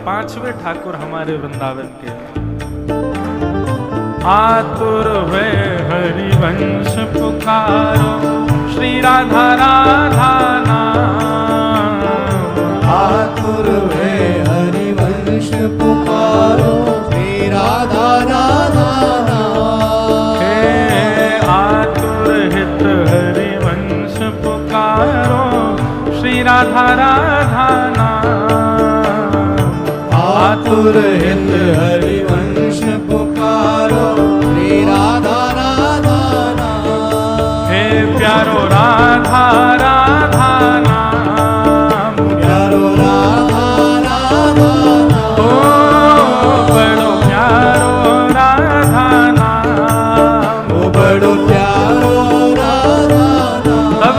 पांचवें ठाकुर हमारे वृंदावन के आतुर वे हरिवंश पुकारो श्री राधा राधा नाम, आतुर वे हरिवंश पुकारो श्री राधा राधा नाम, हे आतुर हित हरिवंश पुकारो श्री राधा राधा आतुर हित हरिवंश पुकारो श्री राधा राधा नाम, हे प्यारो राधा राधा नाम, प्यारो राधा राधा नाम, ओ बड़ो प्यारो राधा नाम, ओ बड़ो प्यारो राधा नाम,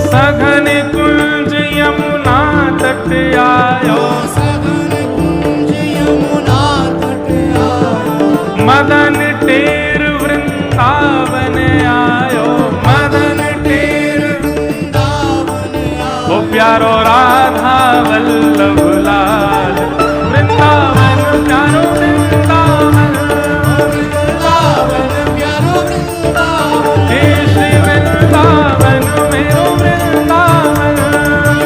सघन कुंज यमुना तट आयो, सघन कुंज यमुना तट आयो, मदन टेर वृंदावन आयो, मदन टेर वृंदावन ओ प्यारो राधा वल्लभ लाल, वृंदावन प्यारो वृंदावन, वृंदावन प्यारो वृंदावन, हे श्री वृंदावन मेरो वृंदावन,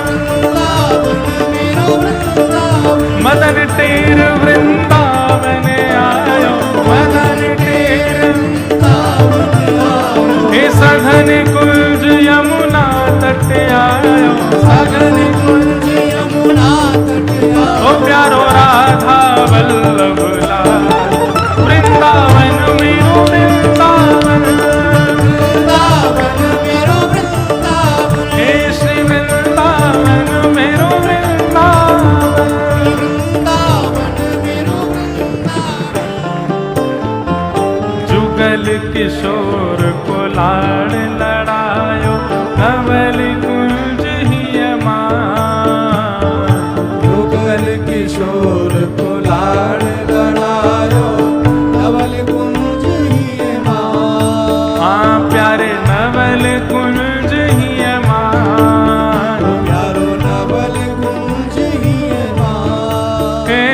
वृंदावन मेरो वृंदावन, मदन टेर वृंदावन आयो, मदन टेर वृंदावन आयो, हे सघन कुंज यमुना तट आयो, सघन कुंज यमुना तट आयो, ओ प्यारो राधा वल्लभ लाल, वृंदावन मेरो वृंदावन, वृंदावन मेरो वृंदावन, हे श्री वृंदावन मेरो वृंदावन, वृंदावन मेरो वृंदावन, जुगल किशोर को लाड़ लड़ायो, नवल कुंज ही मान, युगल किशोर को लाड़ लड़ायो, नवल कुंज ही मान, हाँ प्यारे नवल कुंज ही मान, प्यारो नवल कुंज ही मान, हे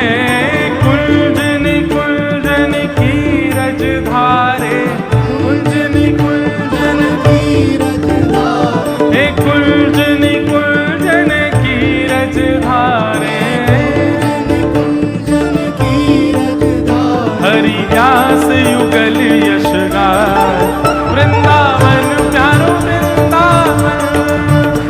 कुंजन कुंजन की रज धारे, कुंजन कुंजन की रजधार, हे कुंजन कुंजन की रज धारे, कुंजन की रजधार, हरि व्यास युगल यशगार, वृंदावन प्यारो वृंदावन,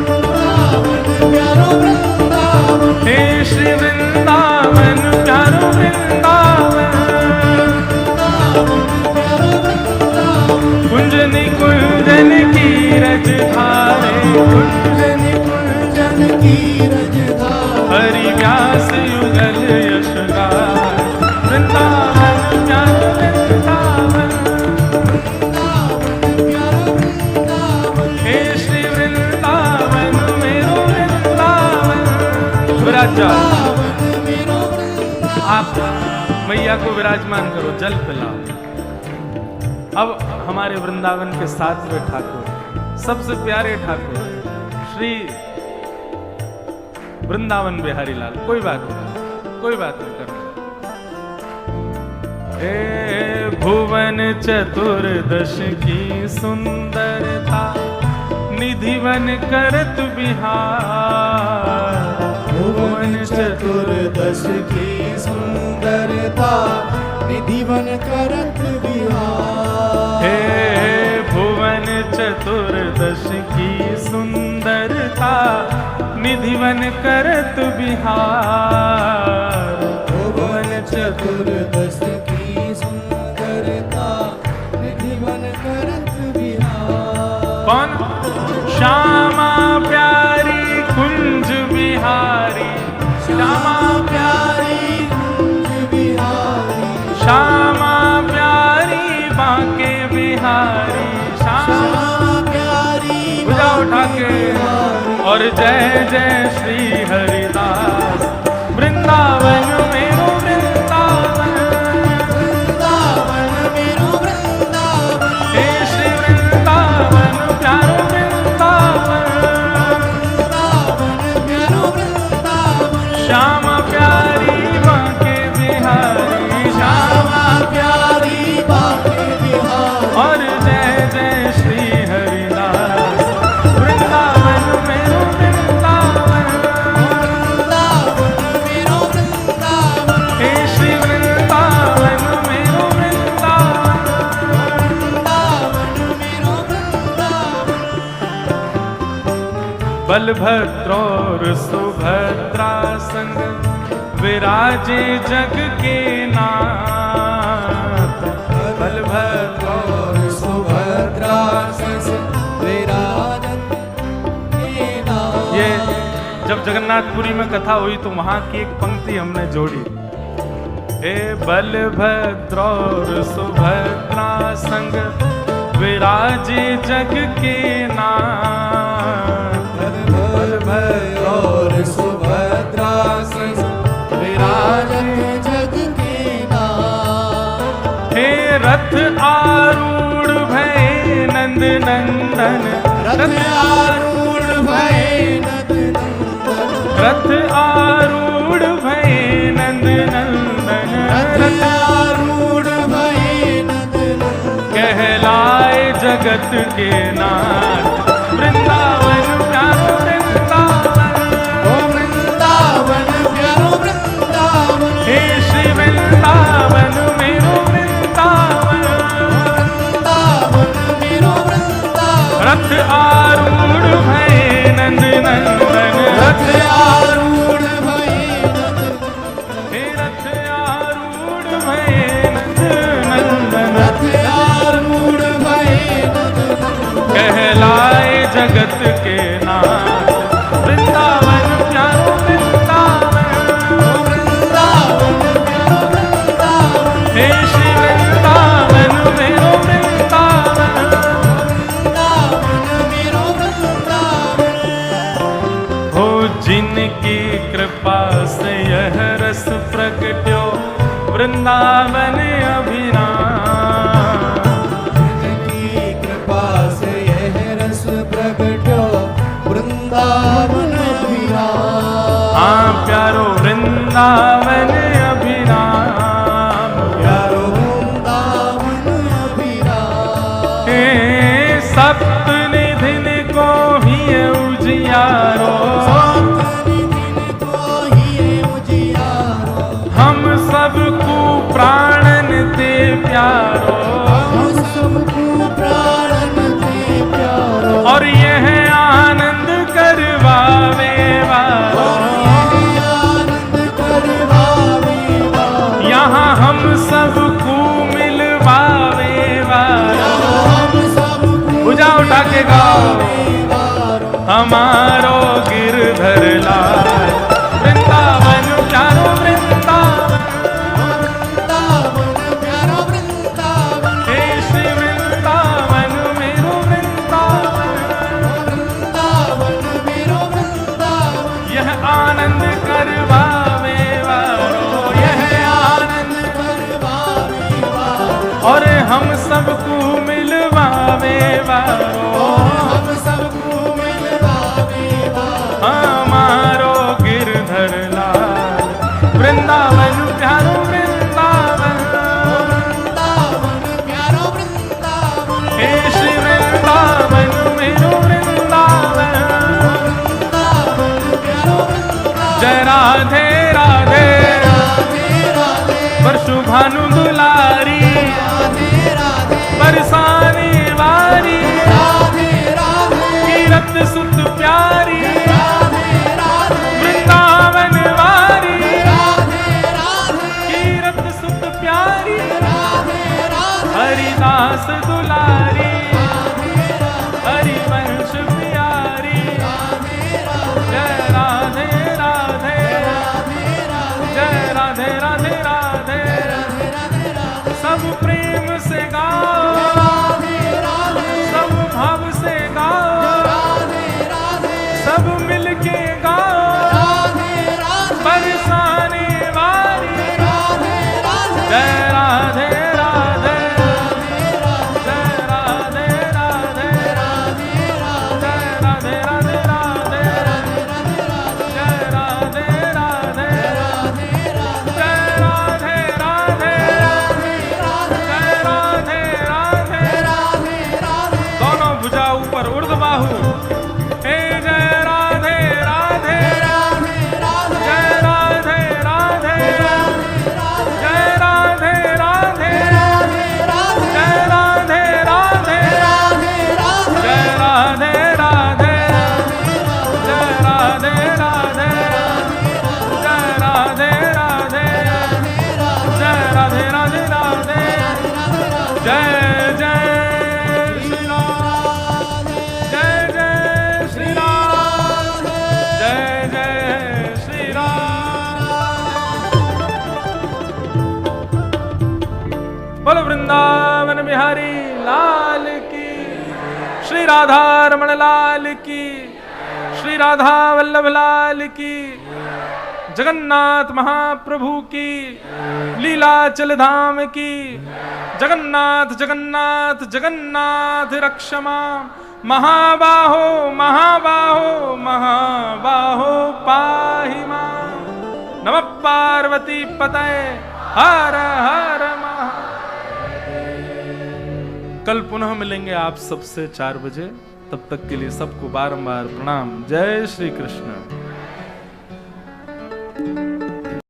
वृंदावन प्यारो वृंदावन, हे श्री वृंदावन प्यारो वृंदावन, प्यारो वृंदावन, कुंजन कुंजन की रज धारे, कुंजन कुंजन की रजधार, हरि व्यास युगल यशगार, वृंदावन प्यारो वृंदावन, प्यारो वृंदावन, हे श्री वृंदावन मेरो वृंदावन। विराज जाओ, वृंदावन मेरो वृंदावन, आप मैया को विराजमान करो, जल पिलाओ। अब हमारे वृंदावन के सातवें ठाकुर, सबसे प्यारे ठाकुर श्री वृंदावन बिहारी लाल, कोई बात नहीं, कोई बात नहीं करो। हे भुवन चतुर्दश की सुंदरता, निधिवन करत बिहार, भुवन चतुर्दश की सुंदरता, निधिवन करत बिहार, हे भुवन चतुर्दश की सुंदरता, निधिवन करत बिहार, भुवन चतुर्दश की सुंदरता, निधिवन करत बिहार, कौन? श्यामा प्यारी कुंज बिहारी, श्यामा प्यारी कुंज बिहारी, श्यामा प्यारी बांके बिहारी, श्यामा श्यामा प्यारी पूजा उठा के, और जय जय श्री हरिदास, वृंदावन मेरो वृंदावन, वृंदावन मेरो वृंदावन, हे श्री वृंदावन प्यारो वृंदावन, वृंदावन प्यारो वृंदावन, श्यामा प्यारी बांके बिहारी, श्यामा प्यारी बाके बिहार, और जय जय श्री हरिदास, वृंदावन मेरो वृंदावन, वृंदावन मेरो वृंदावन, हे श्री वृंदावन मेरो वृंदावन, वृंदावन मेरो वृंदावन, बलभद्र और सुभद्रा संग विराजे जग के नाथ, बलभद्र और सुभद्रा सस विराजत के नाथ, ये जब जगन्नाथपुरी में कथा हुई तो वहां की एक पंक्ति हमने जोड़ी, हे बलभद्र और सुभद्रा संग विराजे जग के नाथ, बलभद्र और सुभद्रा सस विराजत जग के नाथ, हे रथ रथ आरूढ़ भये नंद नंदन, रथ आरूढ़ भये नंद नंदन, रथ आरूढ़ भये नंद नंदन, रथ आरूढ़ भये नंद नंदन, कहलाए जगत के नाथ वृंदावन प्यारो वृंदावन, ओ वृंदावन प्यारो वृंदावन, हे श्री वृंदावन मेरो वृंदावन, वृंदावन मेरो वृंदावन, रथ आरूढ़ भये नंद नंदन, रथ आरूढ़ भये नंद नंदन, हे रथ आरूढ़ भये नंद नंदन, रथ आरूढ़ भये नंद नंदन, कहलाए जगत के नाथ वृंदावन प्यारो वृंदावन, ओ वृंदावन प्यारो वृंदावन, हे श्री वृंदावन मेरो वृंदावन, वृंदावन मेरो वृंदावन, हो जिनकी कृपा से यह रस प्रगट्यो वृंदावन अभिराम, जिनकी कृपा से यह रस प्रगट्यो वृंदावन अभिराम, हाँ प्यारो वृंदावन अभिराम, प्यारो वृंदावन अभिराम, हे सप्त निधिन को ही उजियारो, सप्तनिधिन को ही उजियारो, हम सबको प्राणन ते प्यारो, हम सबको प्राणन ते प्यारो, और यह आनंद करवावे और वारो, यह आनंद करवावे वारो, यहाँ हम सबको मिलवावे वारो, हम सबको भुजा उठा के गाओ, वारो, हमारो गिरधर लाल वृंदावन प्यारो वृंदावन, वृंदावन प्यारो वृंदावन, हे श्री वृंदावन मेरो वृंदावन, वृंदावन मेरो वृंदावन, यह आनंद करवावे वारो, यह आनंद करवावे वारो, और हम सबको मिलवावे वारो, हम सबको मिलवावे वारो, हमारो गिरधर लाल वृंदावन प्यारो वृंदावन, वृंदावन प्यारो वृंदावन, हे श्री वृंदावन मेरो वृंदावन, वृंदावन प्यारो वृंदावन, जय राधे राधे राधे राधे, परशु भानु दुलारी, राधे राधे, बरसाने वारी, राधे राधे, कीरत सुत प्यारी, राधे राधे, वृंदावन वारी, राधे राधे, कीरत सुत प्यारी, राधे राधे, हरिदास दुलारी, राधे राधे, हरिवंश प्यारी, जय राधे राधे, जय राधे राधे राधे, सब प्रेम से गाओ, सब भाव से गाओ, सब मिलके गाओ, बरसाने वारी, जय राधे राधे, जय राधे राधे, जय राधे राधे राधे, जय राधे राधे, जय राधे राधे, जय राधे राधे, दोनों भुजा ऊपर उर्ध बाहु, हे जय राधे राधे, जय राधे राधे, जय राधे राधे, जय राधे राधे, जय राधे राधे, जय राधे राधे, जय राधे राधे, जय राधे राधे राधे, जय जय श्री राम, जय जय श्री राम, जय जय श्री राम। बोलो वृंदावन बिहारी लाल की, श्री राधा रमण लाल की, श्री राधा वल्लभ लाल की जगन्नाथ महाप्रभु की, लीलाचल धाम की, जगन्नाथ जगन्नाथ जगन्नाथ रक्षमा, महाबाहो महाबाहो महाबाहो पाहि मां। नमः पार्वती पतये हर हर महादेव। कल पुनः मिलेंगे आप सबसे 4 बजे। तब तक के लिए सबको बारंबार प्रणाम। जय श्री कृष्ण।